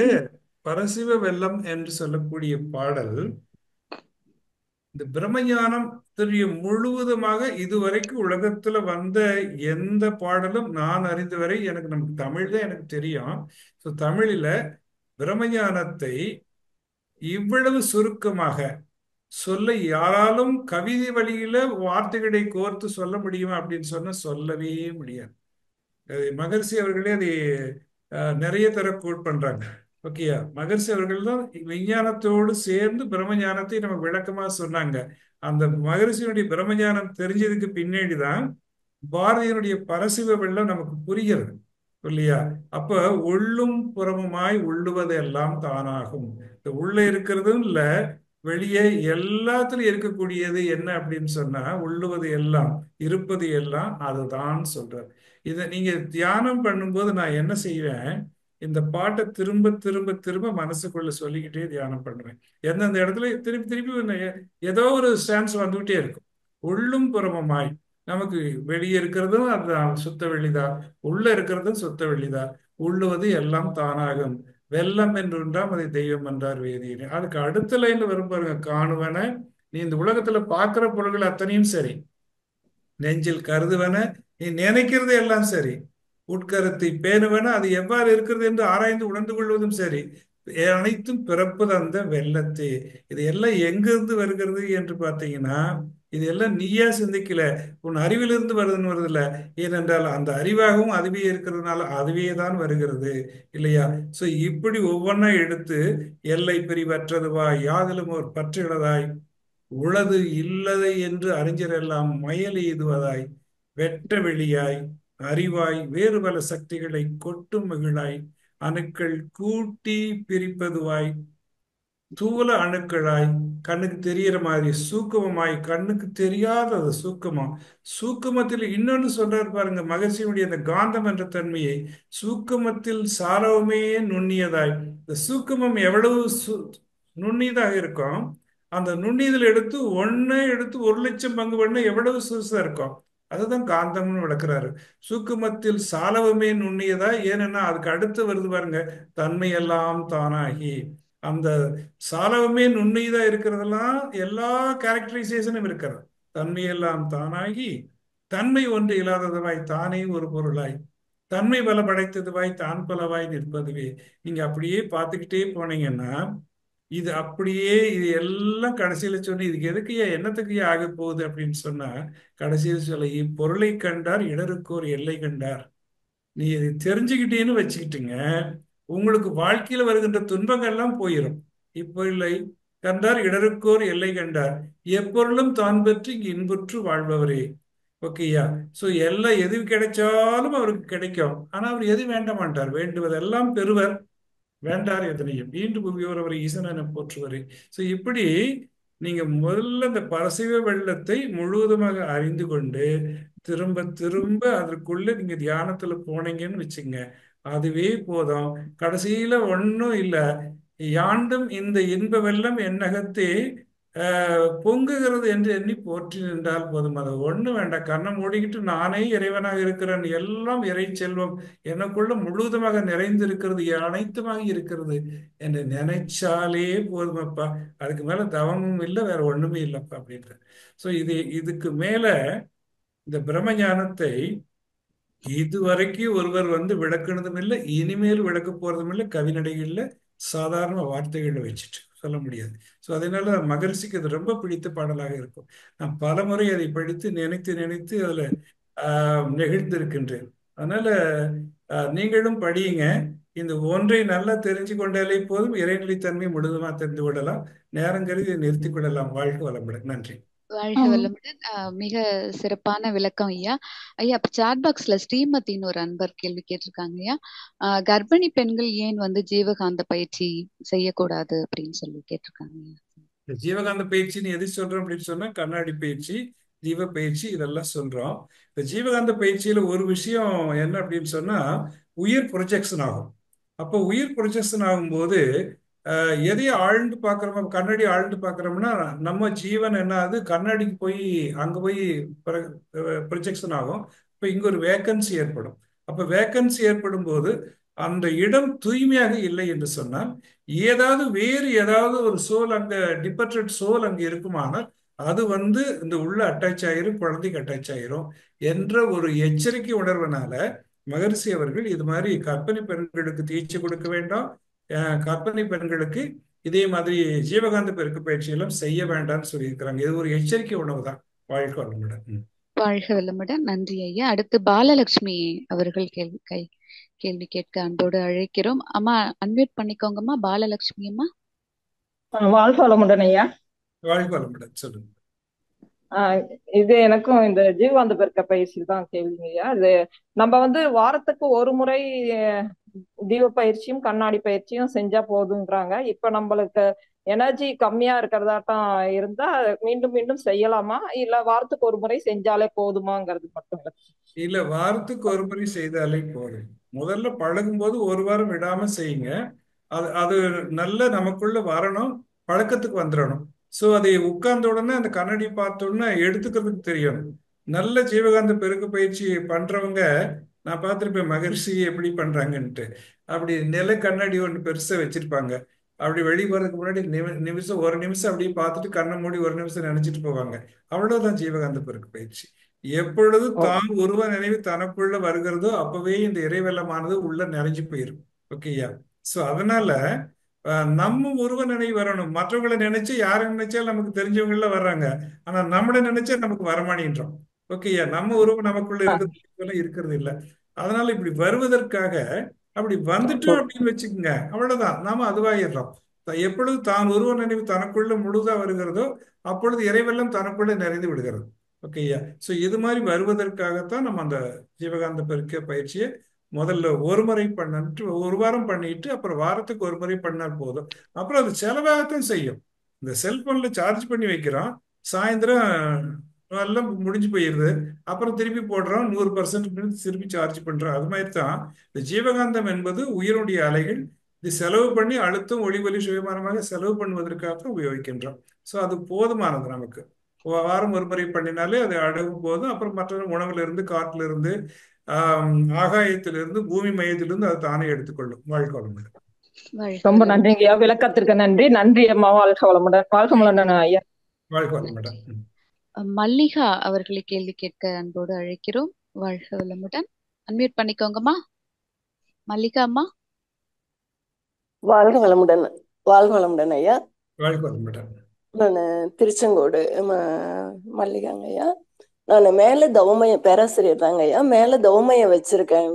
பரசிவ வெள்ளம் என்று சொல்லக்கூடிய பாடல் இந்த பிரம்மஞானம் தெரிய முழுவதுமாக இதுவரைக்கும் உலகத்துல வந்த எந்த பாடலும் நான் அறிந்தவரை, எனக்கு நமக்கு தமிழ் தான் எனக்கு தெரியும். ஸோ தமிழில பிரம்மஞானத்தை இவ்வளவு சுருக்கமாக சொல்ல யாராலும் கவிதை வழியில வார்த்தைகளை கோர்த்து சொல்ல முடியுமா அப்படின்னு சொன்னா சொல்லவே முடியாது. மகர்ஷி அவர்களே அதை நிறைய தர கோட் பண்றாங்க. ஓகேயா? மகர்ஷி அவர்கள் தான் விஞ்ஞானத்தோடு சேர்ந்து பிரம்மஞானத்தை நம்ம விளக்கமா சொன்னாங்க. அந்த மகரிஷியினுடைய பிரம்மஞானம் தெரிஞ்சதுக்கு பின்னாடி தான் பாரதியினுடைய பரசிவ வெள்ளம் நமக்கு புரிகிறது, இல்லையா? அப்ப உள்ளும் புறமுமாய் உள்ளுவதெல்லாம் தானாகும். இந்த உள்ள இருக்கிறதும் இல்ல, வெளியே எல்லாத்துலயும் இருக்கக்கூடியது என்ன அப்படின்னு சொன்னா உள்ளுவது எல்லாம், இருப்பது எல்லாம் அதுதான் சொல்றார். இதை நீங்க தியானம் பண்ணும்போது நான் என்ன செய்வேன், இந்த பாட்டை திரும்ப திரும்ப திரும்ப மனசுக்குள்ள சொல்லிக்கிட்டே தியானம் பண்ணுவேன். எந்தெந்த இடத்துல திருப்பி திருப்பி ஏதோ ஒரு ஸ்டான்ஸ் வந்துகிட்டே இருக்கும். உள்ளும் புறமுமாய், நமக்கு வெளியே இருக்கிறதும் அதுதான் சுத்த வெளிதான், உள்ள இருக்கிறதும் சுத்த வெளிதான், உள்ளுவது எல்லாம் தானாகும். வெள்ளம் என்றுண்டாம் அதை தெய்வம் என்றார் வேதியர். அதுக்கு அடுத்த லைன்ல வரும் பாருங்க, காணுவன நீ இந்த உலகத்துல பார்க்கிற பொருள்கள் அத்தனையும் சரி, நெஞ்சில் கருதுவன நீ நினைக்கிறது எல்லாம் சரி, உட்கருத்தை பேணுவன அது எவ்வாறு இருக்கிறது என்று ஆராய்ந்து உணர்ந்து கொள்வதும் சரி, அனைத்தும் பிறப்பது அந்த வெள்ளத்தே. இது எல்லாம் எங்கிருந்து வருகிறது என்று பார்த்தீங்கன்னா, இது எல்லாம் நீயா சிந்திக்கல, உன் அறிவிலிருந்து வருதுன்னு வருதில்ல. ஏனென்றால் அந்த அறிவாகவும் அதுவே இருக்கிறதுனால அதுவே தான் வருகிறது, இல்லையா? சோ இப்படி ஒவ்வொன்றா எடுத்து எல்லை பிரிவற்றதுவாய் யாதிலும் ஒரு பற்றுகிறதாய் உளது இல்லதை என்று அறிஞரெல்லாம் மயல் எய்துவதாய் வெட்ட வெளியாய் அறிவாய் வேறு பல சக்திகளை கொட்டும் மகிழாய் அணுக்கள் கூட்டி பிரிப்பதுவாய் தூல அணுக்களாய் கண்ணுக்கு தெரியற மாதிரி சூக்குமமாய் கண்ணுக்கு தெரியாதது சூக்குமம். சூக்குமத்தில் இன்னொன்னு சொல்றாரு பாருங்க, மகிழ்ச்சியுடைய அந்த காந்தம் என்ற தன்மையை சூக்குமத்தில் சாரவுமே நுண்ணியதாய். இந்த சூக்குமம் எவ்வளவு நுண்ணியதாக இருக்கும், அந்த நுண்ணியதில் எடுத்து ஒன்னை எடுத்து 1,00,000 பங்கு பண்ண எவ்வளவு சிறுசா இருக்கும், அதுதான் காந்தம்னு விளக்குறாரு. சூக்குமத்தில் சாலவமே நுண்ணியதா, ஏன்னா அதுக்கு அடுத்து வருது பாருங்க, தன்மையெல்லாம் தானாகி. அந்த சாலவமே நுண்ணியதா இருக்கிறதெல்லாம் எல்லா கேரக்டரைசேஷனும் இருக்கிறது. தன்மையெல்லாம் தானாகி தன்மை ஒன்று இல்லாததுவாய் தானே ஒரு பொருளாய் தன்மை பல படைத்ததுவாய் தான் பலவாய் நிற்பதுவே. நீங்க அப்படியே பார்த்துக்கிட்டே போனீங்கன்னா இது அப்படியே இது எல்லாம் கடைசியில சொன்ன இதுக்கு எதுக்குயா என்னத்துக்குயா ஆக போகுது அப்படின்னு சொன்னா, கடைசியில் சொல்ல இப்பொருளை கண்டார் இடருக்கோர் எல்லை கண்டார். நீ இதை தெரிஞ்சுக்கிட்டேன்னு வச்சுக்கிட்டுங்க, உங்களுக்கு வாழ்க்கையில வருகின்ற துன்பங்கள்லாம் போயிடும். இப்போ இல்லை கண்டார் இடருக்கோர் எல்லை கண்டார், எப்பொருளும் தான் பெற்று இங்கு இன்புற்று வாழ்பவரே. ஓகேயா? சோ எல்லாம் எது கிடைச்சாலும் அவருக்கு கிடைக்கும். ஆனா அவர் எது வேண்ட மாட்டார், வேண்டுவதெல்லாம் பெறுவர், வேண்டார் எதனையும் ஈண்டு புவியோர் அவர் ஈசனென போற்றுவரே. சோ இப்படி நீங்க முதல்ல இந்த பரசிவ வெள்ளத்தை முழுவதுமாக அறிந்து கொண்டு திரும்ப திரும்ப அதற்குள்ள நீங்க தியானத்துல போனீங்கன்னு வச்சுங்க, அதுவே போதும். கடைசியில ஒன்றும் இல்லை, யாண்டும் இந்த இன்ப வெள்ளம் என்னகத்தே பொங்குகிறது என்று எண்ணி போற்றி நின்றால் போதும். அது ஒண்ணு வேண்டாம். கண்ணை மூடிக்கிட்டு நானே இறைவனாக இருக்கிறேன், எல்லாம் இறை செல்வம் எனக்குள்ள முழுவதுமாக நிறைந்து இருக்கிறது, அனைத்துமாக இருக்கிறது என்று நினைச்சாலே போதுமப்பா. அதுக்கு மேல தவமும் இல்லை, வேற ஒண்ணுமே இல்லைப்பா அப்படின்ற. ஸோ இதுக்கு மேல இந்த பிரம்ம ஞானத்தை இதுவரைக்கும் ஒருவர் விளக்குனதும் இல்லை, இனிமேல் விளக்க போறதும் இல்லை. கவிநடைகள்ல சாதாரண வார்த்தைகளை வச்சுட்டு சொல்ல முடியாது. ஸோ அதனால மகரிஷிக்கு அது ரொம்ப பிடித்த பாடலாக இருக்கும். நான் பலமுறை அதை படித்து நினைத்து நினைத்து அதுல நெகிழ்ந்திருக்கின்றேன். அதனால நீங்களும் படியுங்க. இந்த ஒன்றை நல்லா தெரிஞ்சு கொண்டாலே போதும், இறைநிலைத்தன்மை முழுதுமா தெரிந்து விடலாம். நேரம் கருதி நிறுத்திக் கொள்ளலாம். வாழ்க வளமுடன். நன்றி. வாழ்க வளமுடன். மிக சிறப்பான விளக்கம் ஐயா. ஐயா, இப்ப சாட் பாக்ஸ்ல ஸ்ரீமதின்னு ஒரு அன்பர் கேள்வி கேட்டிருக்காங்க ஐயா. கர்ப்பிணி பெண்கள் ஏன் ஜீவகாந்த பயிற்சி செய்யக்கூடாது அப்படின்னு சொல்லி கேட்டிருக்காங்க ஐயா. இந்த ஜீவகாந்த பயிற்சின்னு எது சொல்றோம் அப்படின்னு சொன்னா, கண்ணாடி பயிற்சி, ஜீவ பயிற்சி, இதெல்லாம் சொல்றோம். இந்த ஜீவகாந்த பயிற்சியில ஒரு விஷயம் என்ன அப்படின்னு சொன்னா, உயிர் ப்ரொஜெக்ஷன் ஆகும். அப்போ உயிர் ப்ரொஜெக்ஷன் ஆகும்போது எதையும் ஆழ்ந்து பார்க்குறோமோ, கண்ணாடி ஆழ்ந்து பார்க்குறோம்னா நம்ம ஜீவன் என்ன ஆகுது, கண்ணாடிக்கு போய் அங்கே போய் ப்ரொஜெக்ஷன் ஆகும். இப்போ இங்கே ஒரு வேக்கன்சி ஏற்படும். அப்போ வேக்கன்சி ஏற்படும் போது அந்த இடம் தூய்மையாக இல்லை என்று சொன்னால், வேறு ஏதாவது ஒரு சோல் அங்க, டிபர்டட் சோல் அங்க இருக்குமானால் அது இந்த உள்ள அட்டாச் ஆயிரும், குழந்தைக்கு அட்டாச் ஆயிரும் என்ற ஒரு எச்சரிக்கை உணர்வுனால மகரிஷி அவர்கள் இது மாதிரி கர்ப்பிணி பெண்களுக்கு தீட்சை கொடுக்க வேண்டாம், கர்ப்பிணி பெண்களுக்கு இதே மாதிரி ஜீவகாந்த பெருக்கு பயிற்சி எல்லாம் செய்ய வேண்டாம்னு சொல்லியிருக்கிறாங்க. இது ஒரு எச்சரிக்கை உணவு தான். வாழ்க வளமுடன். வாழ்க வளமுடன். நன்றி ஐயா. அடுத்து பாலலட்சுமி அவர்கள் கேள்வி கேட்க அன்போடு அழைக்கிறோம். அம்மா அன்மியூட் பண்ணிக்கோங்கம்மா. பாலலட்சுமி அம்மா. வாழ்க வளமுடன் ஐயா. வாழ்க வளமுடன். சொல்லுங்க. இது எனக்கும் இந்த ஜீவகாந்த பெருக்க பயிற்சி தான் கேள்விங்க ஐயா. இது நம்ம வாரத்துக்கு ஒரு முறை ஜீவ பயிற்சியும் கண்ணாடி பயிற்சியும் செஞ்சா போதுன்றாங்க. இப்ப நம்மளுக்கு எனர்ஜி கம்மியா இருக்கிறதாட்டம் இருந்தா மீண்டும் மீண்டும் செய்யலாமா, இல்ல வாரத்துக்கு ஒரு முறை செஞ்சாலே போதுமாங்கிறது மட்டும்? இல்ல, வாரத்துக்கு ஒரு முறை செய்தாலே போதும். முதல்ல பழகும் போது ஒரு வாரம் விடாம செய்யுங்க. அது நல்ல நமக்குள்ள வரணும், பழக்கத்துக்கு வந்துடணும். ஸோ அதை உட்கார்ந்த உடனே அந்த கண்ணாடி பார்த்த உடனே எடுத்துக்கிறதுக்கு தெரியணும். நல்ல ஜீவகாந்த பெருக்கு பயிற்சி பண்றவங்க நான் பார்த்துருப்பேன், மகரிஷி எப்படி பண்றாங்கன்ட்டு. அப்படி நில கண்ணாடி ஒன்று பெருசா வச்சிருப்பாங்க. அப்படி வெளியே போறதுக்கு முன்னாடி ஒரு நிமிஷம் அப்படியே பார்த்துட்டு கண்ணை மூடி ஒரு நிமிஷம் நினைச்சிட்டு போவாங்க. அவ்வளவுதான் ஜீவகாந்த பெருக்கு பயிற்சி. எப்பொழுது தான் உருவ நினைவு தனக்குள்ள வருகிறதோ அப்பவே இந்த இறைவெல்லமானது உள்ள நிறைஞ்சு போயிடும். ஓகேயா? ஸோ அதனால நம்ம உருவ நினைவு வரணும். மற்றவங்களை நினைச்சு யாரை நினைச்சாலும் நமக்கு தெரிஞ்சவங்கள வர்றாங்க, ஆனா நம்மளை நினைச்சா நமக்கு வரமாட்டேன்றோம். ஓகேயா? நம்ம உருவம் நமக்குள்ள இருக்கிறது இல்லை. அதனால இப்படி வருவதற்காக அப்படி வந்துட்டோம் அப்படின்னு வச்சுக்கோங்க, அவ்வளவுதான், நாம அதுவாயிடுறோம். எப்பொழுது தான் உருவ நினைவு தனக்குள்ள முழுதா வருகிறதோ அப்பொழுது இறைவெல்லாம் தனக்குள்ள நிறைந்து விடுகிறது. ஓகேயா? ஸோ இது மாதிரி வருவதற்காகத்தான் நம்ம அந்த ஜீவகாந்த பெருக்க பயிற்சியை முதல்ல ஒரு முறை பண்ணிட்டு ஒரு வாரம் பண்ணிட்டு அப்புறம் வாரத்துக்கு ஒரு முறை பண்ணால் போதும். அப்புறம் அது செலவாகத்தான் செய்யும். இந்த செல்போன்ல சார்ஜ் பண்ணி வைக்கிறோம், சாயந்தரம் எல்லாம் முடிஞ்சு போயிடுது, அப்புறம் திருப்பி போடுறோம், 100% திருப்பி சார்ஜ் பண்றோம். அது மாதிரி தான் இந்த ஜீவகாந்தம் என்பது உயிருடைய அலைகள். இது செலவு பண்ணி அழுத்தம் ஒளி சுயமானமாக செலவு பண்ணுவதற்காக உபயோகிக்கின்றோம். ஸோ அது போதுமானது. நமக்கு வாரம் ஒரு முறை பண்ணினாலே அது அடவு போதும். அப்புறம் மற்ற உணவுல இருந்து, காற்றுல இருந்து, ஆகாயத்திலிருந்து, பூமி மையத்திலிருந்து அது தானே எடுத்துக்கொள்ளும். வாழ்க வளமுடன். ரொம்ப நன்றிங்க ஐயா, விளக்கத்திற்கு நன்றி. நன்றி அம்மா. வாழ்க வளமுடன். வாழ்க வளமுடன் ஐயா. வாழ்க வளமுடன். மல்லிகா அவர்களை கேள்வி கேட்க அன்போடு அழைக்கிறோம். வாழ்க வளமுடன். அன்மியூட் பண்ணிக்கோங்கம்மா. மல்லிகா அம்மா. வாழ்க வளமுடன். வாழ்க வளமுடன் ஐயா. வாழ்க வளமுடன். நான் திருச்செங்கோடு மல்லிகாங்க ஐயா. நான் மேல தவமயம் பேராசிரியர் தாங்க ஐயா. மேல தவமயம் வச்சிருக்கேன்.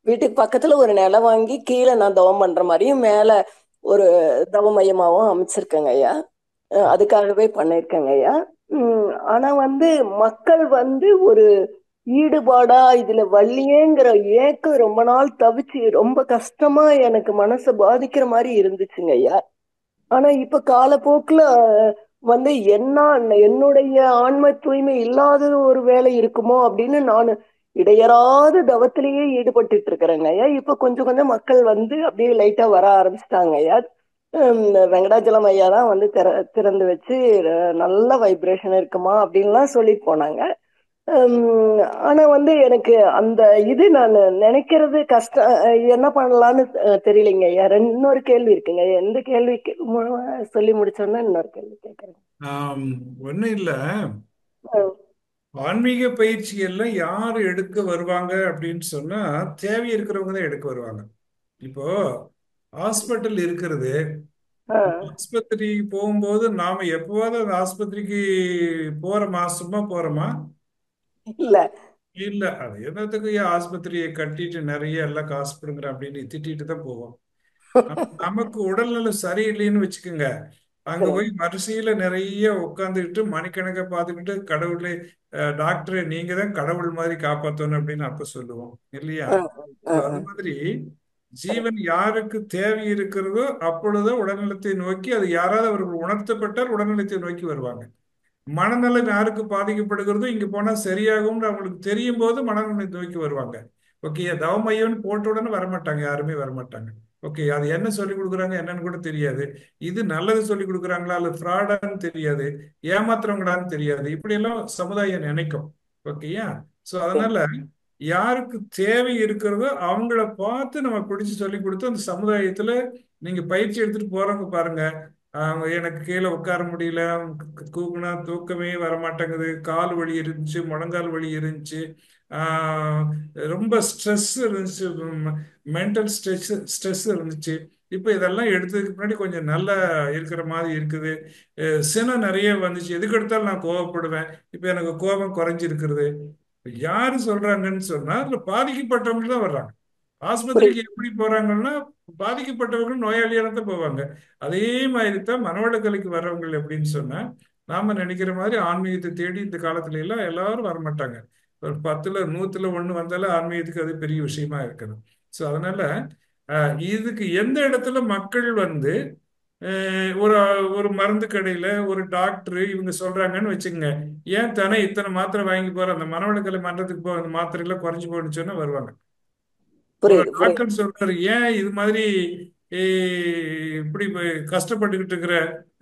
வீட்டுக்கு பக்கத்துல ஒரு நிலம் வாங்கி கீழே நான் தவம் பண்ற மாதிரியும் மேல ஒரு தவமயமாவும் அமைச்சிருக்கேங்க ஐயா. அதுக்காகவே பண்ணிருக்கேங்க ஐயா. ஆனா மக்கள் ஒரு ஈடுபாடா இதுல வள்ளியேங்கிற ஏக்கம் ரொம்ப நாள் தவிச்சு ரொம்ப கஷ்டமா எனக்கு மனசை பாதிக்கிற மாதிரி இருந்துச்சுங்க ஐயா. ஆனா இப்ப காலப்போக்குல என்னுடைய ஆன்ம தூய்மை இல்லாத ஒரு வேலை இருக்குமோ அப்படின்னு நான் இடையறாத தவத்திலேயே ஈடுபட்டு இருக்கிறேங்க ஐயா. இப்ப கொஞ்சம் கொஞ்சம் மக்கள் அப்படியே லைட்டா வர ஆரம்பிச்சிட்டாங்க ஐயா. வெங்கடாச்சலம் ஐயா தான் வந்து திறந்து வச்சு நல்ல வைப்ரேஷன் இருக்குமா அப்படின்லாம் சொல்லிட்டு போனாங்க. ஆனா வந்து எனக்கு அந்த இது நான் நினைக்கிறது கஷ்டம். என்ன பண்ணலான்னு தெரியலைங்க ஐயா. இன்னொரு கேள்வி இருக்குங்க. எந்த கேள்வி சொல்லி முடிச்சோன்னா இன்னொரு கேள்வி கேட்கறேன். ஒன்றும் இல்லை, அஹ் ஆன்மீக பயிற்சிகள்ல யார் எடுக்க வருவாங்க அப்படின்னு சொன்னா தேவை இருக்கிறவங்க தான் எடுக்க வருவாங்க. இப்போ ஹாஸ்பிட்டல் இருக்கிறது, அஹ் ஆஸ்பத்திரிக்கு போகும்போது நாம எப்போவாவது அந்த ஆஸ்பத்திரிக்கு போறோமா? சும்மா போறோமா? இல்ல. இல்ல. அது என்னத்துக்கு ஆஸ்பத்திரியை கட்டிட்டு நிறைய எல்லாம் காசு பிடுங்குற அப்படின்னு திட்டிட்டு தான் போவோம். நமக்கு உடல்நலம் சரியில்லைன்னு வச்சுக்கோங்க, அங்க சரிங்க. போய் வரிசையில நிறைய உட்காந்துக்கிட்டு மணிக்கணக்கை பார்த்துக்கிட்டு கடவுளே, டாக்டரை நீங்க தான் கடவுள் மாதிரி காப்பாற்றணும் அப்படின்னு அப்ப சொல்லுவோம் இல்லையா? அஹ் So, அஹ் அது அஹ் மாதிரி சரிங்க. ஜீவன் யாருக்கு தேவை இருக்கிறதோ அப்பொழுது உடல்நலத்தை நோக்கி, அது யாராவது அவர்கள் உணர்த்தப்பட்டால் உடல்நலத்தை நோக்கி வருவாங்க. மனநலம் யாருக்கு பாதிக்கப்படுகிறதோ இங்க போனா சரியாகும்னு அவங்களுக்கு தெரியும் போது மனநலத்தை நோக்கி வருவாங்க. ஓகே, தவமையம்னு போட்ட உடனே வரமாட்டாங்க, யாருமே வரமாட்டாங்க. ஓகே, அது என்ன சொல்லி கொடுக்குறாங்க என்னன்னு கூட தெரியாது. இது நல்லது சொல்லி கொடுக்குறாங்களா அல்லது ஃப்ராடான்னு தெரியாது, ஏமாத்துறவங்களான்னு தெரியாது. இப்படி எல்லாம் சமுதாயம் நினைக்கும். ஓகேயா? ஸோ அதனால யாருக்கு தேவை இருக்கிறதோ அவங்கள பார்த்து நம்ம பிடிச்சு சொல்லி கொடுத்து அந்த சமுதாயத்துல நீங்க பயிற்சி எடுத்துட்டு போறவங்க பாருங்க, அவங்க எனக்கு கீழே உட்கார முடியல, தூக்குனா தூக்கமே வர மாட்டேங்குது, கால் வலி இருந்துச்சு, முழங்கால் வலி இருந்துச்சு, ஆஹ் ரொம்ப ஸ்ட்ரெஸ் இருந்துச்சு, மென்டல் ஸ்ட்ரெஸ் இருந்துச்சு. இப்போ இதெல்லாம் எடுத்ததுக்கு முன்னாடி கொஞ்சம் நல்லா இருக்கிற மாதிரி இருக்குது. சினம் நிறைய வந்துச்சு, எதுக்கு எடுத்தாலும் நான் கோவப்படுவேன், இப்போ எனக்கு கோபம் குறைஞ்சிருக்கிறது. யாரு சொல்றாங்கன்னு சொன்னா அதுல பாதிக்கப்பட்டவங்க தான் வர்றாங்க. ஆஸ்பத்திரிக்கு புரியுது. எப்படி போறாங்கன்னா பாதிக்கப்பட்டவர்கள் நோயாளியான தான் போவாங்க. அதே மாதிரி தான் மனவளக்கலைக்கு வர்றவங்க எப்படின்னு சொன்னா, நாம நினைக்கிற மாதிரி ஆன்மீகத்தை தேடி இந்த காலத்துல எல்லாம் எல்லாரும் வரமாட்டாங்க. ஒரு 10ல் 100ல் 1 வந்தாலும் ஆன்மீகத்துக்கு அது பெரிய விஷயமா இருக்குது. ஸோ அதனால இதுக்கு எந்த இடத்துல மக்கள் வந்து ஒரு ஒரு மருந்து கடையில ஒரு டாக்டர் இவங்க சொல்றாங்கன்னு வச்சுக்கோங்க, ஏன் தானே இத்தனை மாத்திரை வாங்கி போற, அந்த மனவளக்கலை மன்றத்துக்கு போ, அந்த மாத்திரை எல்லாம் குறைஞ்சு போயிடுன்னு சொன்னா வருவாங்க. ஒரு புரியுது. புரியுது. டாக்டர் சொல்றாரு, ஏன் இது மாதிரி இப்படி கஷ்டப்பட்டுக்கிட்டு இருக்கிற,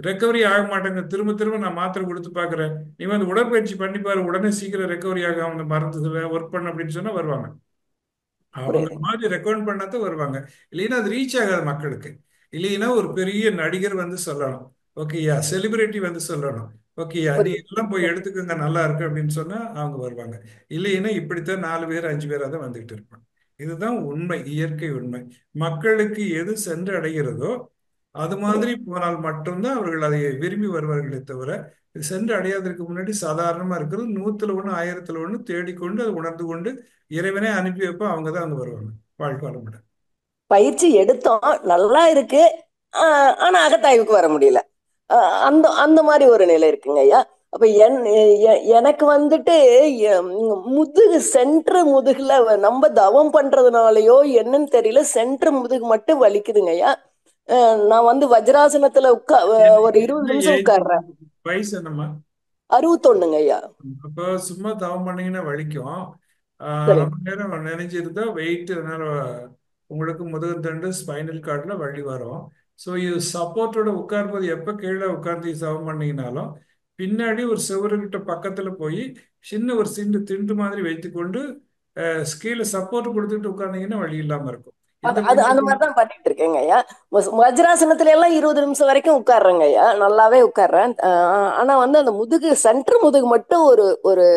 ரெக்கவரி ஆக மாட்டேங்க, திரும்ப திரும்ப நான் மாத்திரை கொடுத்து பாக்குறேன், நீ வந்து உடற்பயிற்சி பண்ணி பாரு, உடனே சீக்கிரம் ரெக்கவரி ஆக அந்த மருந்து ஒர்க் பண்ண அப்படின்னு சொன்னா வருவாங்க. அவங்க புரியுதுங்க. மாதிரி ரெக்கமெண்ட் பண்ணாதான் வருவாங்க. இல்லைன்னா அது ரீச் ஆகாது மக்களுக்கு. இல்லைன்னா ஒரு பெரிய நடிகர் வந்து சொல்லணும், ஓகேயா, செலிபிரிட்டி வந்து சொல்லணும், ஓகேயா நீ புரியுது. எல்லாம் போய் எடுத்துக்கோங்க நல்லா இருக்கு அப்படின்னு சொன்னா அவங்க வருவாங்க. இல்லைன்னா இப்படித்தான் 4 பேர் 5 பேராக தான் வந்துகிட்டு இருப்பாங்க. இதுதான் உண்மை, இயற்கை உண்மை. மக்களுக்கு எது சென்று அடைகிறதோ அது மாதிரி போனால் மட்டும்தான் அவர்கள் அதை விரும்பி வருவார்களே தவிர, இது சென்று அடையாததுக்கு முன்னாடி சாதாரணமா இருக்கிறது 100ல் 1 1000ல் 1 தேடிக்கொண்டு அதை உணர்ந்து கொண்டு இறைவனே அனுப்பி வைப்ப அவங்க தான் அங்க வருவாங்க. வாழ்க்கை வளமுடன். பயிற்சி எடுத்தோம், நல்லா இருக்கு. ஆனா அகத்தாய்வுக்கு வர முடியல. அந்த அந்த மாதிரி ஒரு நிலை இருக்குங்க ஐயா. அப்ப எனக்கு வந்துட்டு முதுகு சென்ட்ரு முதுகுல நம்ம தவம் பண்றதுனாலயோ என்னன்னு தெரியல, சென்ட்ரு முதுகு மட்டும் வலிக்குதுங்க ஐயா. நான் வந்து வஜ்ராசனத்துல ஒரு 20 என்ன நிமிஷம் ஏஜ் உட்கார்றேன். உங்களுக்கு? வயசு என்னம்மா? 61ங்க ஐயா. அப்போ சும்மா தவம் பண்ணீங்கன்னா வலிக்கும். சரிங்க. ரொம்ப நேரம் நினைஞ்சிருந்தா வெயிட் நேரம் உங்களுக்கு முதுகுத்தண்டு ஸ்பைனல் கார்டில் வலி வரும். ஸோ இது சப்போர்ட்டோட உட்காரும்போது எப்போ கீழே உட்கார்ந்து தவம் பண்ணீங்கனாலும் பின்னாடி ஒரு செவருக்கிட்ட பக்கத்தில் போய் சின்ன ஒரு திண்டு மாதிரி வைத்துக்கொண்டு கீழே சப்போர்ட் கொடுத்துட்டு உட்கார்ந்தீங்கன்னா வலி இல்லாமல் இருக்கும். அது இந்த அது அந்த வலி மாதிரிதான் பண்ணிட்டு இருக்கேங்க ஐயா. வஜ்ராசனத்துல எல்லாம் 20 நிமிஷம் வரைக்கும் உட்கார்றேங்க ஐயா, நல்லாவே உட்கார்றேன். ஆனா வந்து அந்த முதுகு சென்டர் முதுகு மட்டும் ஒரு ஒரு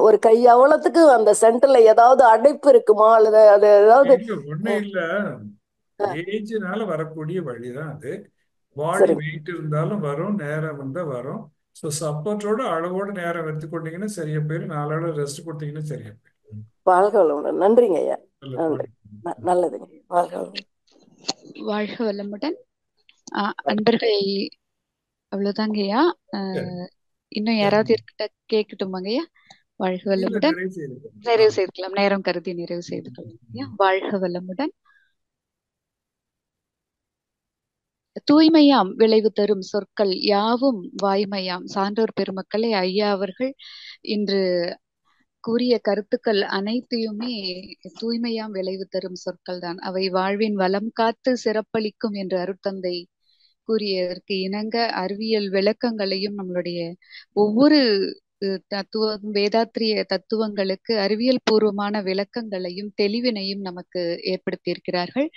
ஒரு கை அவ்வளவுக்கு அந்த சென்டர்ல ஏதாவது அடைப்பு இருக்குமா அல்லது அது ஏதாவது? இல்லை, ஒன்றும் இல்லை, ஏஜ்னால வரக்கூடிய வழி தான் அது. பாடி சரிங்க. வெயிட் இருந்தாலும் வரும், நேரம் இருந்தால் வரும். ஸோ சப்போர்ட்டோட அளவோட நேரம் எடுத்துக்கொண்டீங்கன்னா சரியா போயிடும், 4 நாள் ரெஸ்ட் கொடுத்தீங்கன்னா சரியா போயிடும். வாழ்க வளமுடன். நன்றிங்க ஐயா. நல்ல நன்றி. பாடம். நல்லதுங்க. வாழ்க வளமுடன். வாழ்க வளமுடன். அன்பர்கள் அவ்வளவுதாங்கய்யா. சரி. இன்னும் யாராவது இருக்கிட்ட கேட்கட்டுமாங்கய்யா? வாழ்க இல்ல, வளமுடன். நிறைய செய்திருக்கோம். நிறைவு செய்துக்கலாம், நேரம் கருதி நிறைவு செய்து கொள்ளலாம். வாழ்க வளமுடன். தூய்மையாம் விளைவு தரும் சொற்கள் யாவும் வாய்மையாம். சான்றோர் பெருமக்களை ஐயா அவர்கள் இன்று கூறிய கருத்துக்கள் அனைத்தையுமே தூய்மையாம் விளைவு தரும் சொற்கள் தான். அவை வாழ்வின் வளம் காத்து சிறப்பளிக்கும் என்று அருட்தந்தை கூறியதற்கு இணங்க அறிவியல் விளக்கங்களையும் நம்மளுடைய ஒவ்வொரு தத்துவம் வேதாத்திரிய தத்துவங்களுக்கு அறிவியல் பூர்வமான விளக்கங்களையும் தெளிவினையும் நமக்கு ஏற்படுத்தியிருக்கிறார்கள்.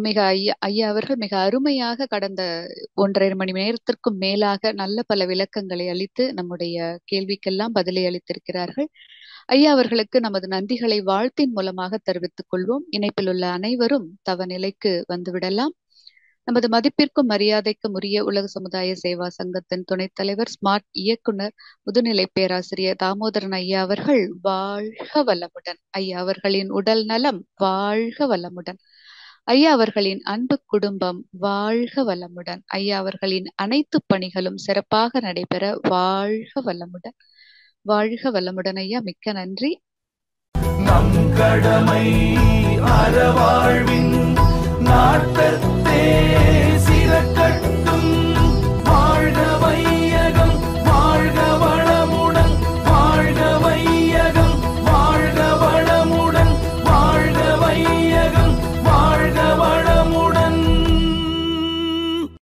மிக ஐயா அவர்கள் மிக அருமையாக கடந்த 1.5 மணி நேரத்திற்கும் மேலாக நல்ல பல விளக்கங்களை அளித்து நம்முடைய கேள்விக்கெல்லாம் பதிலை அளித்திருக்கிறார்கள். ஐயா அவர்களுக்கு நமது நன்றிகளை வாழ்த்தின் மூலமாக தெரிவித்துக் கொள்வோம். இணைப்பில் உள்ள அனைவரும் தவநிலைக்கு வந்துவிடலாம். நமது மதிப்பிற்கும் மரியாதைக்கும் உரிய உலக சமுதாய சேவா சங்கத்தின் துணைத் தலைவர், ஸ்மார்ட் இயக்குனர், முதுநிலை பேராசிரியர் தாமோதரன் ஐயா அவர்கள் வாழ்க வளமுடன். ஐயா அவர்களின் உடல் நலம் வாழ்க வளமுடன். ஐயா அவர்களின் அன்பு குடும்பம் வாழ்க வளமுடன். ஐயா அவர்களின் அனைத்து பணிகளும் சிறப்பாக நடைபெற வாழ்க வளமுடன். வாழ்க வளமுடன் ஐயா. மிக்க நன்றி. நம் கடமை அறவாழ்வின் நாட்டத்தே